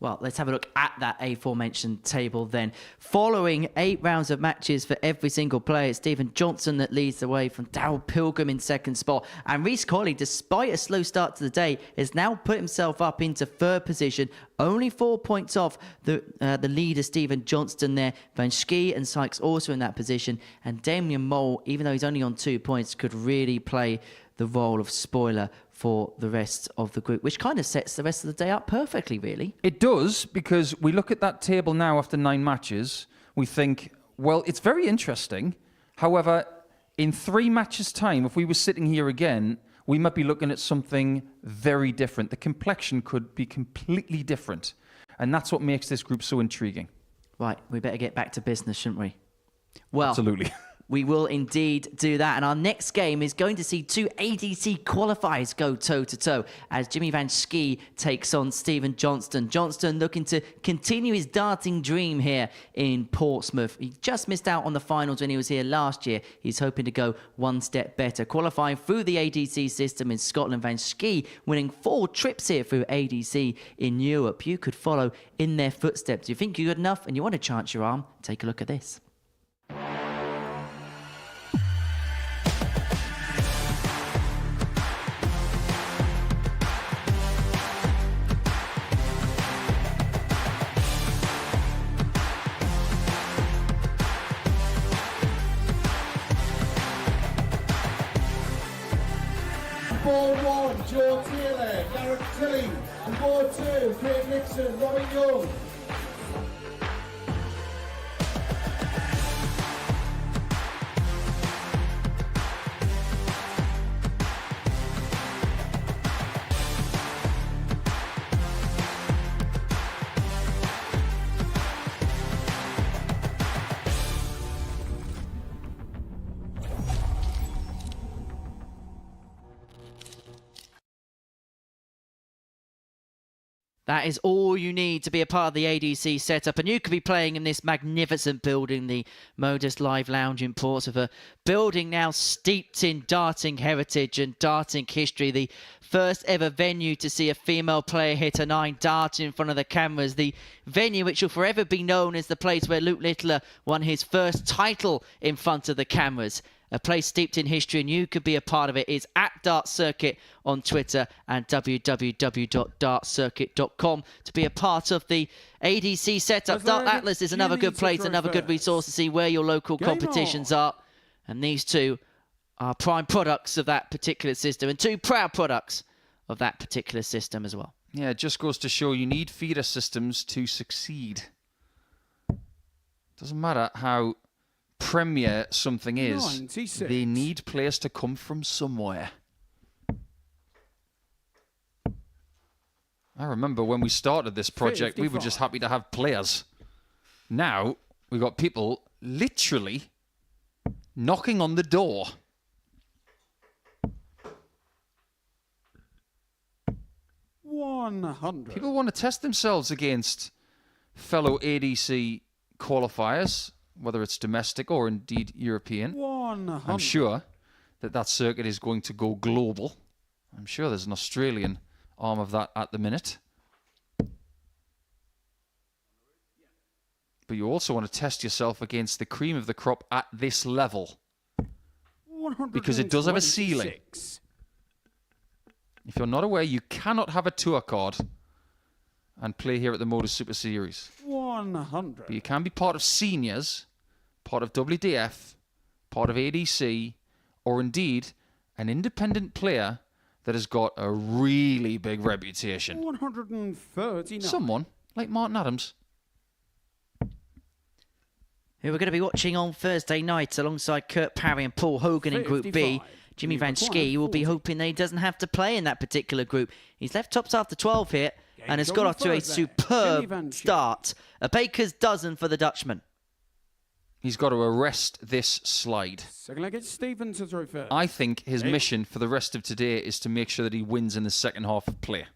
Well, let's have a look at that aforementioned table then. Following 8 rounds of matches for every single player, it's Stephen Johnstone that leads the way from Darrell Pilgrim in second spot. And Reece Colley, despite a slow start to the day, has now put himself up into 3rd position, only 4 points off the leader, Stephen Johnstone there. Van Schie and Sykes also in that position. And Damien Mole, even though he's only on 2 points, could really play the role of spoiler for the rest of the group, which kind of sets the rest of the day up perfectly, really. It does, because we look at that table now after 9 matches, we think, well, it's very interesting. However, in 3 matches' time, if we were sitting here again, we might be looking at something very different. The complexion could be completely different. And that's what makes this group so intriguing. Right, we better get back to business, shouldn't we? Well, absolutely. We will indeed do that. And our next game is going to see 2 ADC qualifiers go toe-to-toe as Jimmy Van Schie takes on Stephen Johnstone. Johnstone looking to continue his darting dream here in Portsmouth. He just missed out on the finals when he was here last year. He's hoping to go one step better. Qualifying through the ADC system in Scotland, Van Schie winning 4 trips here through ADC in Europe. You could follow in their footsteps. You think you're good enough and you want to chance your arm? Take a look at this. Ball 1, Joe Taylor, Garrett Tilly. And ball 2, Craig Nixon, Robin Young. That is all you need to be a part of the ADC setup. And you could be playing in this magnificent building, the Modus Live Lounge in Portsmouth. A building now steeped in darting heritage and darting history. The first ever venue to see a female player hit a 9 dart in front of the cameras. The venue which will forever be known as the place where Luke Littler won his first title in front of the cameras. A place steeped in history, and you could be a part of it. It's at Dart Circuit on Twitter and www.dartcircuit.com to be a part of the ADC setup. Dart Atlas is another good place, another good resource to see where your local competitions are. And these two are prime products of that particular system, and two proud products of that particular system as well. Yeah, it just goes to show you need feeder systems to succeed. Doesn't matter how premier something is, 96. they need players to come from somewhere. I remember when we started this project, we were just happy to have players. Now, we've got people literally knocking on the door. People want to test themselves against fellow ADC qualifiers, whether it's domestic or indeed European. I'm sure that that circuit is going to go global. I'm sure there's an Australian arm of that at the minute. But you also want to test yourself against the cream of the crop at this level, because it does have a ceiling. If you're not aware, you cannot have a tour card and play here at the Modus Super Series. 100. But you can be part of seniors, part of WDF, part of ADC, or indeed an independent player that has got a really big reputation. 139. Someone like Martin Adams. Who we're going to be watching on Thursday night alongside Kurt Parry and Paul Hogan in Group B. 55. Jimmy Van Schie will be hoping that he doesn't have to play in that particular group. He's left tops after 12 here and has got off to a superb start. A baker's dozen for the Dutchman. He's got to arrest this slide. Second leg, it's Stephen to throw first. I think his mission for the rest of today is to make sure that he wins in the second half of play.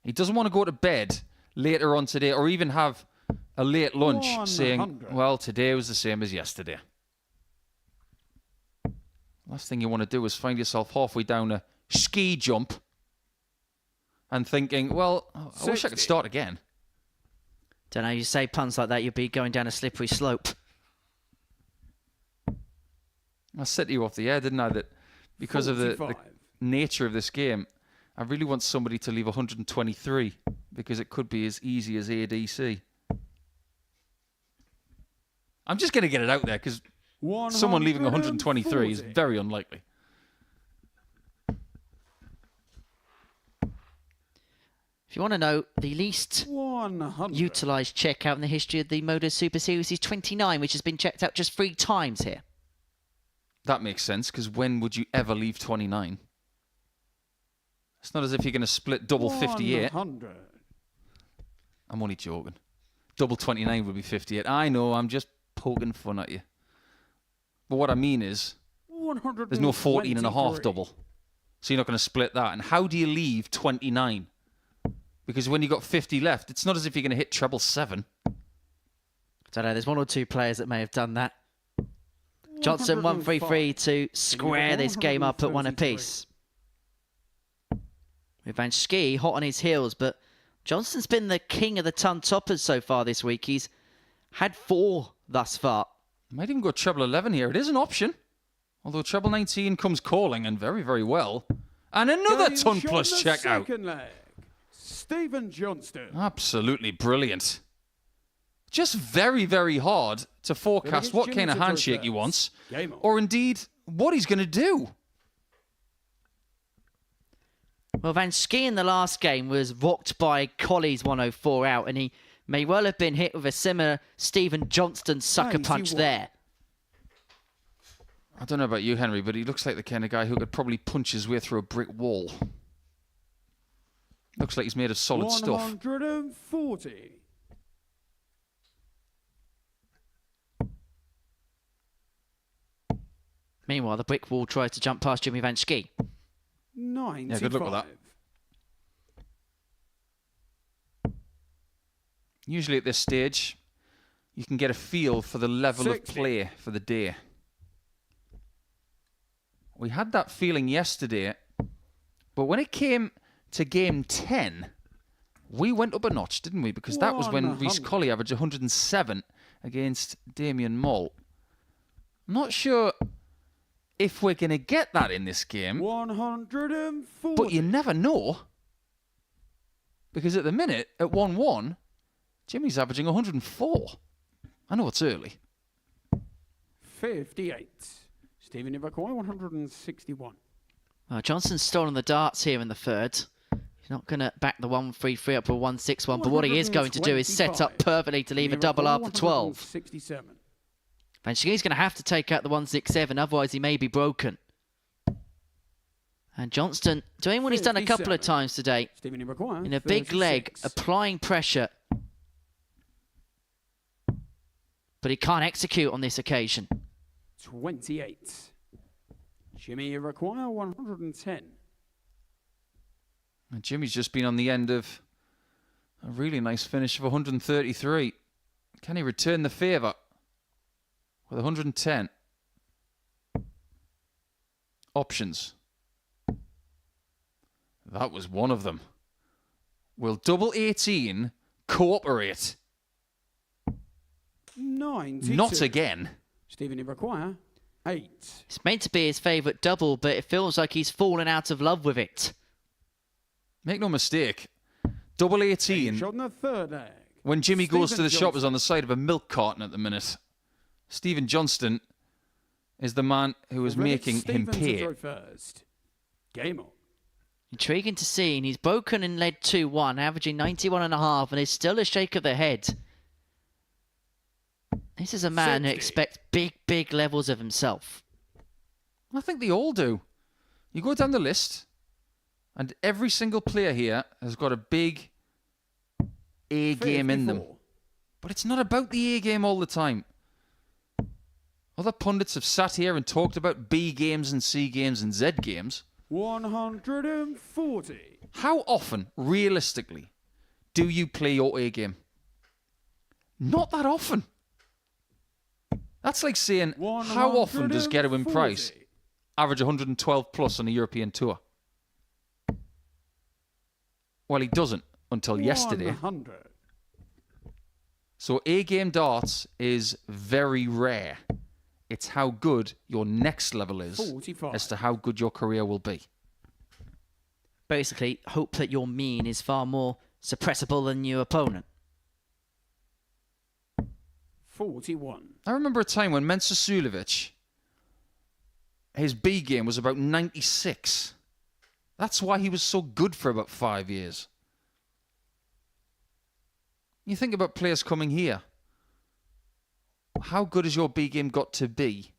He doesn't want to go to bed later on today or even have a late lunch 100. saying, well, today was the same as yesterday. Last thing you want to do is find yourself halfway down a ski jump and thinking, well, I wish I could start again. Don't know, you say puns like that, you'll be going down a slippery slope. I said to you off the air, didn't I, that because of the nature of this game, I really want somebody to leave 123 because it could be as easy as ADC. I'm just going to get it out there because someone leaving 123 is very unlikely. If you want to know, the least utilised checkout in the history of the Modus Super Series is 29, which has been checked out just 3 times here. That makes sense, because when would you ever leave 29? It's not as if you're going to split double 58. I'm only joking. Double 29 would be 58. I know, I'm just poking fun at you. But what I mean is, there's no 14 and a half double. So you're not going to split that. And how do you leave 29? Because when you've got 50 left, it's not as if you're going to hit treble 7. I don't know, there's 1 or 2 players that may have done that. Johnstone 1-3-3 to square this game up at 1 apiece. With Van Schie hot on his heels, but Johnston's been the king of the ton toppers so far this week. He's had 4 thus far. Might even go treble 11 here. It is an option. Although treble 19 comes calling, and very, very well. And another ton plus checkout. Second leg, Stephen Johnstone. Absolutely brilliant. Just very, very hard to forecast what kind of handshake he wants, or indeed what he's going to do. Well, Van Schie in the last game was rocked by Colley's 104 out, and he may well have been hit with a similar Stephen Johnston sucker punch there. I don't know about you, Henry, but he looks like the kind of guy who could probably punch his way through a brick wall. Looks like he's made of solid stuff. 140. Meanwhile, the brick wall tries to jump past Jimmy Van Schie. 95. Yeah, good luck with that. Usually at this stage, you can get a feel for the level 60. of play for the day. We had that feeling yesterday, but when it came to game 10, we went up a notch, didn't we? Because that was when Rhys Colley averaged 107 against Damien Moll. I'm not sure if we're going to get that in this game, 140. but you never know. Because at the minute, at 1-1, Jimmy's averaging 104. I know it's early. 58. Stephen Ivakoy, 161. Well, Johnston's stolen the darts here in the third. He's not going to back the 1-3-3 up for a 1-6-1, but what he is going to do is set up perfectly to leave a double after 12. 167. Eventually, he's going to have to take out the 1-6-7, otherwise he may be broken. And Johnstone doing what he's done a couple of 57. times today. Stephen Ivakoy, In a big leg, 36. applying pressure. But he can't execute on this occasion. 28. Jimmy Ivakoy, 110. And Jimmy's just been on the end of a really nice finish of 133. Can he return the favour with 110? Options. That was one of them. Will double 18 cooperate? 92. Not again. Stephen Ivakoy, 8. It's meant to be his favourite double, but it feels like he's fallen out of love with it. Make no mistake. Double 18. Shot in the third leg. When Jimmy goes to the Stephen shop is on the side of a milk carton at the minute. Stephen Johnstone is the man who is making him Stephen to pay. throw first. Game on. Intriguing to see, and he's broken and led 2-1, averaging 91.5, and is still a shake of the head. This is a man who 60. expects big, big levels of himself. I think they all do. You go down the list, and every single player here has got a big A game in them. 54. But it's not about the A game all the time. Other pundits have sat here and talked about B games and C games and Z games. 140. How often, realistically, do you play your A game? Not that often. That's like saying, how often does Gerwyn Price 140. average 112 plus on a European tour? Well, he doesn't until yesterday. 100. So A-game darts is very rare. It's how good your next level is 45. as to how good your career will be. Basically, hope that your mean is far more suppressible than your opponent. 41. I remember a time when Mensah Suljovic, his B game was about 96. That's why he was so good for about 5 years. You think about players coming here. How good has your B game got to be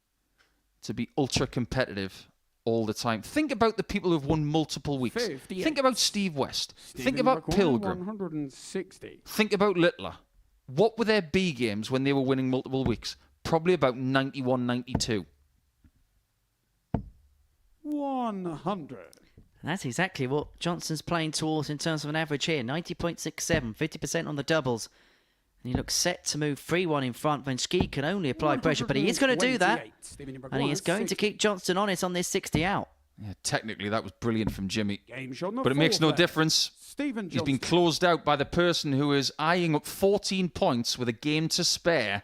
ultra competitive all the time? Think about the people who've won multiple weeks. 58. Think about Steve West. Stephen Think about Ivakoy, Pilgrim. 160. Think about Littler. What were their B games when they were winning multiple weeks? Probably about 91, 92. 100. And that's exactly what Johnston's playing towards in terms of an average here. 90.67, 50% on the doubles. And he looks set to move 3-1 in front. Van Schie can only apply pressure, but he is going to do that. 128. Stephen Ivakoy, And he is going to 60. keep Johnston on it on this 60 out. Yeah, technically, that was brilliant from Jimmy. Game shot on the But it makes no fourth leg. difference. Stephen He's been Johnstone. closed out by the person who is eyeing up 14 points with a game to spare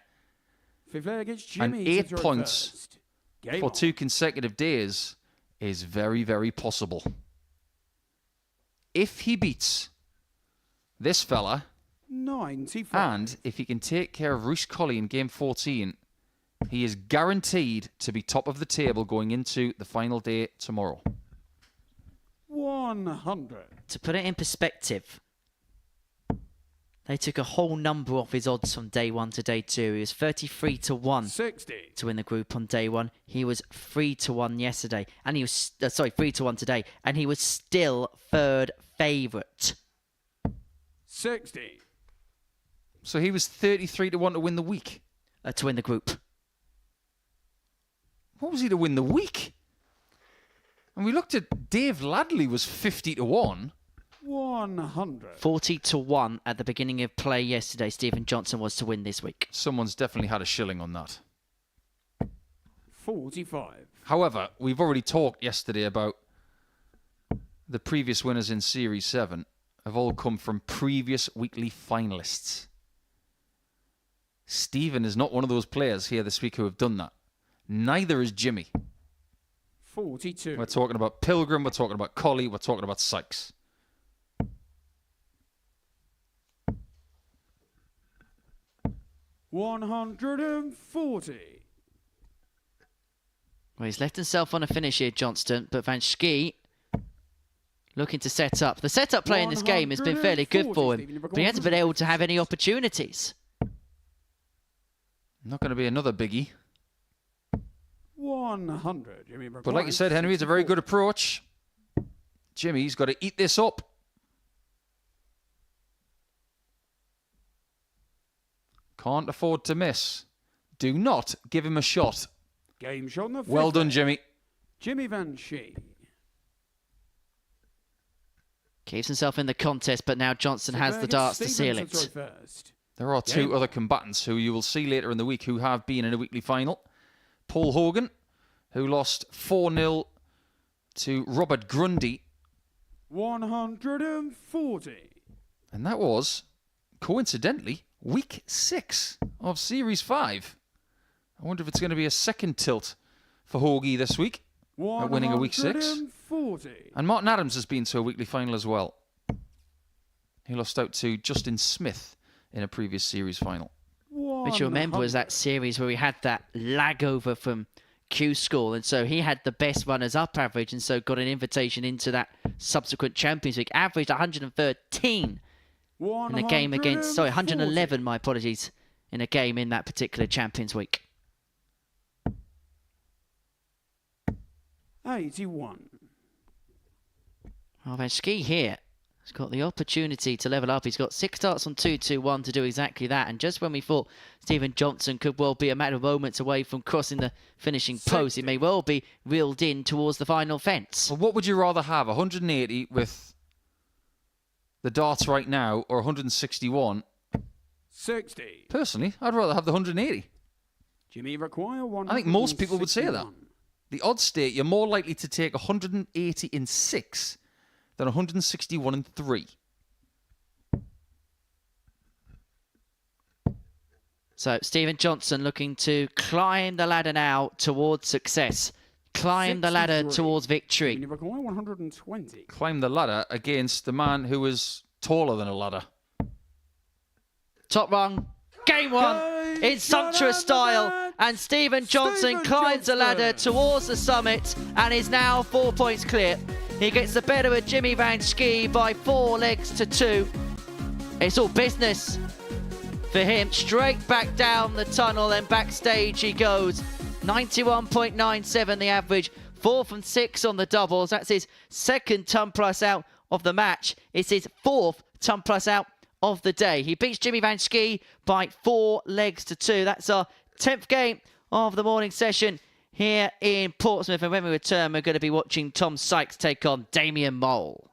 Fifth leg against and Jimmy 8 to throw points first. Game for on. 2 consecutive days is very, very possible. If he beats this fella, 95. and if he can take care of Rhys Colley in game 14, he is guaranteed to be top of the table going into the final day tomorrow. 100. To put it in perspective, they took a whole number off his odds from day 1 to day 2. He was 33 to 1 60. to win the group on day 1. He was 3 to 1 yesterday, and he was 3 to 1 today, and he was still third favourite. 60. So he was 33 to 1 to win the week. To win the group. What was he to win the week? And we looked at Dave Ladley was 50 to 1. 100. 40-1 at the beginning of play yesterday. Stephen Johnstone was to win this week. Someone's definitely had a shilling on that. 45. However, we've already talked yesterday about the previous winners in Series 7 have all come from previous weekly finalists. Stephen is not one of those players here this week who have done that. Neither is Jimmy. 42. We're talking about Pilgrim, we're talking about Colley, we're talking about Sykes. $140. Well, he's left himself on a finish here, Johnstone, but Van Schie looking to set up. The setup play in this game has been fairly good for him, but he hasn't been able to have any opportunities. Not going to be another biggie. 100. Jimmy But like you said, Henry, it's a very good approach. Jimmy's got to eat this up. Can't afford to miss. Do not give him a shot. Game shot on the Well done, 50. Jimmy. Jimmy Van Schie. Keeps himself in the contest, but now Johnstone has the darts to seal it. First. There are two other combatants who you will see later in the week who have been in a weekly final. Paul Hogan, who lost 4-0 to Robert Grundy. 140. And that was, coincidentally, week 6 of Series 5. I wonder if it's going to be a second tilt for Hoagie this week at winning a week 6. 140. And Martin Adams has been to a weekly final as well. He lost out to Justin Smith in a previous series final. Which you remember was that series where we had that lag over from Q School, and so he had the best runners-up average, and so got an invitation into that subsequent Champions Week. Averaged 113 in a game against, 111, my apologies, in a game in that particular Champions Week. 81. Well, Van Schie here has got the opportunity to level up. He's got 6 starts on 2-2-1 to do exactly that. And just when we thought Stephen Johnstone could well be a matter of moments away from crossing the finishing post, it may well be reeled in towards the final fence. Well, what would you rather have, 180 with the darts right now or 161? 60. Personally, I'd rather have the 180. Jimmy require 161. I think most people would say that. The odds state you're more likely to take 180 in 6 than 161 in 3. So Stephen Johnstone looking to climb the ladder now towards success. Climb the ladder 63. towards victory. Jimmy require 120. Climb the ladder against the man who is taller than a ladder. Top rung. Game 1 in sumptuous style. And Stephen Johnstone climbs the ladder towards the summit and is now 4 points clear. He gets the better of Jimmy Van Schie by 4 legs to 2. It's all business for him. Straight back down the tunnel and backstage he goes. 91.97 the average. 4 from 6 on the doubles. That's his second ton plus out of the match. It's his 4th ton plus out of the day. He beats Jimmy Van Schie by 4 legs to 2. That's our 10th game of the morning session here in Portsmouth. And when we return, we're going to be watching Tom Sykes take on Damien Mole.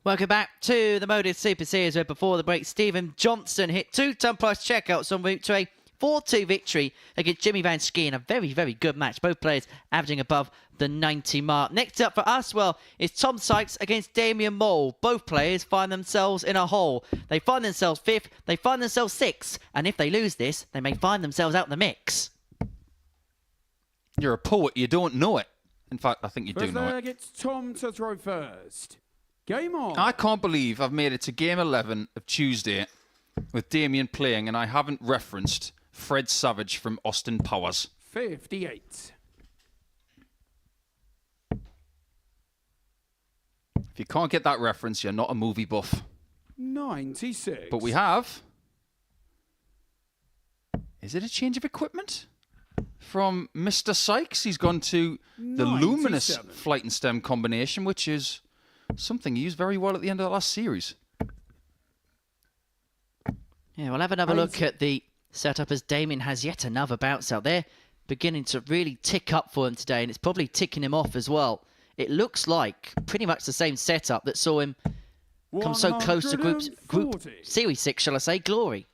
Welcome back to the Modus Super Series, where before the break, Stephen Johnstone hit 2 ton plus checkouts en route to a 4-2 victory against Jimmy Van Schie in a very, very good match. Both players averaging above the 90 mark. Next up for us, well, is Tom Sykes against Damien Mole. Both players find themselves in a hole. They find themselves 5th, they find themselves 6th, and if they lose this, they may find themselves out in the mix. You're a poet, you don't know it. In fact, I think you do know it. It's Tom to throw first. Game on. I can't believe I've made it to game 11 of Tuesday with Damien playing and I haven't referenced Fred Savage from Austin Powers. 58. If you can't get that reference, you're not a movie buff. 96. But we have... Is it a change of equipment? From Mr. Sykes, he's gone to the 97. luminous flight and stem combination, which is something he used very well at the end of the last series. Yeah, we'll have another look at the setup as Damien has yet another bounce out there. Beginning to really tick up for him today, and it's probably ticking him off as well. It looks like pretty much the same setup that saw him come so close to group Series 6, shall I say, glory.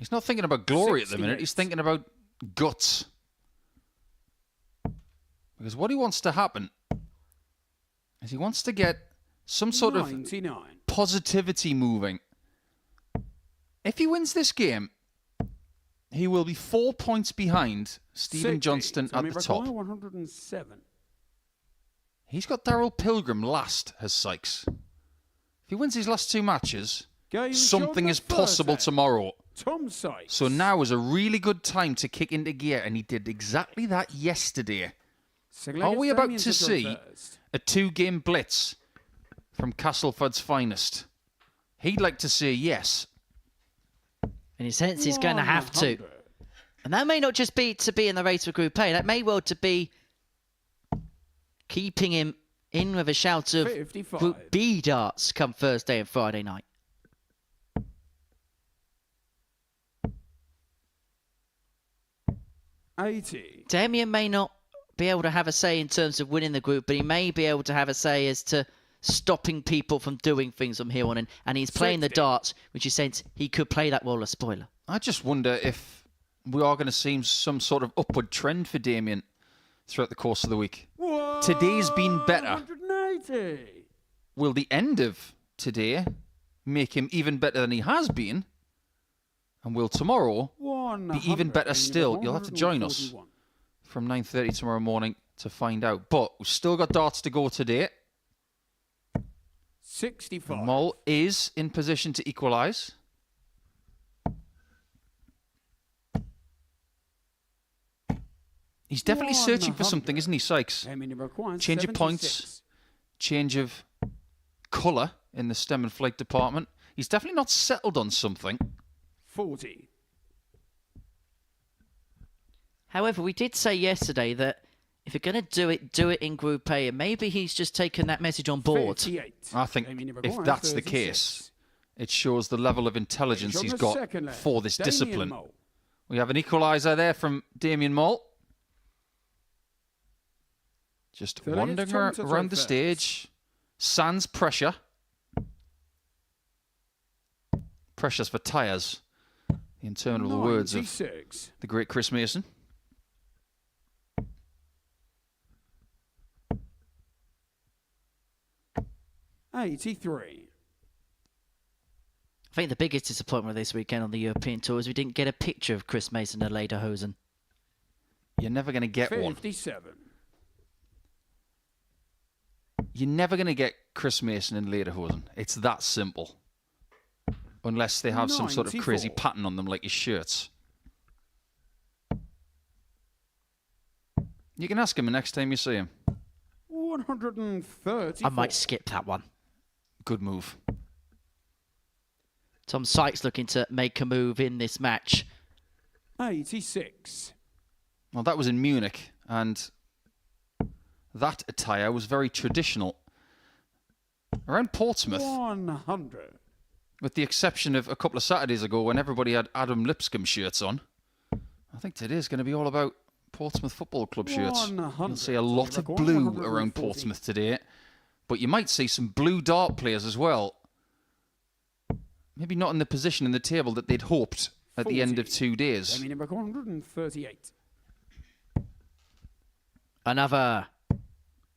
He's not thinking about glory 68. at the minute, he's thinking about guts. Because what he wants to happen is he wants to get some sort 99. of positivity moving. If he wins this game, he will be 4 points behind Stephen 60. Johnston at the top. 107. He's got Daryl Pilgrim last, has Sykes. If he wins his last 2 matches, something is possible tomorrow. Tom Sykes. So now is a really good time to kick into gear, and he did exactly that yesterday. Are we about to see a 2-game blitz from Castleford's finest? He'd like to say yes. In his sense, he's going to have to. And that may not just be to be in the race for Group A. That may well to be keeping him in with a shout of 55. Group B darts come Thursday and Friday night. Damien may not be able to have a say in terms of winning the group, but he may be able to have a say as to stopping people from doing things from here on in. And he's playing the darts, which is sense he could play that role as spoiler. I just wonder if we are going to see some sort of upward trend for Damien throughout the course of the week. Today's been better. 180. Will the end of today make him even better than he has been? And will tomorrow be even better still? You'll have to join us from 9:30 tomorrow morning to find out. But we've still got darts to go today. 65. Mull is in position to equalise. He's definitely searching for something, isn't he, Sykes? Change of points, change of colour in the stem and flight department. He's definitely not settled on something. 40. However, we did say yesterday that if you're going to do it in Group A, and maybe he's just taken that message on board. 58. I think if that's the case, it shows the level of intelligence he's got for this discipline. We have an equaliser there from Damien Mole. Just wandering around the stage. Sans pressure. Pressures for tyres. The interminable words of the great Chris Mason. $83. I think the biggest disappointment this weekend on the European Tour is we didn't get a picture of Chris Mason and Lederhosen. You're never going to get 57. one. You're never going to get Chris Mason and Lederhosen. It's that simple. Unless they have some sort of crazy pattern on them like his shirts. You can ask him the next time you see him. 130. I might skip that one. Good move. Tom Sykes looking to make a move in this match. 86. Well, that was in Munich, and that attire was very traditional. Around Portsmouth, 100. with the exception of a couple of Saturdays ago when everybody had Adam Lipscomb shirts on, I think today's going to be all about Portsmouth Football Club shirts. 100. You'll see a lot of blue around 140. Portsmouth today, but you might see some blue dart players as well. Maybe not in the position in the table that they'd hoped at the end of 2 days. Gaming number 138. Another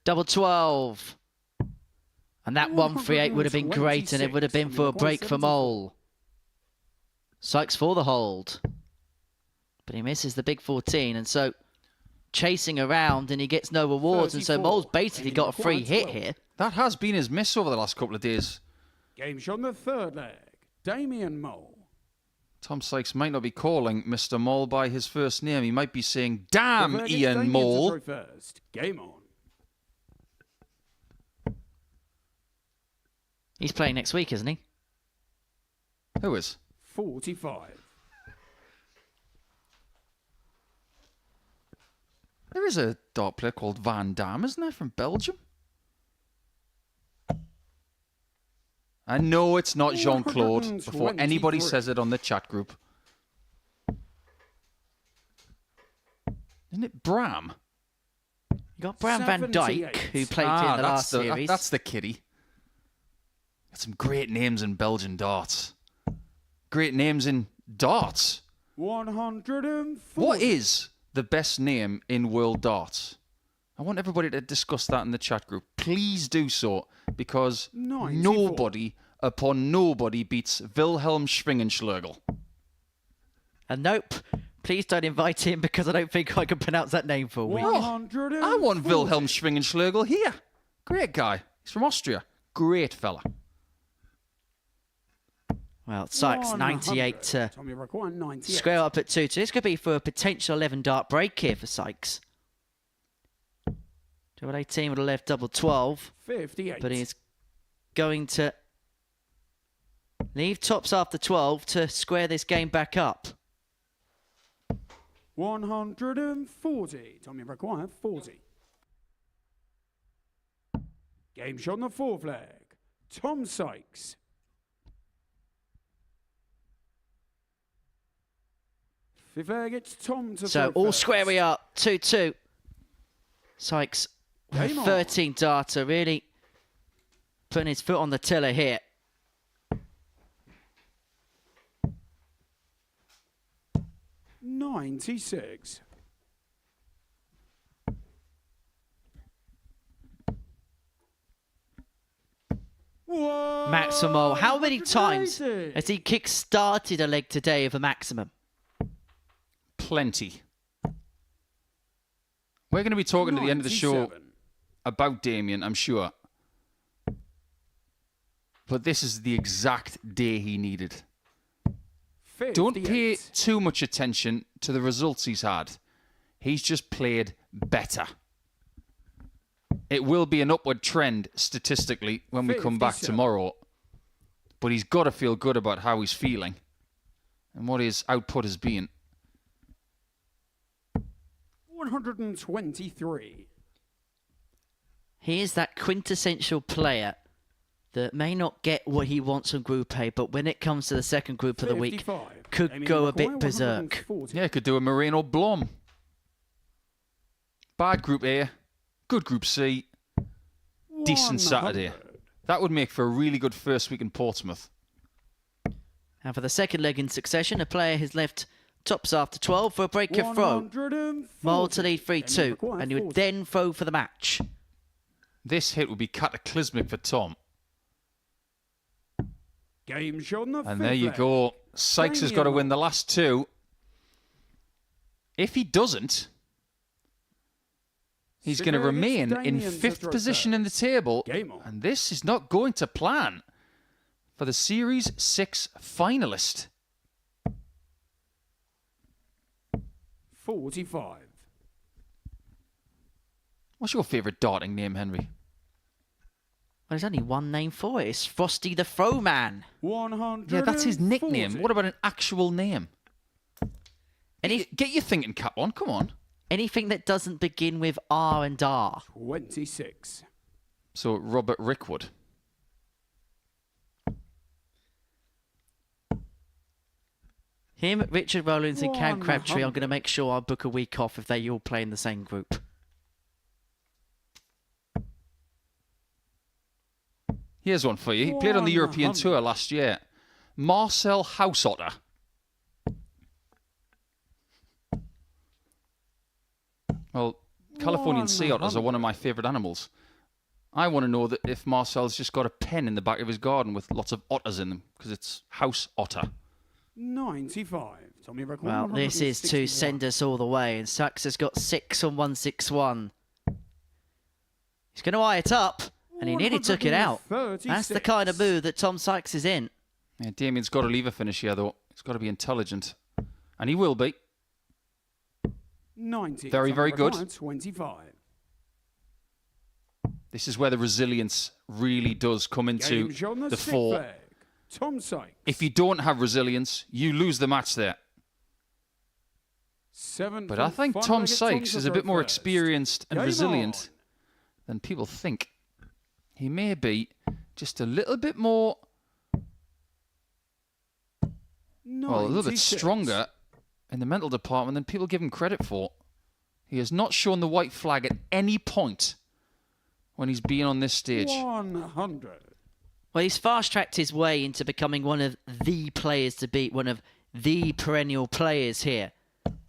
double 12. And that 138 would have been great, and it would have been for a break for Mole. Sykes for the hold. But he misses the big 14, and so chasing around, and he gets no rewards, and so Mole's basically got a free hit here. That has been his miss over the last couple of days. Game shot on the third leg. Damien Mole. Tom Sykes might not be calling Mr. Mole by his first name. He might be saying, "Damn, Ian Mole." First. Game on. He's playing next week, isn't he? Who is? 45. There is a dart player called Van Dam, isn't there, from Belgium? And no, it's not Jean-Claude, before anybody 123. says it on the chat group. Isn't it Bram? You got Bram Van Dyke, 78. who played in the last series. That's the kiddie. Got some great names in Belgian darts. Great names in darts. 140. What is the best name in world darts? I want everybody to discuss that in the chat group. Please do so, because 94. nobody upon nobody beats Wilhelm Schwingenschlögl. And nope, please don't invite him, because I don't think I can pronounce that name for a week. 140. I want Wilhelm Schwingenschlögl here. Great guy. He's from Austria. Great fella. Well, Sykes 98 to Tommy Roquan 98. square up at 2-2. This could be for a potential 11 dart break here for Sykes. Double 18 would have left double 12, 58. but he's going to leave tops after 12 to square this game back up. 140. Tommy Roquan 40. Game shot on the fourth leg. Tom Sykes. Fifth leg, it's Tom to So throw all first. square we are, 2-2. Sykes with Game on. 13 darter, really putting his foot on the tiller here. $96. Whoa, Maximo, how many times 180. has he kick-started a leg today of a maximum? Plenty. We're going to be talking at the end of the show 97. about Damien, I'm sure. But this is the exact day he needed. Don't pay 58. too much attention to the results he's had. He's just played better. It will be an upward trend statistically when we come back 57. tomorrow. But he's got to feel good about how he's feeling and what his output has been. 123. He is that quintessential player that may not get what he wants from Group A, but when it comes to the second group of the week, 55. could Amy go a bit McCoy, berserk. 140. Yeah, could do a Moreno Blom. Bad Group A, good Group C, decent Saturday. 100. That would make for a really good first week in Portsmouth. And for the second leg in succession, a player has left tops after 12 for a break of throw. 140. Mole to lead Amy 3-2, McCoy, and he would 40. then throw for the match. This hit would be cataclysmic for Tom. Game shot on the And fifth there you leg. go. Sykes has got to win the last two. If he doesn't, he's going to Severe against remain in Damien to fifth throw position in the first. table. Game on. And this is not going to plan for the Series 6 finalist. 45. What's your favourite darting name, Henry? Well, there's only one name for it. It's Frosty the Throwman. 140. Yeah, that's his nickname. What about an actual name? Get your thinking cap on, come on. Anything that doesn't begin with R and R. 26. So, Robert Rickwood. Him, Richard Rowlands and Cam Crabtree, I'm 100. going to make sure I book a week off if they all play in the same group. Here's one for you. He played on the European 100. Tour last year. Marcel Houseotter. Well, Californian sea otters are one of my favourite animals. I want to know that if Marcel's just got a pen in the back of his garden with lots of otters in them, because it's house otter. 95. Tommy record Well, this is to 161. send us all the way, and Sykes has got 6 on 161. He's going to eye it up, and he nearly took it out. 136. That's the kind of mood that Tom Sykes is in. Yeah, Damien's got to leave a finish here, though. He's got to be intelligent. And he will be. 90. Very, Tommy very good. record 25. This is where the resilience really does come into Game's on the stick fore. flag. Tom Sykes. If you don't have resilience, you lose the match there. 7. But I think Tom Sykes is a bit more experienced and Game resilient than people think. He may be just a little bit more, well, a little bit 96. stronger in the mental department than people give him credit for. He has not shown the white flag at any point when he's been on this stage. 100. Well, he's fast-tracked his way into becoming one of the players to beat, one of the perennial players here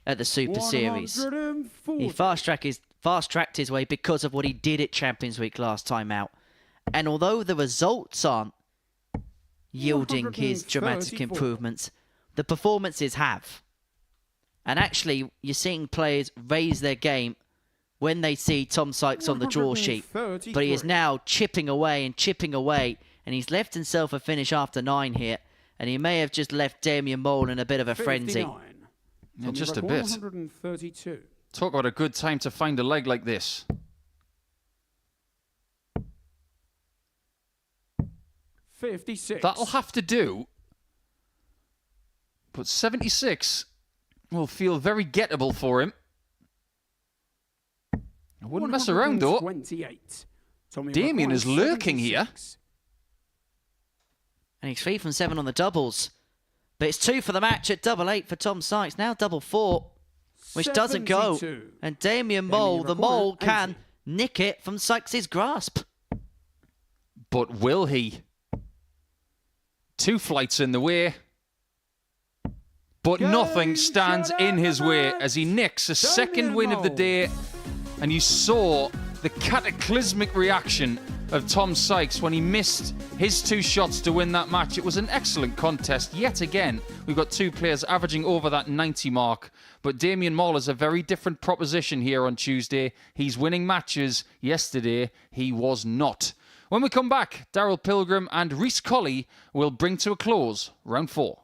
at the Super Series. 140. He fast-tracked his way because of what he did at Champions Week last time out. And although the results aren't yielding his dramatic 134. improvements, the performances have. And actually, you're seeing players raise their game when they see Tom Sykes on the draw sheet. But he is 133. now chipping away, and he's left himself a finish after 9 here, and he may have just left Damien Mole in a bit of a frenzy. 59. Yeah, Tommy just a record bit. 132. Talk about a good time to find a leg like this. 56. That'll have to do. But 76 will feel very gettable for him. I wouldn't mess around, though. 128. Tommy Damien record is lurking here. 76. And he's 3 from 7 on the doubles. But it's 2 for the match at double 8 for Tom Sykes. Now double 4, which doesn't go. 72. And Damien Mole, the record Mole, 80. can nick it from Sykes' grasp. But will he? 2 flights in the way. But nothing stands in his way as he nicks a second win of the day. And you saw the cataclysmic reaction of Tom Sykes when he missed his 2 shots to win that match. It was an excellent contest. Yet again, we've got 2 players averaging over that 90 mark. But Damien Mole is a very different proposition here on Tuesday. He's winning matches. Yesterday, he was not. When we come back, Daryl Pilgrim and Rhys Colley will bring to a close round 4.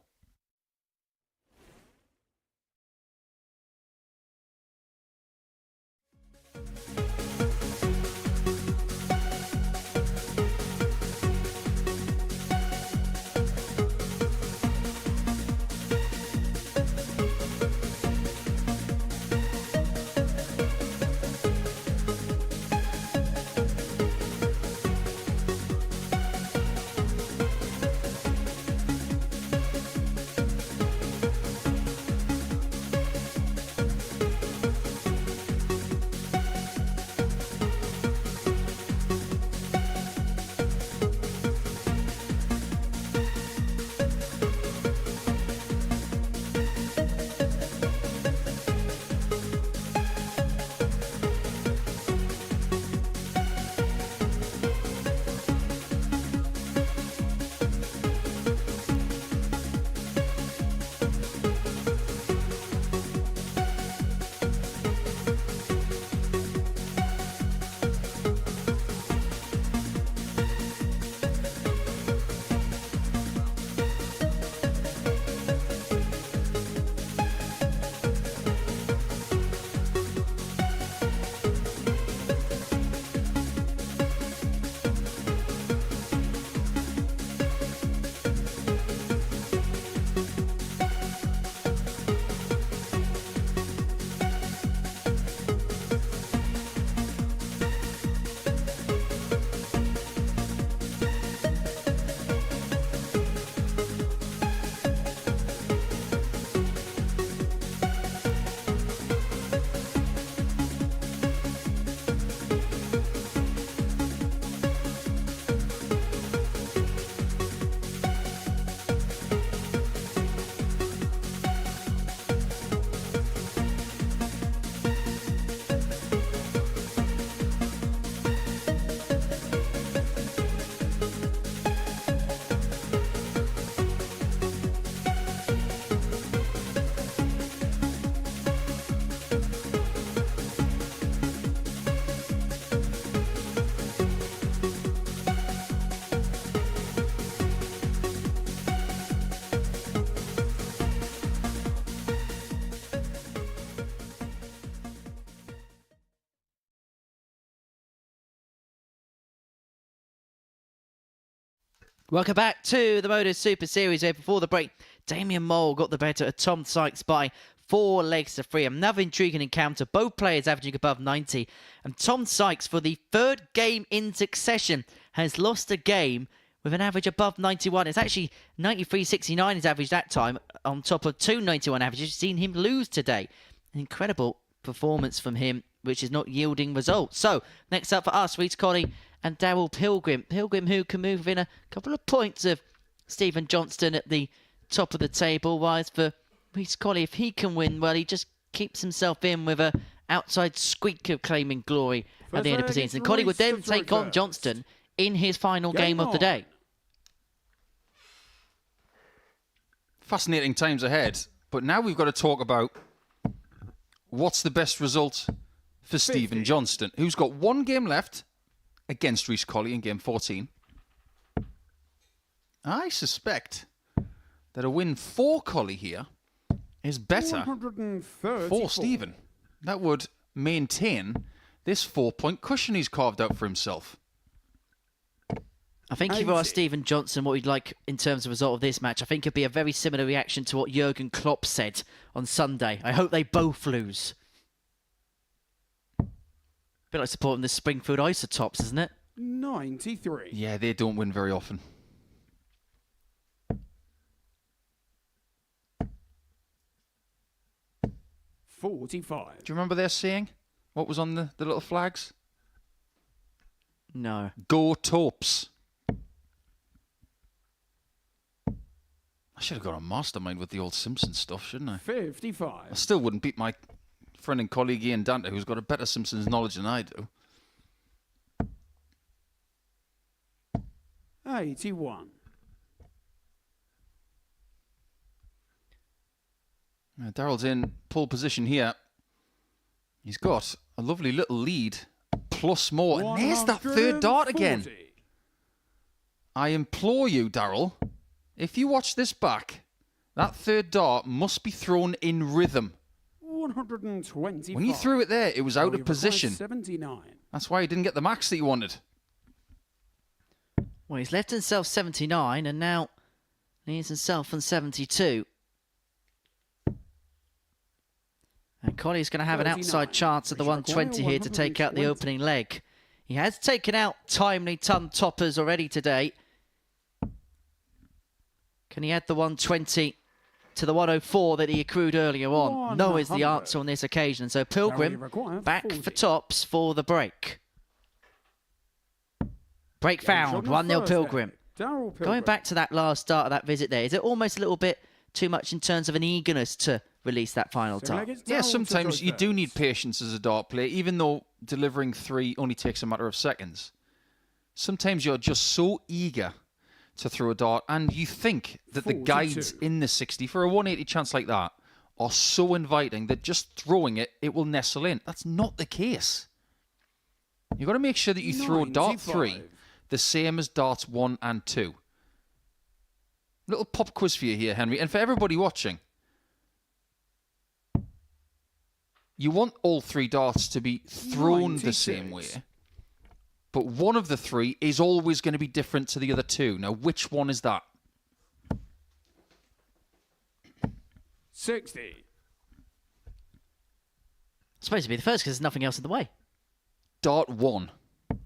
Welcome back to the Modus Super Series where before the break, Damien Mole got the better of Tom Sykes by 4 legs to 3. Another intriguing encounter, both players averaging above 90. And Tom Sykes, for the 3rd game in succession, has lost a game with an average above 91. It's actually 93.69 his average that time, on top of 291 averages. You've seen him lose today. An incredible performance from him, which is not yielding results. So, next up for us, Reece Colley and Daryl Pilgrim. Pilgrim, who can move within a couple of points of Stephen Johnstone at the top of the table. Whereas for Reece Colley, if he can win, well, he just keeps himself in with a outside squeak of claiming glory at the end of the season. Colley would then take on Johnstone in his final game of the day. Fascinating times ahead. But now we've got to talk about what's the best result for Stephen Johnstone, who's got 1 game left against Reece Colley in game 14. I suspect that a win for Colley here is better for Stephen. That would maintain this 4-point cushion he's carved out for himself. I think if you ask Stephen Johnstone what he'd like in terms of result of this match, I think it'd be a very similar reaction to what Jurgen Klopp said on Sunday. I hope they both lose. Bit like supporting the Springfield Isotops, isn't it? 93. Yeah, they don't win very often. $45. Do you remember their saying? What was on the little flags? No. Go Taups. I should have got a mastermind with the old Simpsons stuff, shouldn't I? 55. I still wouldn't beat my friend and colleague Ian Dante, who's got a better Simpsons knowledge than I do. 81. Now, Daryl's in pole position here. He's got a lovely little lead, plus more. And there's that 3rd dart again. 140. I implore you, Daryl, if you watch this back, that 3rd dart must be thrown in rhythm. 125. When you threw it there, it was out of position. 79. That's why you didn't get the max that you wanted. Well, he's left himself 79 and now leaves himself on 72. And Colley's going to have an outside chance at the 120 here to take out the opening leg. He has taken out timely ton toppers already today. Can he add the 120 to the 104 that he accrued earlier on? No is the answer on this occasion. So Pilgrim back for tops for the break. Break found, 1-0 Pilgrim. Going back to that last start of that visit there, is it almost a little bit too much in terms of an eagerness to release that final dart? Yeah, sometimes you do need patience as a dart player, even though delivering 3 only takes a matter of seconds. Sometimes you're just so eager to throw a dart, and you think that the guides in the 60 for a 180 chance like that are so inviting that just throwing it, it will nestle in. That's not the case. You've got to make sure that you throw dart 3 the same as darts 1 and 2. Little pop quiz for you here, Henry, and for everybody watching. You want all 3 darts to be thrown the same way, but one of the 3 is always going to be different to the other 2. Now, which one is that? 60. It's supposed to be the first because there's nothing else in the way. Dart 1.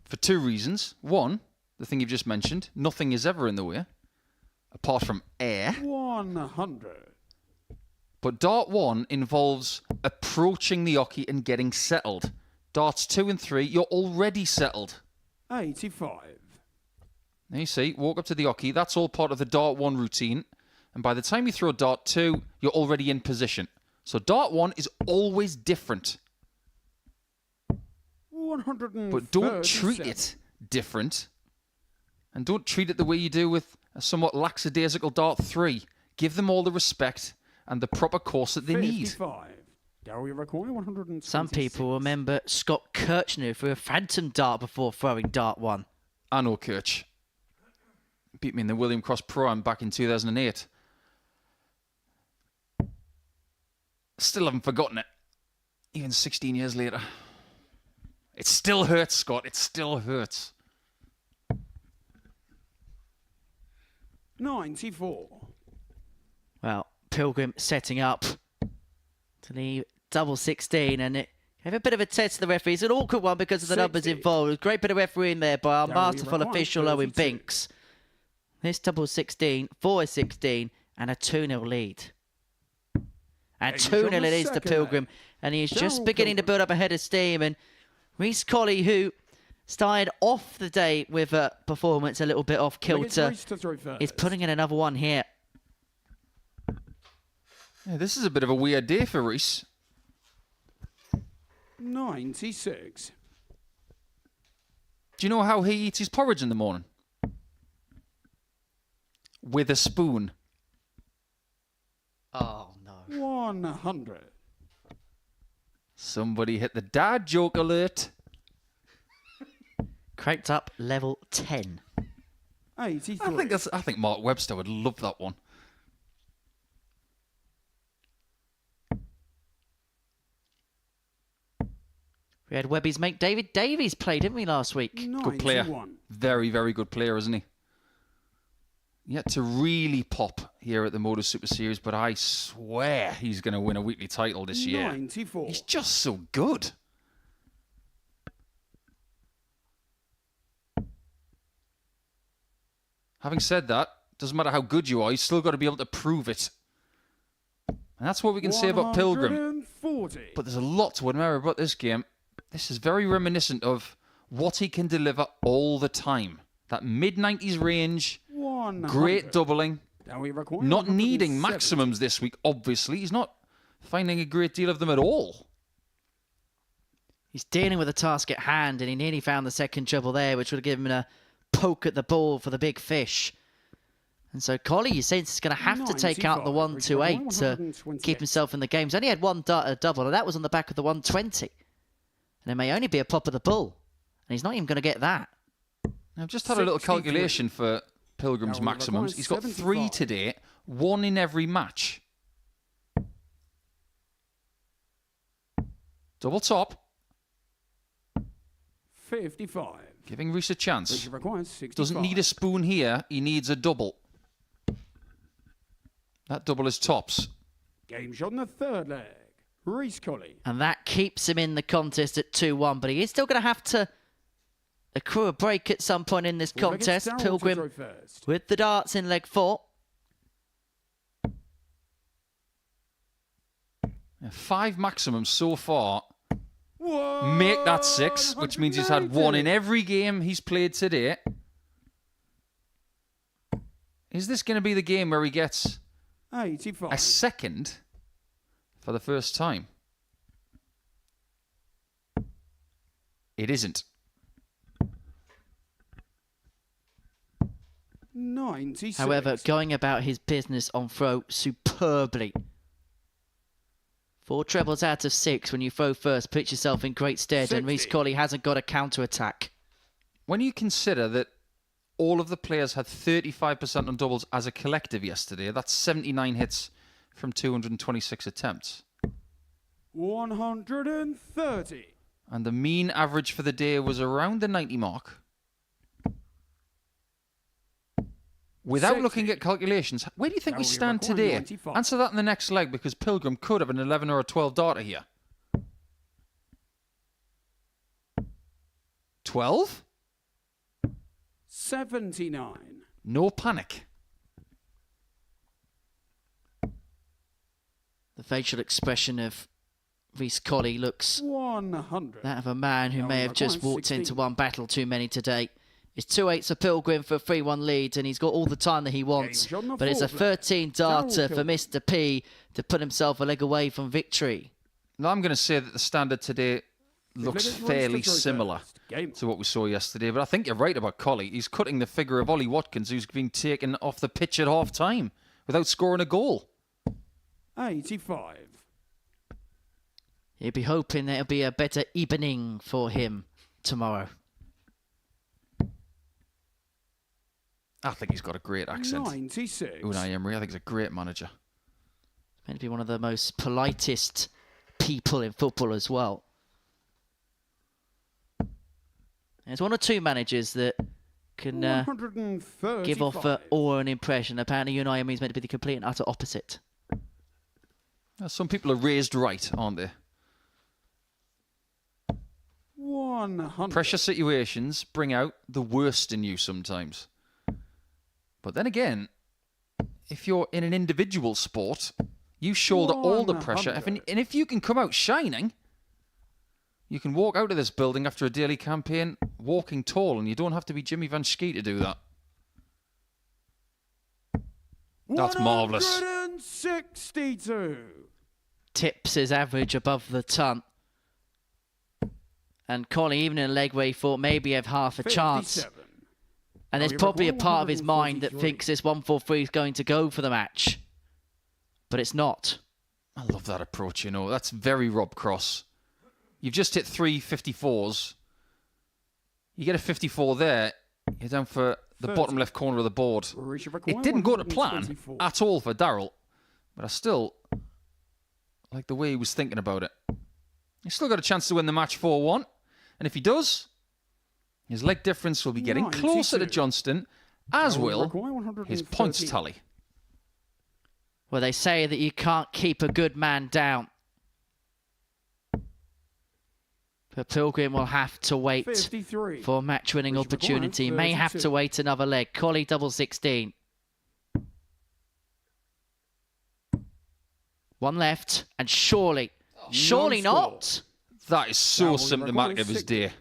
For 2 reasons. 1, the thing you've just mentioned, nothing is ever in the way, apart from air. 100. But dart 1 involves approaching the oche and getting settled. Darts 2 and 3, you're already settled. 85. Now you see, walk up to the oche, that's all part of the dart 1 routine. And by the time you throw dart 2, you're already in position. So dart 1 is always different. 137. But don't treat it different. And don't treat it the way you do with a somewhat lackadaisical dart 3. Give them all the respect and the proper course that they 55. Gary Recoy, 126. Some people remember Scott Kirchner for a phantom dart before throwing dart 1. I know Kirch. Beat me in the William Cross Pro-Am back in 2008. Still haven't forgotten it. Even 16 years later. It still hurts, Scott. It still hurts. 94. Well, Pilgrim setting up to leave double 16, and it gave a bit of a test to the referee. It's an awkward one because of the numbers 60. involved. A great bit of refereeing there by our Down masterful requires official Owen 32. Binks. This double 16, 4-16, and a 2-0 lead. And Age 2-0 on it the is to second Pilgrim, leg. and he is Daryl just beginning to Pilgrim. build up a head of steam. And Reece Colley, who started off the day with a performance a little bit off kilter, Reece to throw first. is putting in another one here. Yeah, this is a bit of a weird day for Reece. 96. Do you know how he eats his porridge in the morning? With a spoon. Oh, no. 100. Somebody hit the dad joke alert. Cranked up level 10. 83. I think Mark Webster would love that one. We had Webby's mate David Davies play, didn't we, last week? Good player. 91. Very, very good player, isn't he? Yet to really pop here at the Modus Super Series, but I swear he's going to win a weekly title this year. 94. He's just so good. Having said that, doesn't matter how good you are, you've still got to be able to prove it. And that's what we can say about Pilgrim. 140. But there's a lot to admire about this game. This is very reminiscent of what he can deliver all the time. That mid-90s range, 100. great doubling, Now we require not needing 170. maximums this week, obviously. He's not finding a great deal of them at all. He's dealing with a task at hand, and he nearly found the second treble there, which would have given him a poke at the ball for the big fish. And so Colley, you sense, is going to have to take out the 128 to keep himself in the game. He's only had one double, and that was on the back of the 120. And it may only be a pop of the bull, and he's not even going to get that. I've just had a little 63. calculation for Pilgrim's Now we maximums. require He's got 3 75. today, 1 in every match. Double top, 55. giving Reece a chance. Which requires 65. Doesn't need a spoon here, he needs a double. That double is tops. Game shot in the third leg. Reece Colley. And that keeps him in the contest at 2-1, but he is still going to have to accrue a break at some point in this contest. Darryl to Pilgrim throw first. with the darts in leg 4. 5 maximums so far. Make that 6, which means he's had 1 in every game he's played today. Is this going to be the game where he gets 85. a second for the first time? It isn't. 96. However, going about his business on throw superbly. 4 trebles out of 6 when you throw first. Put yourself in great stead, and Reece 60. Colley hasn't got a counter-attack. When you consider that all of the players had 35% on doubles as a collective yesterday, that's 79 hits from 226 attempts. 130. And the mean average for the day was around the 90 mark. Without 60. looking at calculations, where do you think Now we we stand require today? 95. Answer that in the next leg, because Pilgrim could have an 11 or a 12 darter here. 12? 79. No panic. The facial expression of Reece Colley looks 100. that of a man who Now may we have just require walked 16. into one battle too many today. It's 2-8 for Pilgrim for a 3-1 lead, and he's got all the time that he wants. Game shot on the But it's a fourth leg. 13 darter Daryl for Pilgrim. Mr. P to put himself a leg away from victory. Now I'm going to say that the standard today looks Let it race fairly to throw similar first. Game. to what we saw yesterday. But I think you're right about Colley. He's cutting the figure of Ollie Watkins, who's been taken off the pitch at half time without scoring a goal. 85. He'll be hoping that it'll be a better evening for him tomorrow. I think he's got a great accent. 96. Unai Emery, I think he's a great manager. Meant to be one of the most politest people in football as well. There's one or two managers that can 135. give off awe and impression. Apparently, Unai is meant to be the complete and utter opposite. Some people are raised right, aren't they? 100. Pressure situations bring out the worst in you sometimes. But then again, if you're in an individual sport, you shoulder all the pressure. 100. And if you can come out shining, you can walk out of this building after a daily campaign walking tall, and you don't have to be Jimmy Van Schie to do that. That's marvellous. 162. Tips his average above the ton. And Colley, even in a leg where he thought maybe have half a chance. 57. And there's probably a part of his mind that thinks this 143 is going to go for the match. But it's not. I love that approach, you know. That's very Rob Cross. You've just hit 3 54s. You get a 54 there, you're down for the 30. bottom left corner of the board. It didn't go to plan 124. at all for Darryl, but I still like the way he was thinking about it. He's still got a chance to win the match 4-1, and if he does, his leg difference will be getting 92. closer to Johnston, as will his 113. points tally. Well, they say that you can't keep a good man down. But Pilgrim will have to wait 53. for a match-winning Which opportunity. requires May have 32. to wait another leg. Colley double 16. One left, and surely not. That is so Now we symptomatic require of his 60. day.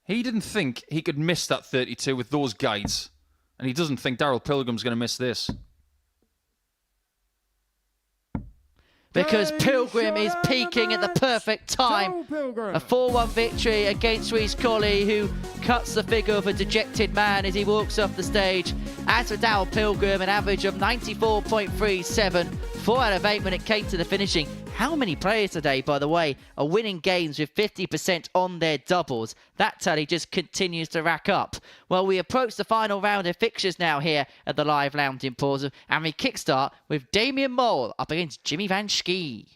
He didn't think he could miss that 32 with those guides, and he doesn't think Darryl Pilgrim's going to miss this. Because Pilgrim is peaking at the perfect time. Pilgrim. A 4-1 victory against Rhys Colley, who cuts the figure of a dejected man as he walks off the stage. As for Darryl Pilgrim, an average of 94.37, 4 out of 8 when it came to the finishing. How many players today, by the way, are winning games with 50% on their doubles? That tally just continues to rack up. Well, we approach the final round of fixtures now here at the Live Lounge in Portsmouth, and we kickstart with Damien Mole up against Jimmy Van Schie.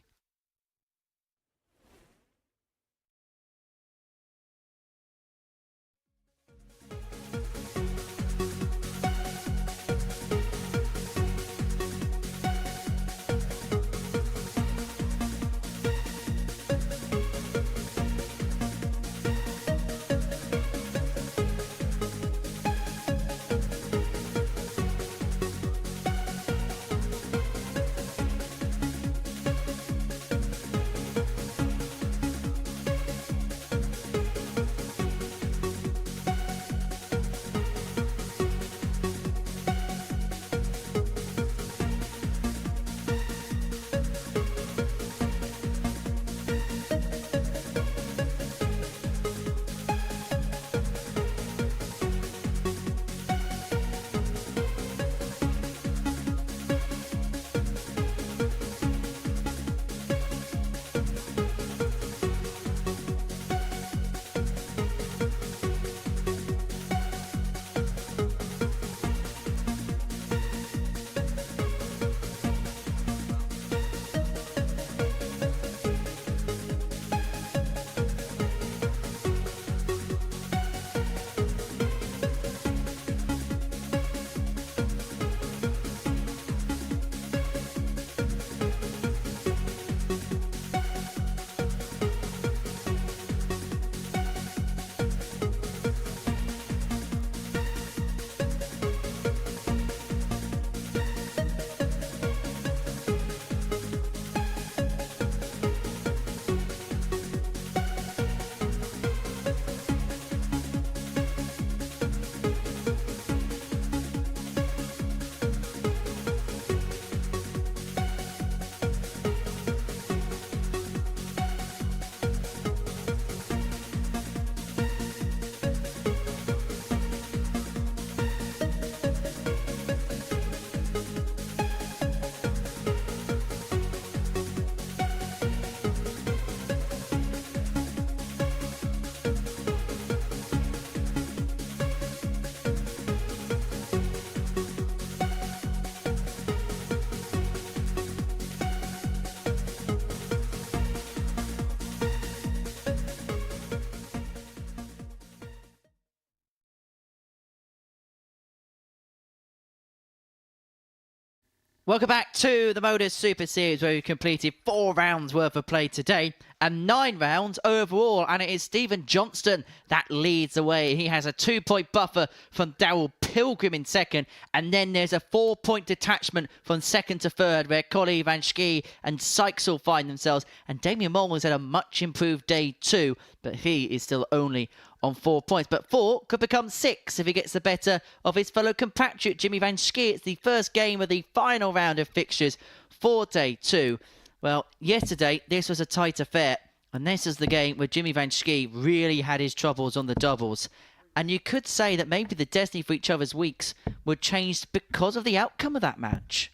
Welcome back to the Modus Super Series, where we completed 4 rounds worth of play today and 9 rounds overall, and it is Stephen Johnstone that leads the way. He has a 2-point buffer from Daryl Pilgrim in second, and then there's a 4-point detachment from second to third, where Colley, Vani and Sykes will find themselves, and Damien Moll has had a much improved day too, but he is still only on 4 points. But 4 could become 6 if he gets the better of his fellow compatriot Jimmy Vani. It's the first game of the final round of fixtures for day 2. Well, yesterday this was a tight affair, and this is the game where Jimmy Vani really had his troubles on the doubles. And you could say that maybe the destiny for each other's weeks were changed because of the outcome of that match.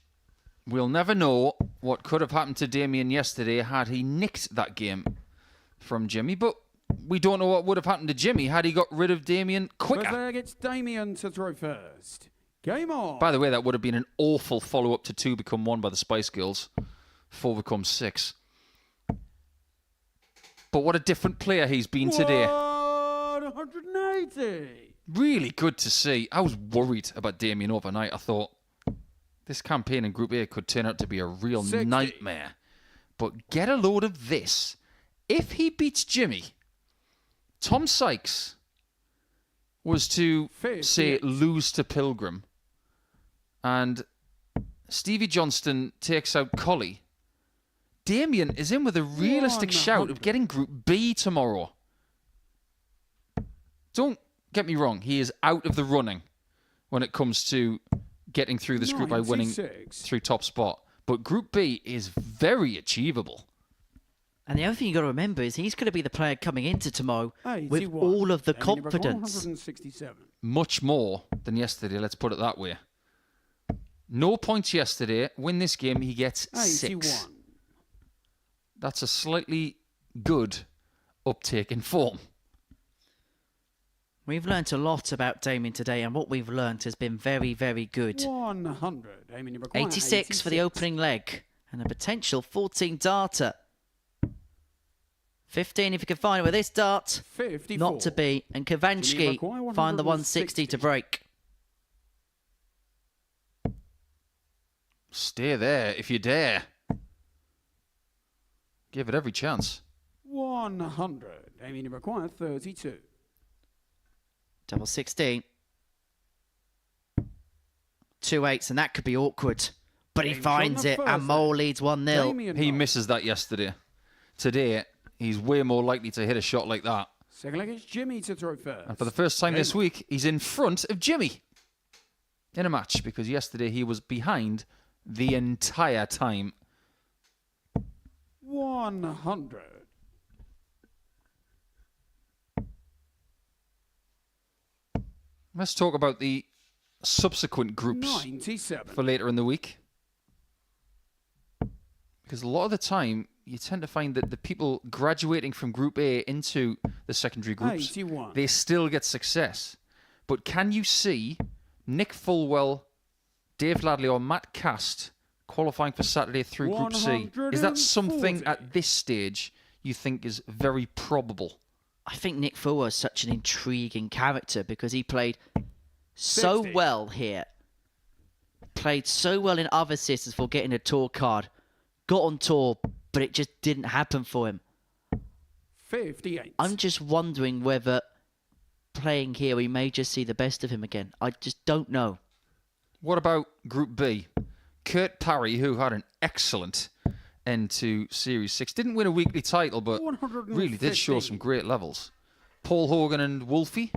We'll never know what could have happened to Damien yesterday had he nicked that game from Jimmy, but we don't know what would have happened to Jimmy had he got rid of Damien quicker. There gets Damien to throw first. Game on. By the way, that would have been an awful follow-up to 2 become 1 by the Spice Girls. 4 becomes 6. But what a different player he's been today. 180. Really good to see. I was worried about Damien overnight. I thought this campaign in Group A could turn out to be a real 60. nightmare. But get a load of this. If he beats Jimmy, Tom Sykes was to, 50. say, lose to Pilgrim, and Stevie Johnstone takes out Colley, Damien is in with a realistic shout of getting Group B tomorrow. Don't get me wrong, he is out of the running when it comes to getting through this group by winning 96. through top spot. But Group B is very achievable. And the other thing you've got to remember is he's going to be the player coming into tomorrow with 81. all of the Damien Brook, confidence. 167. Much more than yesterday, let's put it that way. No points yesterday. Win this game, he gets 6. 81. That's a slightly good uptake in form. We've learnt a lot about Damien today, and what we've learnt has been very, very good. 100. Damien Brook, 86 for the opening leg, and a potential 14 darter. 15 if you can find it with this dart. 54. Not to be. And Jimmy Kavanski McCoy, find the 160 to break. Stay there if you dare. Give it every chance. 100. Damien require 32. Double 16. 2 8s, and that could be awkward. But he Damien finds on the it, first and Mole then. leads 1-0. Damien He Moll. misses that yesterday. Today, he's way more likely to hit a shot like that. Second leg is Jimmy to throw first. And for the first time this Damien. week, he's in front of Jimmy in a match, because yesterday he was behind the entire time. 100. Let's talk about the subsequent groups 97. for later in the week. Because a lot of the time, you tend to find that the people graduating from Group A into the secondary groups, 81. they still get success. But can you see Nick Fulwell, Dave Ladley or Matt Cast qualifying for Saturday through Group C? Is that something 140. at this stage you think is very probable? I think Nick Fuller is such an intriguing character because he played so 60. well here. Played so well in other systems for getting a tour card. Got on tour, but it just didn't happen for him. 58. I'm just wondering whether playing here we may just see the best of him again. I just don't know. What about Group B? Kurt Parry, who had an excellent end to Series 6. Didn't win a weekly title, but really did show 115. some great levels. Paul Hogan and Wolfie.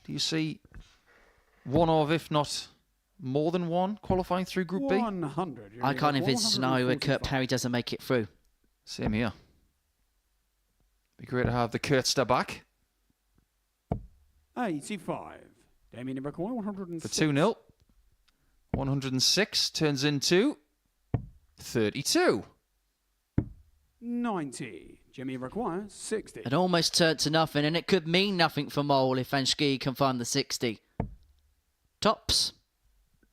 Do you see one of, if not more than one, qualifying through Group B? 100. I can't envisage a scenario where Kurt 145. Parry doesn't make it through. Same here. Be great to have the Kurtster back 85. Damien Ibrahim, for 106. 2-0. 106 turns into 32. 90. Jimmy requires 60. It almost turned to nothing, and it could mean nothing for Mole if Vanski can find the 60. Tops.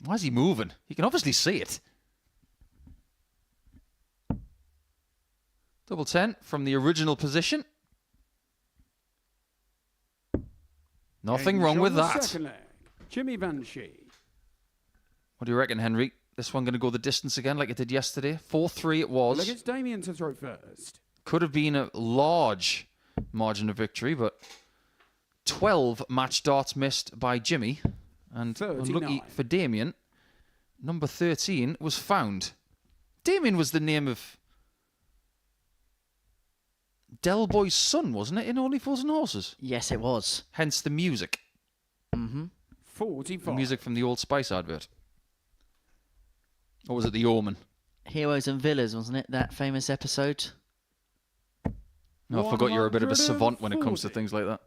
Why is he moving? He can obviously see it. Double 10 from the original position. Nothing wrong with that. Second leg. Jimmy Vanshi. What do you reckon, Henry? this one going to go the distance again like it did yesterday. 4-3 it Well, was. it's Damien to throw first. Could have been a large margin of victory, but 12 match darts missed by Jimmy. And 39. unlucky for Damien, number 13 was found. Damien was the name of Del Boy's son, wasn't it, in Only Fools and Horses? Yes, it was. Hence the music. Mm-hmm. 45. The music from the Old Spice advert. Or was it The Omen? Heroes and Villas, wasn't it? That famous episode. No, I forgot you're a bit of a savant when it comes to 140. things like that.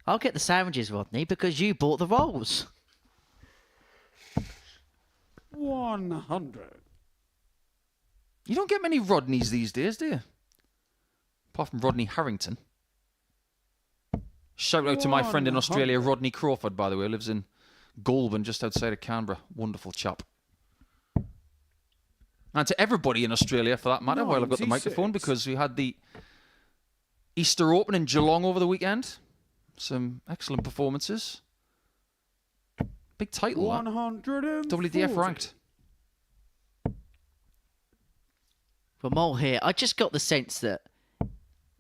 I'll get the sandwiches, Rodney, because you bought the rolls. 100. You don't get many Rodneys these days, do you? Apart from Rodney Harrington. Shout out to my friend in Australia, 100. Rodney Crawford, by the way. Lives in Goulburn, just outside of Canberra. Wonderful chap. And to everybody in Australia, for that matter, while I've got the 96. microphone, because we had the Easter Open in Geelong over the weekend. Some excellent performances. Big title, that. 140. WDF ranked. For Mole here, I just got the sense that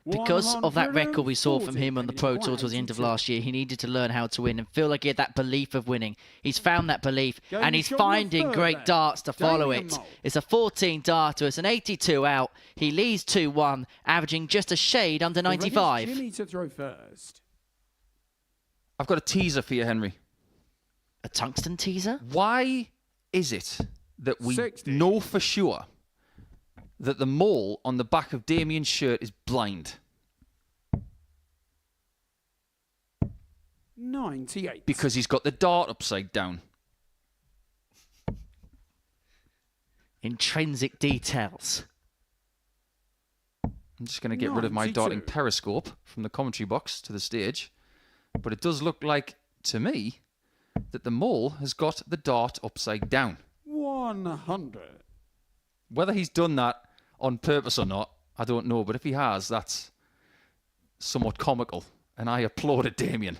because of that record we saw from him on the Pro Tour towards the end of last year, he needed to learn how to win and feel like he had that belief of winning. He's found that belief and he's finding great darts to follow it. It's a 14 darter, it's an 82 out. He leads 2-1, averaging just a shade under 95. Jimmy to throw first. I've got a teaser for you, Henry. A tungsten teaser? Why is it that we 60. know for sure that the mole on the back of Damien's shirt is blind? 98. Because he's got the dart upside down. Intrinsic details. I'm just going to get rid of my 92. darting periscope from the commentary box to the stage. But it does look like, to me, that the mole has got the dart upside down. 100. Whether he's done that on purpose or not, I don't know. But if he has, that's somewhat comical. And I applauded Damien.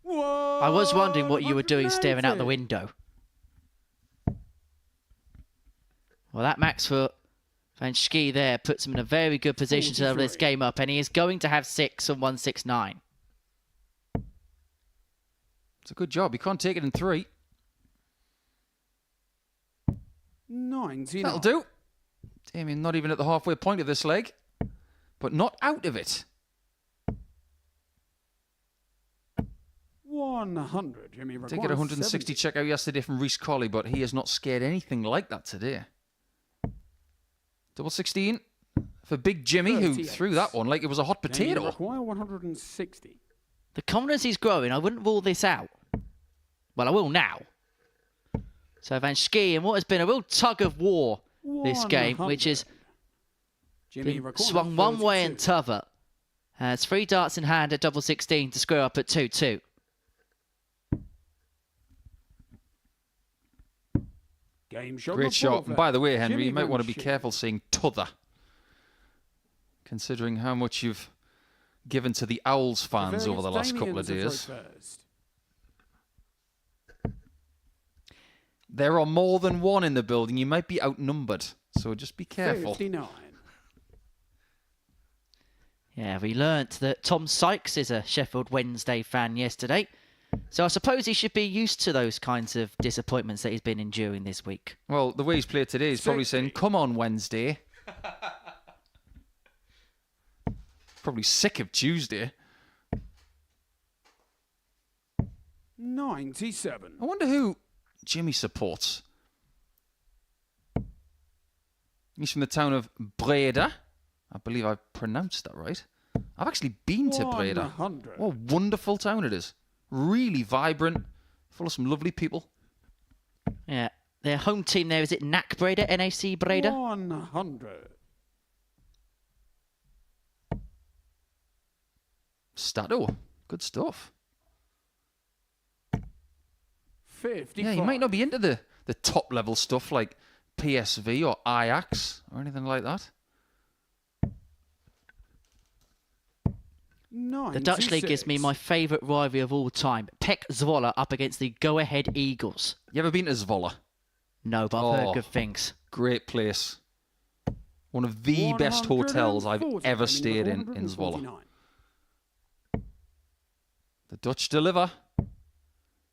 I was wondering what you were doing staring out the window. Well, that max for Van Schie there puts him in a very good position to level this 43. game up, and he is going to have 6 on 169. It's a good job. He can't take it in 3. 99. That'll do. Damien not even at the halfway point of this leg, but not out of it. 100. Jimmy Did get a 160 check out yesterday from Reece Colley, but he has not scared anything like that today. Double 16 for Big Jimmy, who 38. threw that one like it was a hot potato. Require 160. The confidence is growing. I wouldn't rule this out. Well, I will now. So Van Schie in what has been a real tug of war this game, which has Jimmy been require swung one way 32. and t'other. Has 3 darts in hand at double 16 to square up at 2-2. Game shot. Great shot. And by the way, Henry, Jimmy you might Van want to be Schie. careful saying t'other, considering how much you've given to the Owls fans over the last couple of days. There are more than one in the building. You might be outnumbered, so just be careful. 59. Yeah, we learnt that Tom Sykes is a Sheffield Wednesday fan yesterday. So I suppose he should be used to those kinds of disappointments that he's been enduring this week. Well, the way he's played today, he's probably saying, come on, Wednesday. Probably sick of Tuesday. 97. I wonder who Jimmy supports. He's from the town of Breda. I believe I pronounced that right. I've actually been to Breda. 100. What a wonderful town it is. Really vibrant, full of some lovely people. Yeah, their home team there, is it NAC Breda, NAC Breda? 100. Stato, good stuff. 55. Yeah, you might not be into the top level stuff like PSV or Ajax or anything like that. The Dutch League gives me my favourite rivalry of all time. Pek Zwolle up against the Go-Ahead Eagles. You ever been to Zwolle? No, but I've heard good things. Great place. One of the best hotels I've ever stayed in Zwolle. The Dutch deliver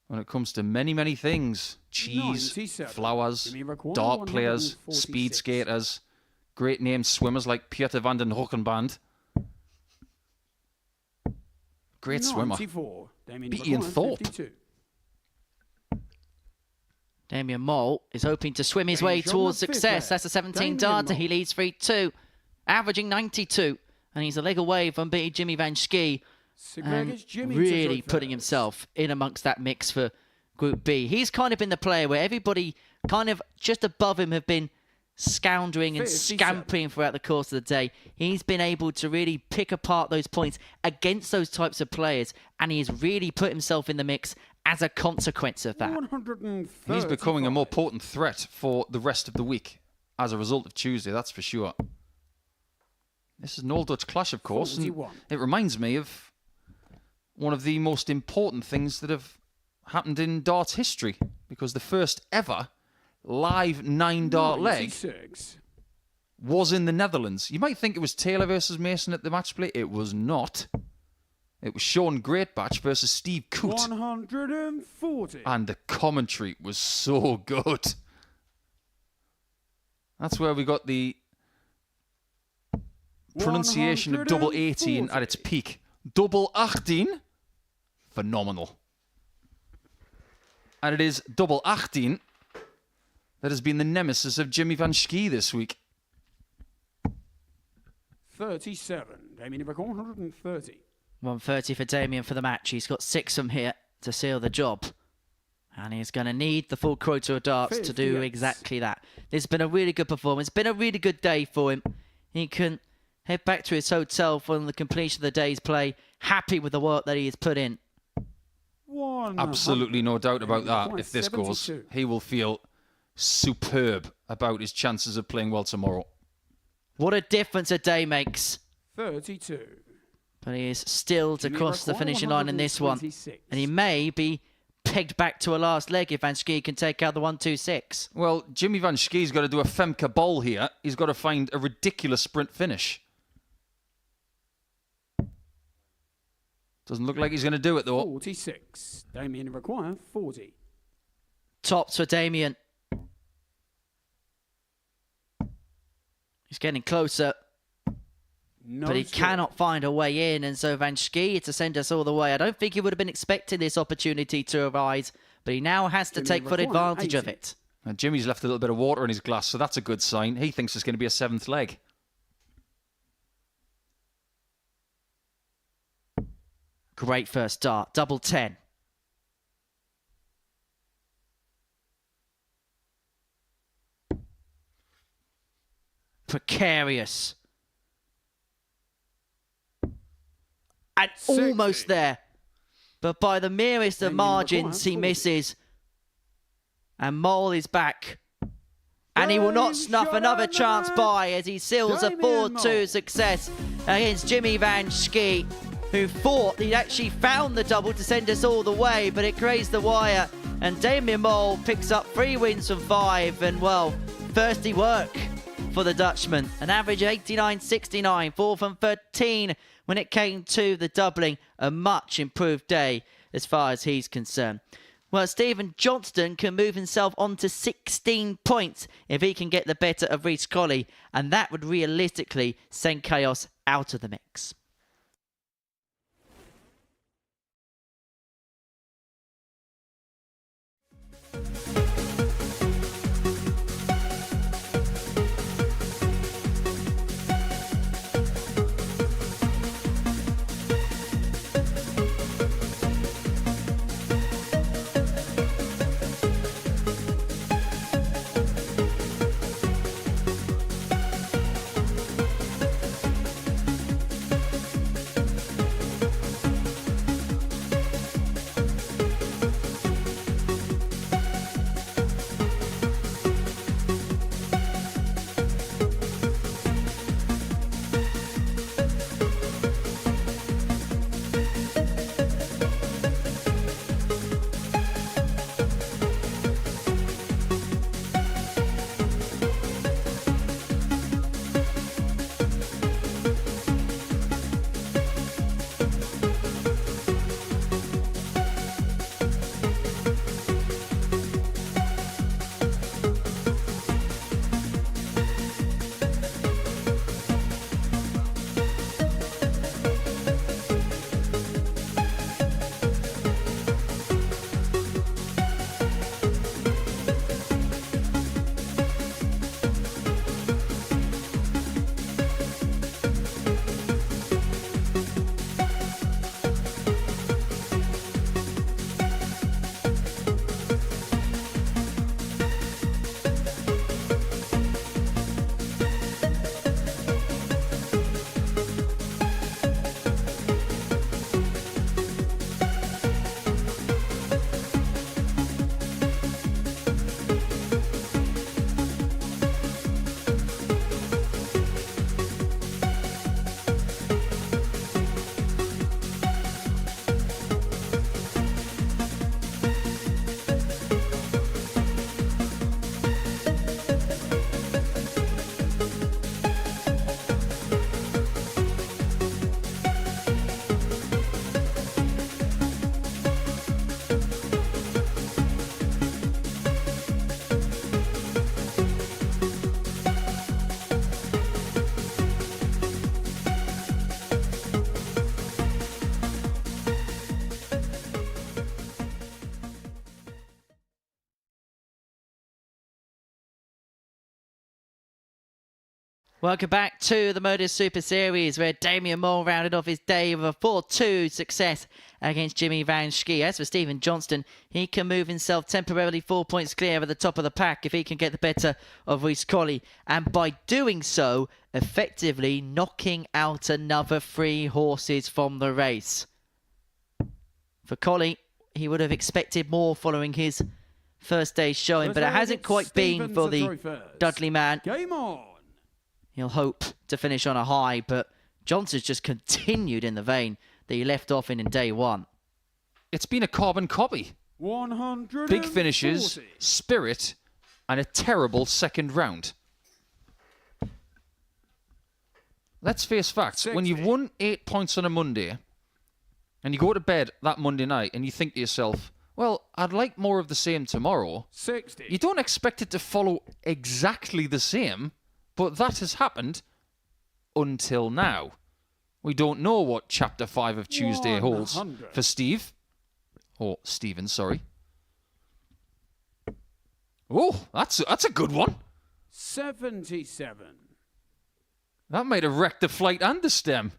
when it comes to many, many things. Cheese, 97. flowers, dart players, speed skaters, great named swimmers like Pieter van den Hockenband. Great swimmer. 94. Damien Beat Ian McGuire, Thorpe. 52. Damien Mole is hoping to swim his way He's on towards the fifth success. there. That's a 17 Damien darter. Mole. He leads 3-2, averaging 92. And he's a leg away from beating Jimmy Van Schie and Sigurgis Jimmy to really join putting first. himself in amongst that mix for Group B. He's kind of been the player where everybody kind of just above him have been scoundering and 57. scampering throughout the course of the day. He's been able to really pick apart those points against those types of players, and he's really put himself in the mix as a consequence of that. 135. He's becoming a more potent threat for the rest of the week as a result of Tuesday, that's for sure. This is an all-Dutch clash, of course, and 41. it reminds me of one of the most important things that have happened in darts history, because the first ever live 9-dart leg 96. was in the Netherlands. You might think it was Taylor versus Mason at the match play. It was not. It was Sean Greatbatch versus Steve Coote. 140. And the commentary was so good. That's where we got the pronunciation of double 18 at its peak. Double 18, phenomenal. And it is double 18 that has been the nemesis of Jimmy Van Schie this week. 37. Damien McGuire, 130. 130 for Damien for the match. He's got 6 from here to seal the job. And he's going to need the full quota of darts to do 58. exactly that. This has been a really good performance. It's been a really good day for him. He can head back to his hotel for the completion of the day's play, happy with the work that he has put in. Absolutely no doubt about that. If this goes, 72. he will feel superb about his chances of playing well tomorrow. What a difference a day makes. 32. But he is still to Jimmy cross the McGuire, finishing line in this one. 126. And he may be pegged back to a last leg if Van Schie can take out the 1-2-6. Well, Jimmy Van Schie's got to do a Femke Bol here. He's got to find a ridiculous sprint finish. Doesn't look like he's going to do it, though. 46. Damien McGuire, 40. Tops for Damien. He's getting closer, No but he score. cannot find a way in, and so Van Schie to send us all the way. I don't think he would have been expecting this opportunity to arise, but he now has to Jimmy take full McGuire, advantage of 80. it. And Jimmy's left a little bit of water in his glass, so that's a good sign. He thinks it's going to be a 7th leg. Great first dart, double 10. Precarious. And 60. almost there. But by the merest of Damien margins, McGuire, he 40. misses. And Mole is back. And he will not snuff another chance by as he seals a Damien 4-2 Mole. success against Jimmy Van Schie, who thought he'd actually found the double to send us all the way, but it grazed the wire. And Damien Mole picks up 3 wins from 5, and well, thirsty work for the Dutchman. An average 89-69, 4 from 13 when it came to the doubling. A much improved day as far as he's concerned. Well, Stephen Johnstone can move himself on to 16 points if he can get the better of Rhys Colley, and that would realistically send Chaos out of the mix. Welcome back to the Modus Super Series, where Damien Moore rounded off his day with a 4-2 success against Jimmy Van Schie. As for Stephen Johnstone, he can move himself temporarily 4 points clear at the top of the pack if he can get the better of Rhys Colley, and by doing so, effectively knocking out another 3 horses from the race. For Colley, he would have expected more following his first day's showing, but it hasn't quite been for the Dudley man. Game on. He'll hope to finish on a high, but Johnson's just continued in the vein that he left off in day one. It's been a carbon copy. 100. Big finishes, spirit, and a terrible second round. Let's face facts. 60. When you've won 8 points on a Monday, and you go to bed that Monday night, and you think to yourself, well, I'd like more of the same tomorrow. 60. You don't expect it to follow exactly the same, but that has happened until now. We don't know what Chapter 5 of Tuesday holds 100. for Steve. Or Stephen, sorry. Oh, that's a good one. 77. That might have wrecked the flight and the stem.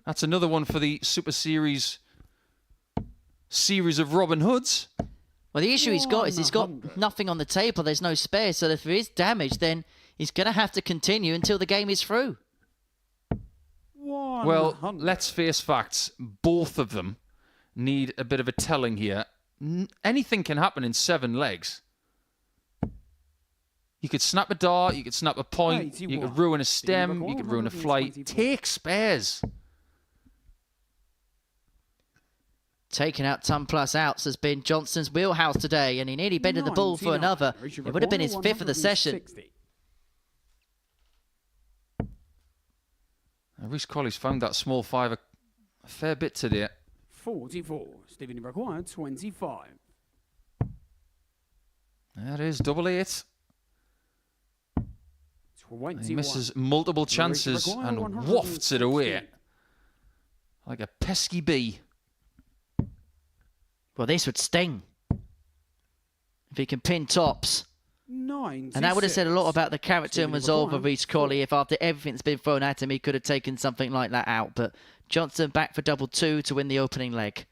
That's another one for the Super Series of Robin Hoods. Well, the issue he's got is he's got 100. nothing on the table. There's no spare, so if there is damage, then he's going to have to continue until the game is through. 100. Well, let's face facts. Both of them need a bit of a telling here. Anything can happen in 7 legs. You could snap a dart, you could snap a point, you 81. could ruin a stem, you could ruin a flight. 124. Take spares. Taking out ton plus outs has been Johnston's wheelhouse today, and he nearly bended the ball for 99. another. Richard It would have been his Recorder, 5th of the session. 160. Rhys Colley's found that small 5 a fair bit today. 44. Stephen required 25. That is double 8. 21. He misses multiple chances required and 160. wafts it away like a pesky bee. Well, this would sting if he can pin tops. 96. And that would have said a lot about the character and Stephen resolve of required Rhys Colley if after everything's been thrown at him, he could have taken something like that out. But Johnstone back for double 2 to win the opening leg.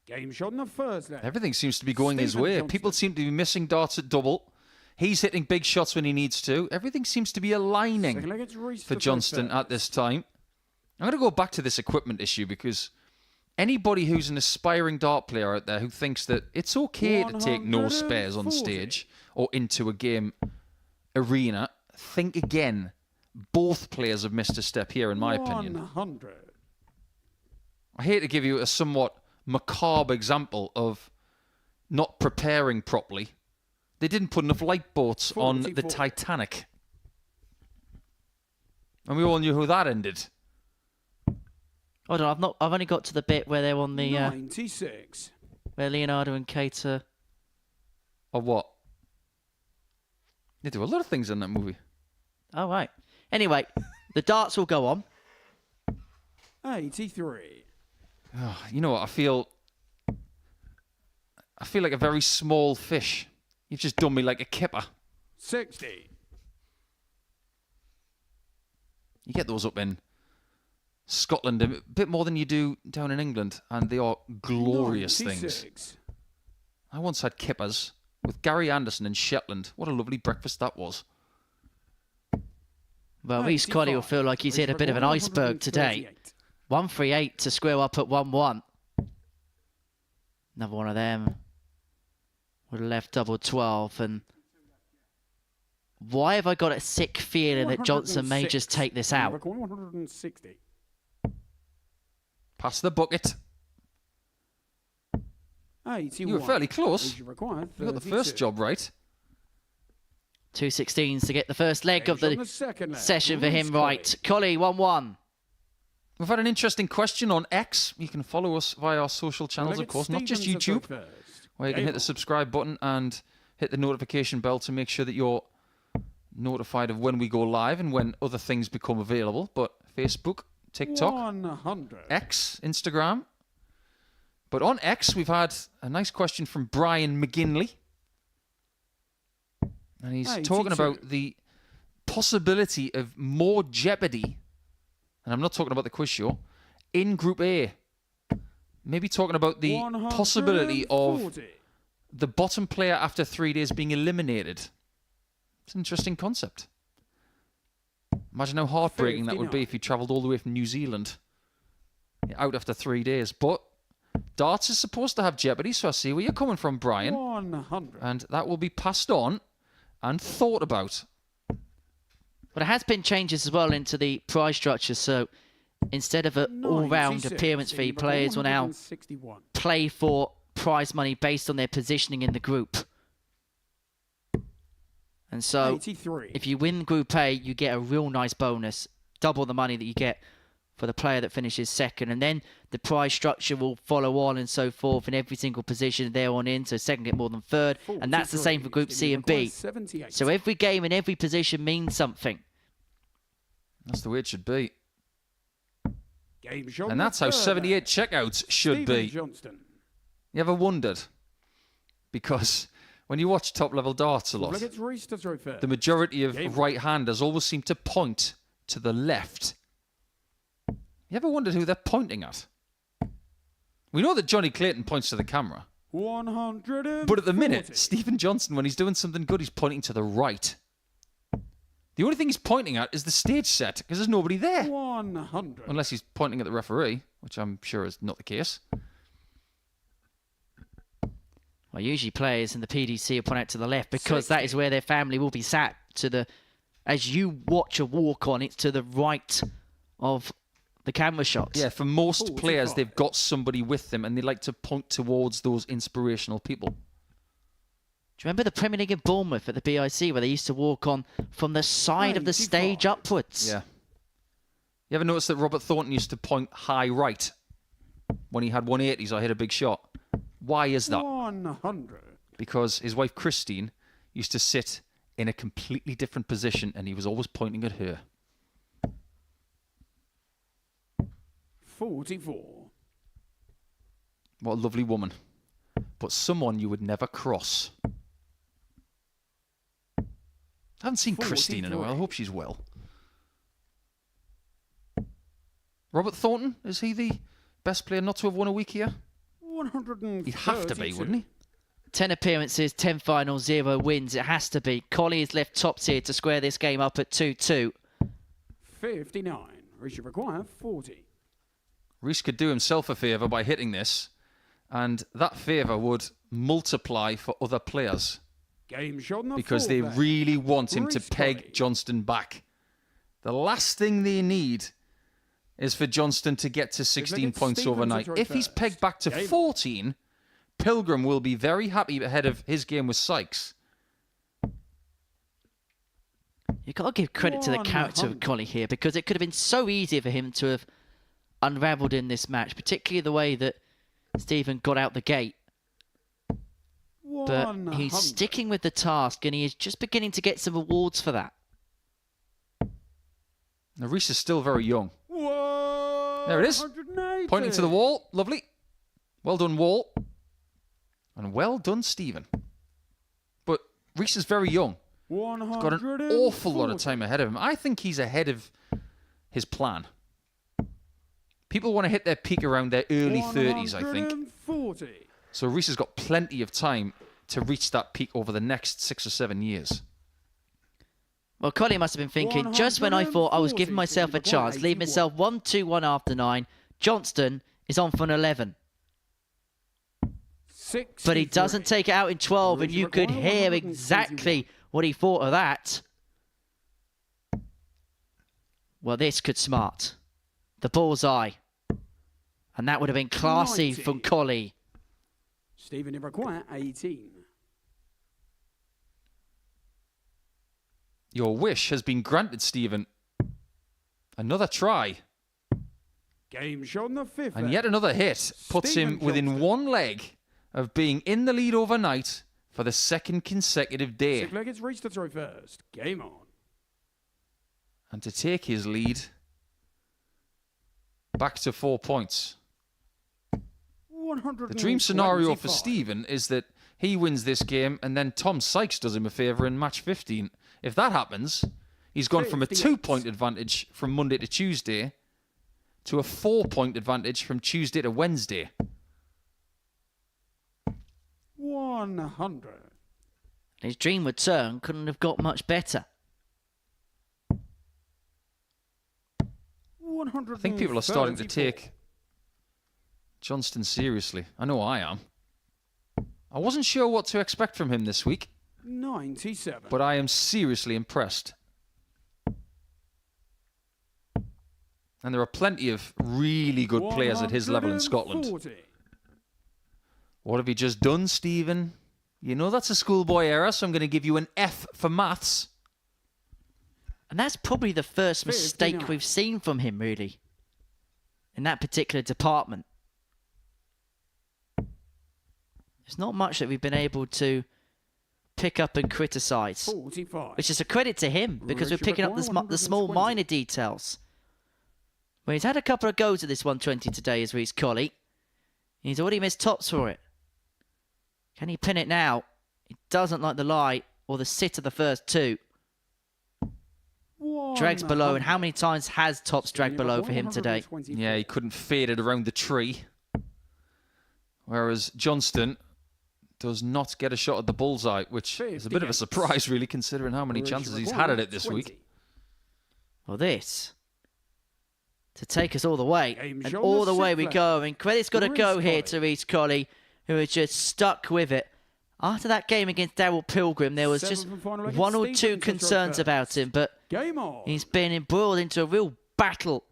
Game shot in the first leg. Everything seems to be going his Stephen way. Johnstone. People seem to be missing darts at double. He's hitting big shots when he needs to. Everything seems to be aligning Second leg, it's Rhys for to Johnston first. at this time. I'm going to go back to this equipment issue because anybody who's an aspiring dart player out there who thinks that it's okay to take no spares on 140. stage or into a game arena, think again. Both players have missed a step here, in my opinion. 100. I hate to give you a somewhat macabre example of not preparing properly. They didn't put enough lifeboats on the 44. Titanic. And we all knew how that ended. Hold on, I've only got to the bit where they're on the 96. where Leonardo and Kate are. Or what? They do a lot of things in that movie. Oh, right. Anyway, the darts will go on. 83. Oh, you know what? I feel like a very small fish. You've just done me like a kipper. 60. You get those up in Scotland a bit more than you do down in England, and they are glorious things. 96. I once had kippers with Gary Anderson in Shetland. What a lovely breakfast that was. Well, Rhys Colley will feel like he's hit a bit of an iceberg today. 138 to square up at 1-1. Another one of them would have left double 12. And why have I got a sick feeling that Johnstone may just take this out? 160. Pass the bucket. 81. You were fairly close. Age required, You got the 32. first job right. 216s to get the first leg of Game shot in the second leg. session for him, Rhys right. Colley, 1-1. We've had an interesting question on X. You can follow us via our social channels, Colley. of course, not just Stevens to YouTube, throw first. where you can hit the subscribe button and hit the notification bell to make sure that you're notified of when we go live and when other things become available. But Facebook, TikTok, 100. X, Instagram. But on X, we've had a nice question from Brian McGinley. And he's 82. talking about the possibility of more jeopardy, and I'm not talking about the quiz show, in Group A. Maybe talking about the possibility of 140. the bottom player after 3 days being eliminated. It's an interesting concept. Imagine how heartbreaking that would be if you travelled all the way from New Zealand out after 3 days. But darts is supposed to have jeopardy, so I see where you're coming from, Brian. 100. And that will be passed on and thought about. But there has been changes as well into the prize structure. So instead of an all-round 96. appearance fee, players will now 161. play for prize money based on their positioning in the group. And so 83. if you win Group A, you get a real nice bonus, double the money that you get for the player that finishes second. And then the prize structure will follow on and so forth in every single position there on in. So second get more than third. And that's the same for Group C and B. 78. So every game in every position means something. That's the way it should be. Game shot And that's how 78 checkouts should Stephen be. Johnston. You ever wondered? Because when you watch top-level darts a lot, Look, it's Reese to throw first. the majority of Game. right-handers always seem to point to the left. You ever wondered who they're pointing at? We know that Johnny Clayton points to the camera. 140. But at the minute, Stephen Johnson, when he's doing something good, he's pointing to the right. The only thing he's pointing at is the stage set, because there's nobody there. 100. Unless he's pointing at the referee, which I'm sure is not the case. Well, usually players in the PDC will point out to the left because that is where their family will be sat. As you watch a walk-on, it's to the right of the camera shots. Yeah, for most 45. players, they've got somebody with them, and they like to point towards those inspirational people. Do you remember the Premier League in Bournemouth at the BIC where they used to walk on from the side of the 95. stage upwards? Yeah. You ever notice that Robert Thornton used to point high right when he had 180s or hit a big shot? Why is that? 100. Because his wife Christine used to sit in a completely different position, and he was always pointing at her. 44. What a lovely woman. But someone you would never cross. I haven't seen Christine in a while. I hope she's well. Robert Thornton, is he the best player not to have won a week here? 132. He'd have to be, wouldn't he? 10 appearances, 10 finals, 0 wins. It has to be. Colley is left top tier to square this game up at 2-2. 59. We should require 40. Reece could do himself a favour by hitting this, and that favour would multiply for other players Game shot on the because they fullback. really want him to Reece peg Colley. Johnston back. The last thing they need is for Johnston to get to 16 it's points Stevens overnight. who's If he's first. pegged back to Game. 14, Pilgrim will be very happy ahead of his game with Sykes. You've got to give credit to the character of 100. Colley here because it could have been so easy for him to have unravelled in this match, particularly the way that Stephen got out the gate. But 100. he's sticking with the task and he is just beginning to get some rewards for that. Now, Reece is still very young. There it is. 180. Pointing to the wall. Lovely. Well done, Wall. And well done, Stephen. But Reece is very young. He's got an awful lot of time ahead of him. I think he's ahead of his plan. People want to hit their peak around their early 30s, I think. 140. So Reece has got plenty of time to reach that peak over the next 6 or 7 years. Well, Colley must have been thinking, just when I thought I was giving myself a chance, leave myself 1-2-1 after 9, Johnston is on for an 11. But he doesn't take it out in 12, and you could hear exactly what he thought of that. Well, this could smart. The bullseye. And that would have been classy 90. from Colley. Stephen in require 18. Your wish has been granted, Stephen. Another try. Game shot on the fifth. And yet another hit puts him Stephen within Johnston. one leg of being in the lead overnight for the second consecutive day. Sick leg gets reached to throw first. Game on. And to take his lead back to 4 points. 100. The dream scenario for Stephen is that he wins this game, and then Tom Sykes does him a favour in match 15. If that happens, he's gone from a 2-point advantage from Monday to Tuesday to a 4-point advantage from Tuesday to Wednesday. 100. His dream return couldn't have got much better. I think people are starting to take Johnstone seriously. I know I am. I wasn't sure what to expect from him this week, 97. but I am seriously impressed. And there are plenty of really good players at his level in Scotland. 140. What have you just done, Stephen? You know that's a schoolboy error, so I'm going to give you an F for maths. And that's probably the first 59. mistake we've seen from him, really, in that particular department. There's not much that we've been able to pick up and criticise, 45. which is a credit to him, because we're picking up the small 120. minor details. Well, he's had a couple of goes at this 120 today, as Reece Colley. He's already missed tops for it. Can he pin it now? He doesn't like the lie or the sit of the first two. Drags below, and how many times has tops dragged below for him today? Yeah, he couldn't fade it around the tree. Whereas Johnstone does not get a shot at the bullseye, which is a bit of a surprise, really, considering how many chances he's had at it this week. Well, this, to take us all the way, Game and show all the the way we sixth go, and credit's got to Reece go here Colley. to Reece Colley, who has just stuck with it. After that game against Daryl Pilgrim, there was just Seventh and final against one or Stephen two to throw concerns first. about him, but Game on. he's been embroiled into a real battle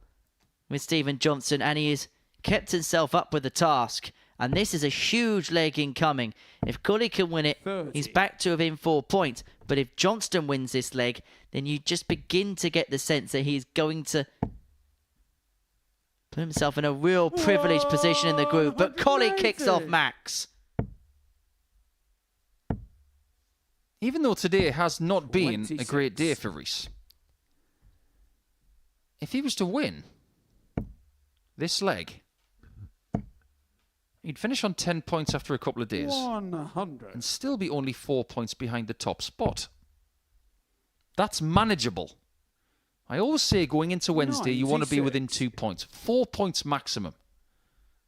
with Stephen Johnstone, and he has kept himself up with the task. And this is a huge leg incoming. If Colley can win it, 30. he's back to within 4 points. But if Johnstone wins this leg, then you just begin to get the sense that he's going to put himself in a real privileged position in the group. But Colley kicks off 180. Max. Even though today has not been a 26. great day for Reece, if he was to win this leg, he'd finish on 10 points after a couple of days 100. and still be only 4 points behind the top spot. That's manageable. I always say going into Wednesday, you want to be within 2 points. 4 points maximum.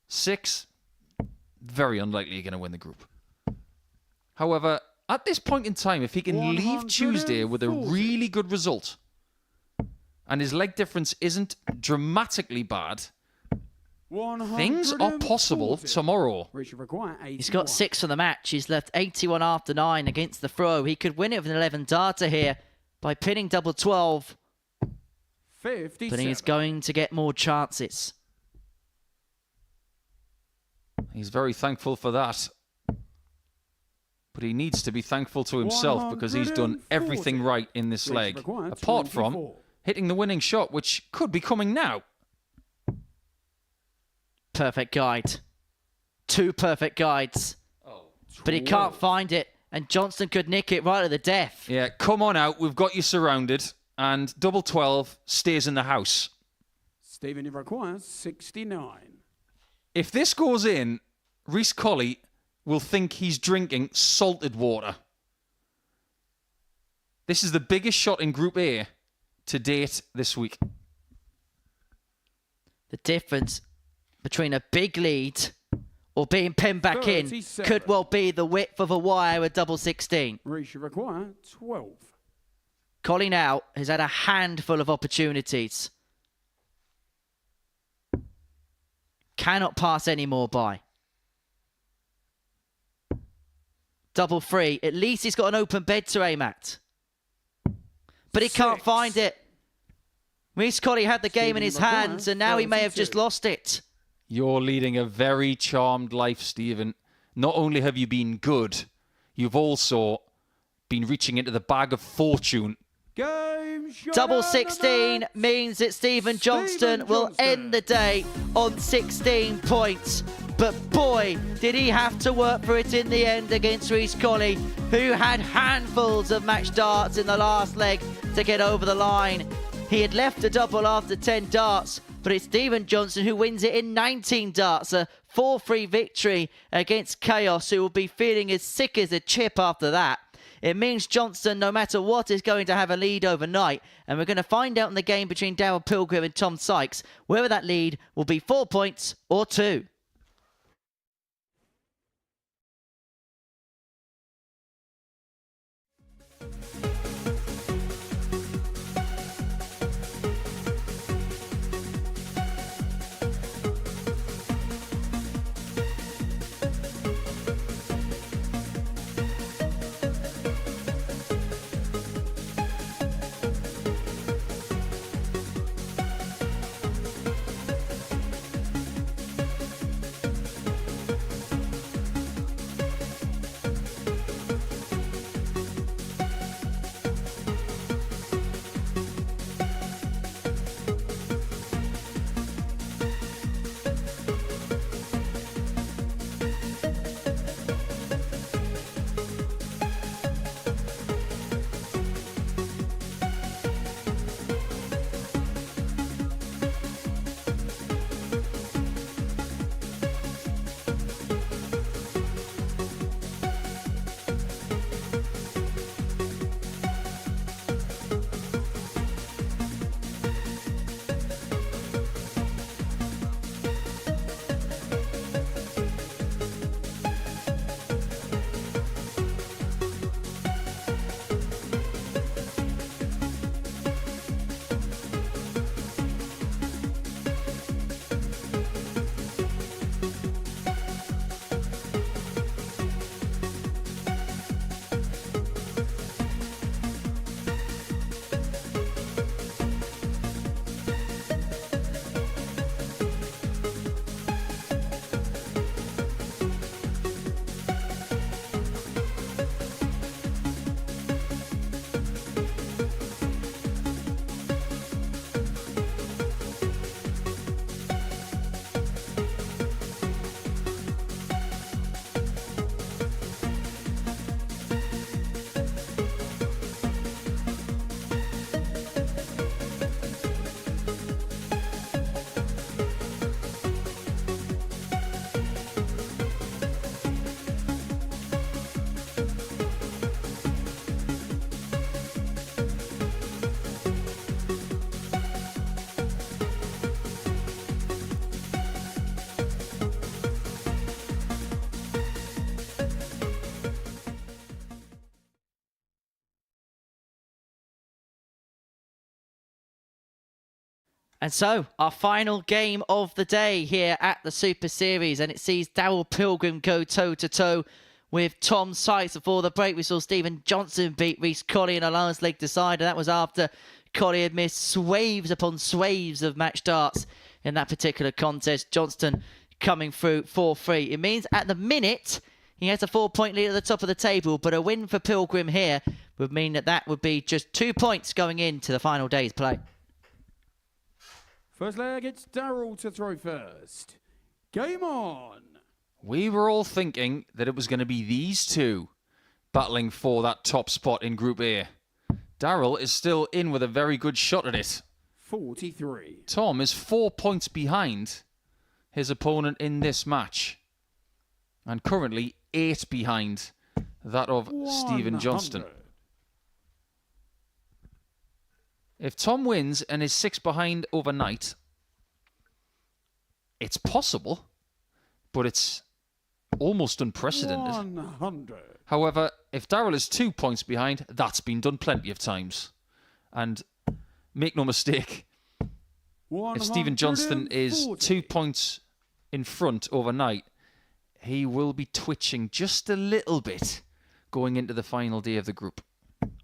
6, very unlikely you're going to win the group. However, at this point in time, if he can leave Tuesday with a 140. really good result, and his leg difference isn't dramatically bad, things are possible 140. tomorrow. Reece require 81. He's got 6 for the match. He's left 81 after 9 against the throw. He could win it with an 11 darter here by pinning double 12. 57. But he's going to get more chances. He's very thankful for that. But he needs to be thankful to himself because he's done everything 140. right in this Reece leg. require Apart from 24. hitting the winning shot, which could be coming now. Perfect guide. 2 perfect guides. But he can't find it. And Johnstone could nick it right at the death. Yeah, come on out. We've got you surrounded. And double 12 stays in the house. Stephen requires 69. If this goes in, Reece Colley will think he's drinking salted water. This is the biggest shot in Group A to date this week. The difference between a big lead or being pinned back in 37. could well be the width of a wire with double 16. Reece require 12. Colley now has had a handful of opportunities. Cannot pass any more by. Double 3. At least he's got an open bed to aim at. But he can't 6. find it. Reece Colley had the game in Stephen his McGuire, hands, and now he may have just 32. lost it. You're leading a very charmed life, Stephen. Not only have you been good, you've also been reaching into the bag of fortune. Game shot Double out of 16 that. means that Stephen Johnstone will Johnstone. end the day on 16 points. But boy, did he have to work for it in the end against Reece Colley, who had handfuls of match darts in the last leg to get over the line. He had left a double after 10 darts, but it's Stephen Johnstone who wins it in 19 darts. A 4-3 victory against Chaos, who will be feeling as sick as a chip after that. It means Johnstone, no matter what, is going to have a lead overnight. And we're going to find out in the game between Daryl Pilgrim and Tom Sykes whether that lead will be 4 points or 2. And so, our final game of the day here at the Super Series, and it sees Daryl Pilgrim go toe-to-toe with Tom Sykes. Before the break, we saw Stephen Johnstone beat Reece Colley in a last leg decider. That was after Colley had missed swaves upon swaves of match darts in that particular contest. Johnstone coming through 4-3. It means at the minute, he has a 4-point lead at the top of the table, but a win for Pilgrim here would mean that that would be just 2 points going into the final day's play. First leg, it's Daryl to throw first. Game on. We were all thinking that it was going to be these two battling for that top spot in Group A. Daryl is still in with a very good shot at it. 43. Tom is 4 points behind his opponent in this match. And currently 8 behind that of Stephen Johnstone. 100. If Tom wins and is 6 behind overnight, it's possible, but it's almost unprecedented. 100. However, if Daryl is 2 points behind, that's been done plenty of times. And make no mistake, if Stephen Johnstone is 2 points in front overnight, he will be twitching just a little bit going into the final day of the group.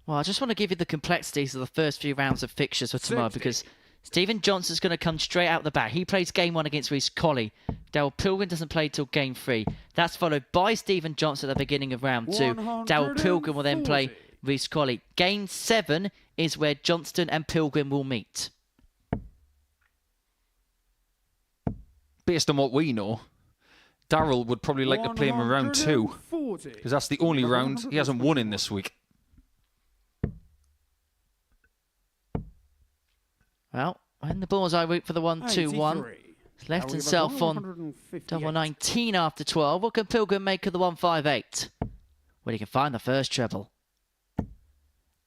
Well, I just want to give you the complexities of the first few rounds of fixtures for tomorrow, because Stephen Johnston's going to come straight out the bat. He plays game 1 against Reece Colley. Daryl Pilgrim doesn't play till game 3. That's followed by Stephen Johnstone at the beginning of round 2. Daryl Pilgrim will then play Reece Colley. Game 7 is where Johnstone and Pilgrim will meet. Based on what we know, Daryl would probably like to play him in round 2, because that's the only round he hasn't won in this week. Well, And the bullseye route for the 1-2-1. 83. He's left Harry himself Maguire, on 158. double 19 after 12. What can Pilgrim make of the 158? Well, he can find the first treble.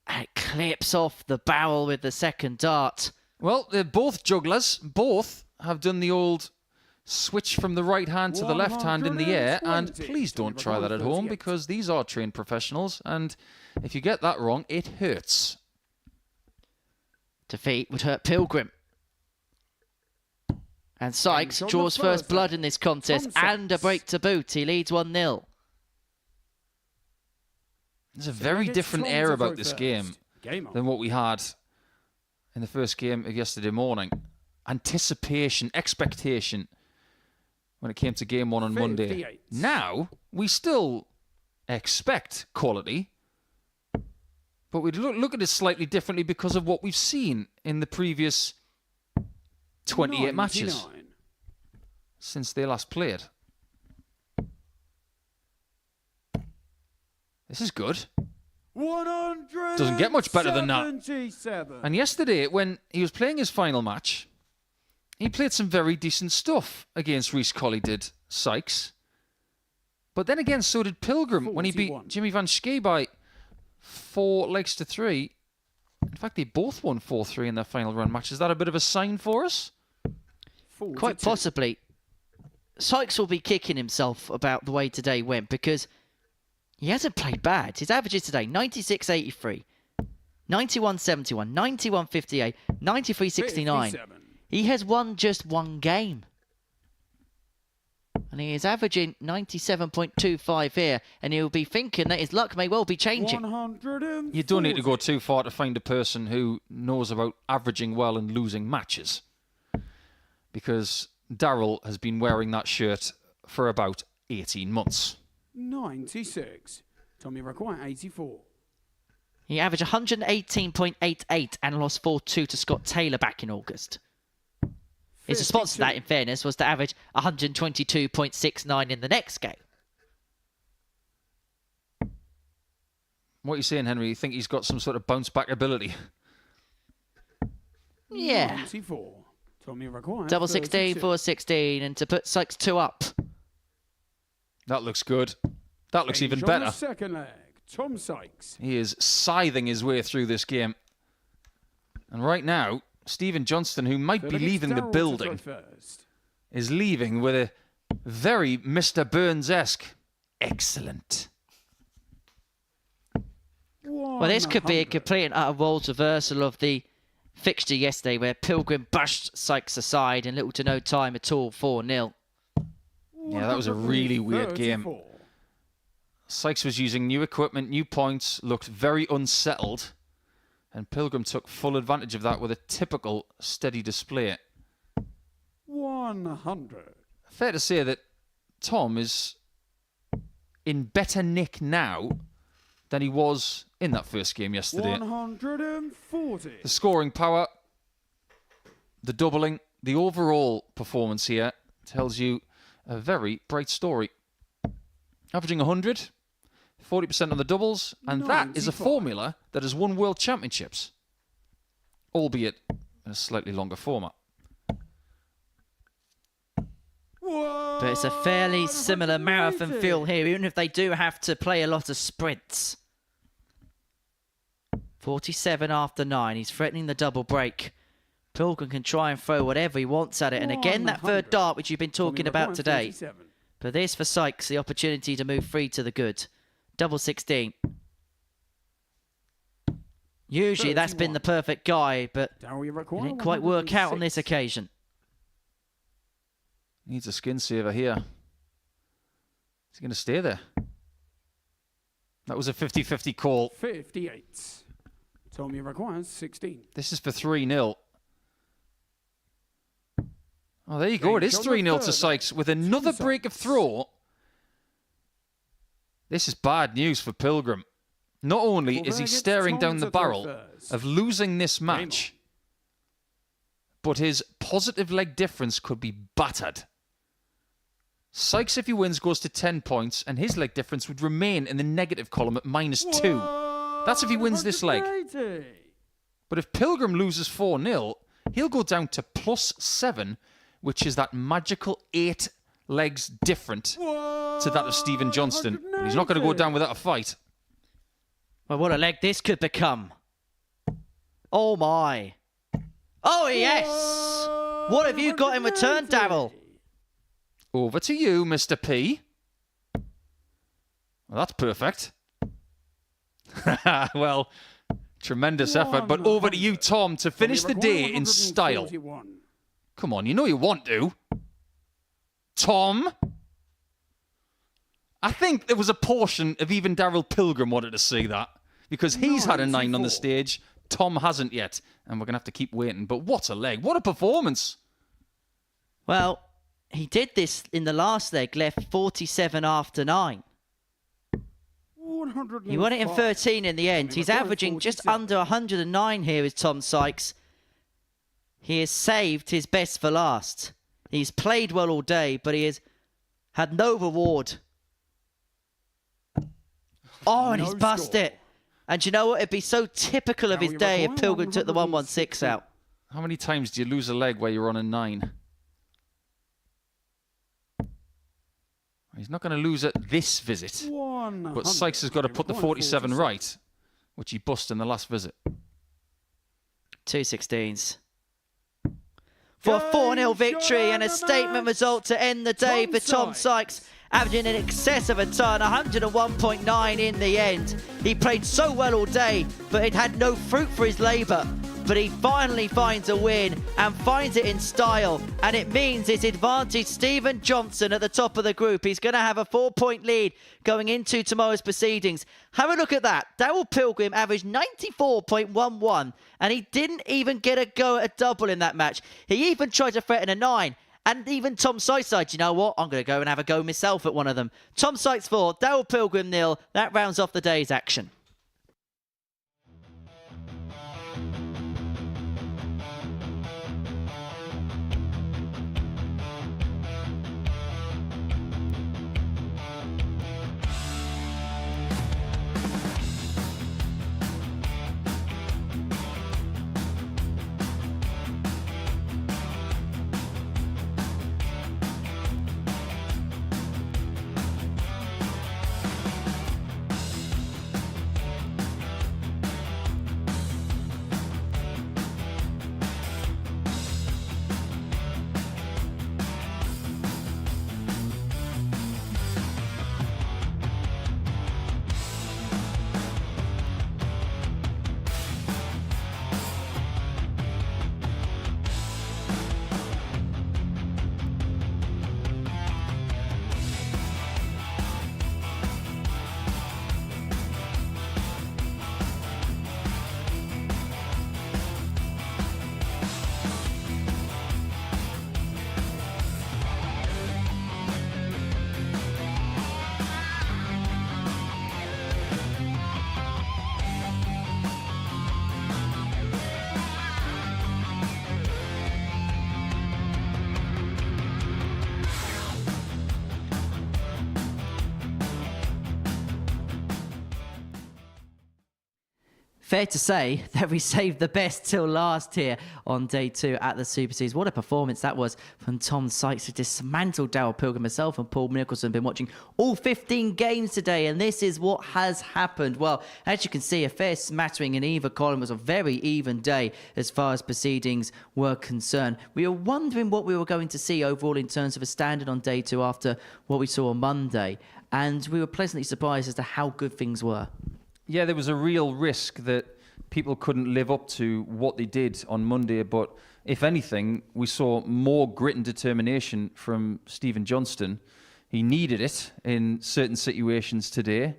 And it clips off the barrel with the second dart. Well, they're both jugglers. Both have done the old switch from the right hand to the left hand in the air. And 120. please don't try that at home, because these are trained professionals. And if you get that wrong, it hurts. Defeat would hurt Pilgrim. And Sykes draws first blood in this contest and a break to boot. He leads 1-0. There's a very different air about this game than what we had in the first game of yesterday morning. Anticipation, expectation when it came to game 1 on Monday. 58. Now, we still expect quality, but we look at it slightly differently because of what we've seen in the previous 28 matches 99. since they last played. This is good. 177. Doesn't get much better than that. And yesterday, when he was playing his final match, he played some very decent stuff against Reece Colley, did Sykes. But then again, so did Pilgrim when he beat 41. Jimmy Van Schie by 4 legs to 3. In fact, they both won 4-3 in their final run match. Is that a bit of a sign for us? 42. Quite possibly. Sykes will be kicking himself about the way today went, because he hasn't played bad. His averages today, 96.83, 91.71, 91.58, 93.69. 57. He has won just one game. And he is averaging 97.25 here, and he'll be thinking that his luck may well be changing. 140. You don't need to go too far to find a person who knows about averaging well and losing matches. Because Darryl has been wearing that shirt for about 18 months. 96. Tommy Require, 84. He averaged 118.88 and lost 4-2 to Scott Taylor back in August. His response to that, in fairness, was to average 122.69 in the next game. What are you saying, Henry? You think he's got some sort of bounce-back ability? Yeah. 94. Tommy Require, Double 16, 32. 4-16, and to put Sykes 2 up. That looks good. That looks even Change on the better. second leg. Tom Sykes. He is scything his way through this game. And right now, Stephen Johnstone, who might be leaving the building, is leaving with a very Mr. Burns-esque excellent. Well, this could be a complete and utter roles reversal of the fixture yesterday, where Pilgrim bashed Sykes aside in little to no time at all, 4-0. Yeah, that was a really weird game. Sykes was using new equipment, new points, looked very unsettled, and Pilgrim took full advantage of that with a typical steady display. 100. Fair to say that Tom is in better nick now than he was in that first game yesterday. 140. The scoring power, the doubling, the overall performance here tells you a very bright story. Averaging 100, 40% on the doubles, and that is a 95. formula that has won World Championships, albeit in a slightly longer format. But it's a fairly similar marathon feel here, even if they do have to play a lot of sprints. 47 after 9. He's threatening the double break. Pilgrim can try and throw whatever he wants at it. And again, that third dart, which you've been talking about today. But this for Sykes, the opportunity to move free to the good. Double 16. Usually that's been the perfect guy, but it didn't quite work out on this occasion. Needs a skin saver here. Is he going to stay there? That was a 50-50 call. 58. Tommy requires 16. This is for 3-0. Oh, there you go. It is 3-0 to Sykes with another break of throw. This is bad news for Pilgrim. Not only is he staring down the barrel of losing this match, but his positive leg difference could be battered. Sykes, if he wins, goes to 10 points, and his leg difference would remain in the negative column at -2. That's if he wins this leg. But if Pilgrim loses 4-0, he'll go down to +7, which is that magical 8 legs different to that of Stephen Johnstone. He's not going to go down without a fight. Well, what a leg this could become. Oh, my. Oh, yes. What have you got in return, Daryl? Over to you, Mr. P. Well, that's perfect. Well, tremendous effort. But over to you, Tom, to finish the day in style. Come on, you know you want to. Tom? I think there was a portion of even Daryl Pilgrim wanted to see that. Because he's had a 9 on the stage. Tom hasn't yet. And we're going to have to keep waiting. But what a leg. What a performance. Well, he did this in the last leg, left 47 after 9. He won it in 13 in the end. He's averaging just under 109 here is Tom Sykes. He has saved his best for last. He's played well all day, but he has had no reward. Oh, and he's bust it. And you know what? It'd be so typical of his day if Pilgrim took the 116 out. How many times do you lose a leg where you're on a 9? He's not going to lose at this visit. But Sykes has got to put the 47 right, which he bust in the last visit. 2/16s. For a 4-0 victory and a statement result to end the day for Tom Sykes, averaging in excess of a ton, 101.9 in the end. He played so well all day, but it had no fruit for his labour. But he finally finds a win and finds it in style. And it means it's advantage Stephen Johnstone at the top of the group. He's going to have a 4-point lead going into tomorrow's proceedings. Have a look at that. Daryl Pilgrim averaged 94.11 and he didn't even get a go at a double in that match. He even tried to threaten a 9. And even Tom Sykes said, you know what, I'm going to go and have a go myself at one of them. Tom Sykes 4, Daryl Pilgrim 0. That rounds off the day's action. Fair to say that we saved the best till last here on day 2 at the Super Series. What a performance that was from Tom Sykes, who dismantled Daryl Pilgrim himself, and Paul Nicholson been watching all 15 games today, and this is what has happened. Well, as you can see, a fair smattering in either column. Was a very even day as far as proceedings were concerned. We were wondering what we were going to see overall in terms of a standard on day 2 after what we saw on Monday, and we were pleasantly surprised as to how good things were. Yeah, there was a real risk that people couldn't live up to what they did on Monday, but if anything, we saw more grit and determination from Stephen Johnstone. He needed it in certain situations today.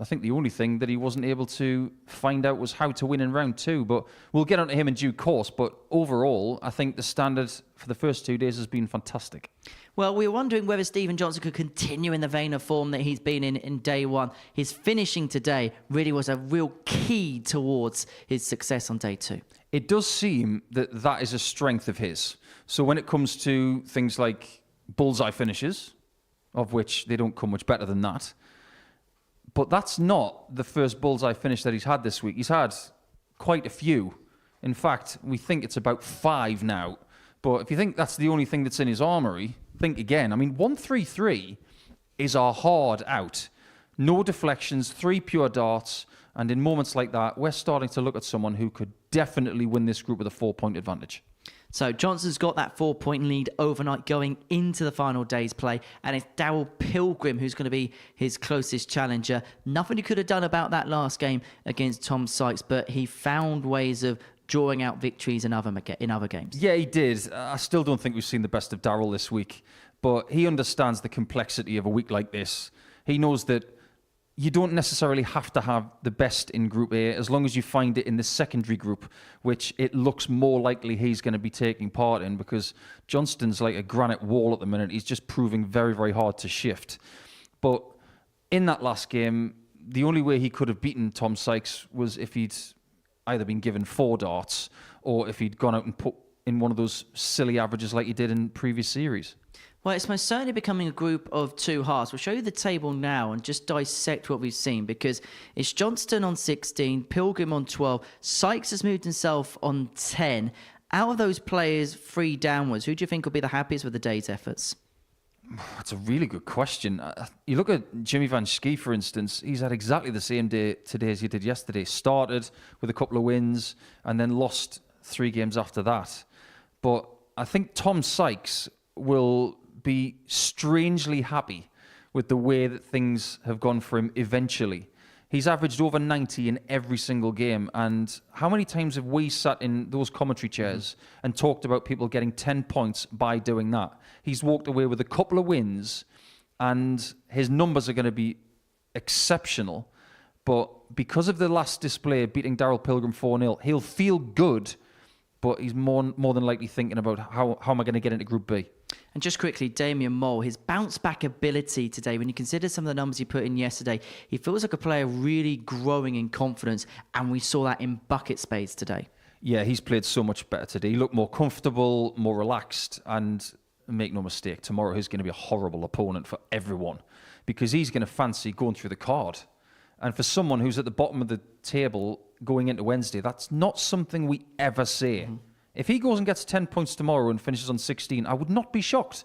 I think the only thing that he wasn't able to find out was how to win in round 2, but we'll get onto him in due course. But overall, I think the standard for the first 2 days has been fantastic. Well, we were wondering whether Stephen Johnstone could continue in the vein of form that he's been in day 1. His finishing today really was a real key towards his success on day 2. It does seem that that is a strength of his. So when it comes to things like bullseye finishes, of which they don't come much better than that, but that's not the first bullseye finish that he's had this week. He's had quite a few In fact, we think it's about 5 now. But if you think that's the only thing that's in his armoury, think again. I mean, 1-3-3 is a hard out. No deflections, 3 pure darts. And in moments like that, we're starting to look at someone who could definitely win this group with a 4-point advantage. So Johnston's got that 4-point lead overnight going into the final day's play, and it's Daryl Pilgrim who's going to be his closest challenger. Nothing he could have done about that last game against Tom Sykes, but he found ways of drawing out victories in other games. Yeah, he did. I still don't think we've seen the best of Daryl this week, but he understands the complexity of a week like this. He knows that you don't necessarily have to have the best in Group A as long as you find it in the secondary group, which it looks more likely he's going to be taking part in, because Johnstone's like a granite wall at the minute. He's just proving very, very hard to shift. But in that last game, the only way he could have beaten Tom Sykes was if he'd either been given 4 darts or if he'd gone out and put in one of those silly averages like he did in previous series. Well, it's most certainly becoming a group of 2 halves. We'll show you the table now and just dissect what we've seen, because it's Johnstone on 16, Pilgrim on 12, Sykes has moved himself on 10. Out of those players 3 downwards, who do you think will be the happiest with the day's efforts? That's a really good question. You look at Jimmy Van Schie, for instance. He's had exactly the same day today as he did yesterday. Started with a couple of wins and then lost 3 games after that. But I think Tom Sykes will be strangely happy with the way that things have gone for him eventually. He's averaged over 90 in every single game. And how many times have we sat in those commentary chairs and talked about people getting 10 points by doing that? He's walked away with a couple of wins and his numbers are going to be exceptional. But because of the last display beating Daryl Pilgrim 4-0, he'll feel good, but he's more than likely thinking about how am I going to get into Group B. And just quickly, Damien Mole, his bounce-back ability today, when you consider some of the numbers he put in yesterday, he feels like a player really growing in confidence, and we saw that in bucket spades today. Yeah, he's played so much better today. He looked more comfortable, more relaxed, and make no mistake, tomorrow he's going to be a horrible opponent for everyone, because he's going to fancy going through the card. And for someone who's at the bottom of the table going into Wednesday, that's not something we ever say. Mm-hmm. If he goes and gets 10 points tomorrow and finishes on 16, I would not be shocked,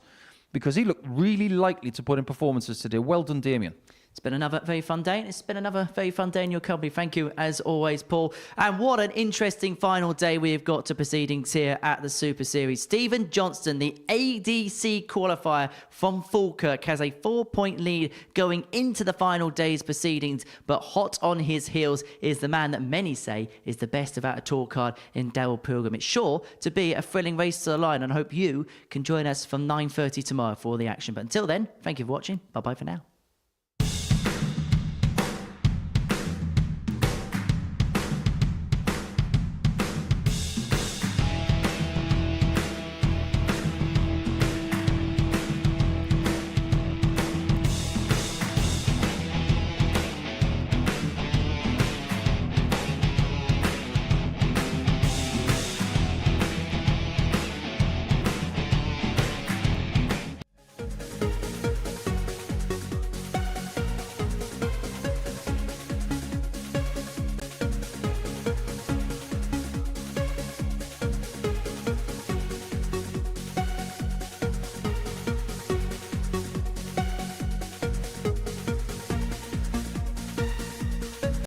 because he looked really likely to put in performances today. Well done, Damien. It's been another very fun day, and it's been another very fun day in your company. Thank you, as always, Paul. And what an interesting final day we have got to proceedings here at the Super Series. Stephen Johnstone, the ADC qualifier from Falkirk, has a 4-point lead going into the final day's proceedings, but hot on his heels is the man that many say is the best about a tour card in Daryl Pilgrim. It's sure to be a thrilling race to the line, and I hope you can join us from 9:30 tomorrow for all the action. But until then, thank you for watching. Bye-bye for now.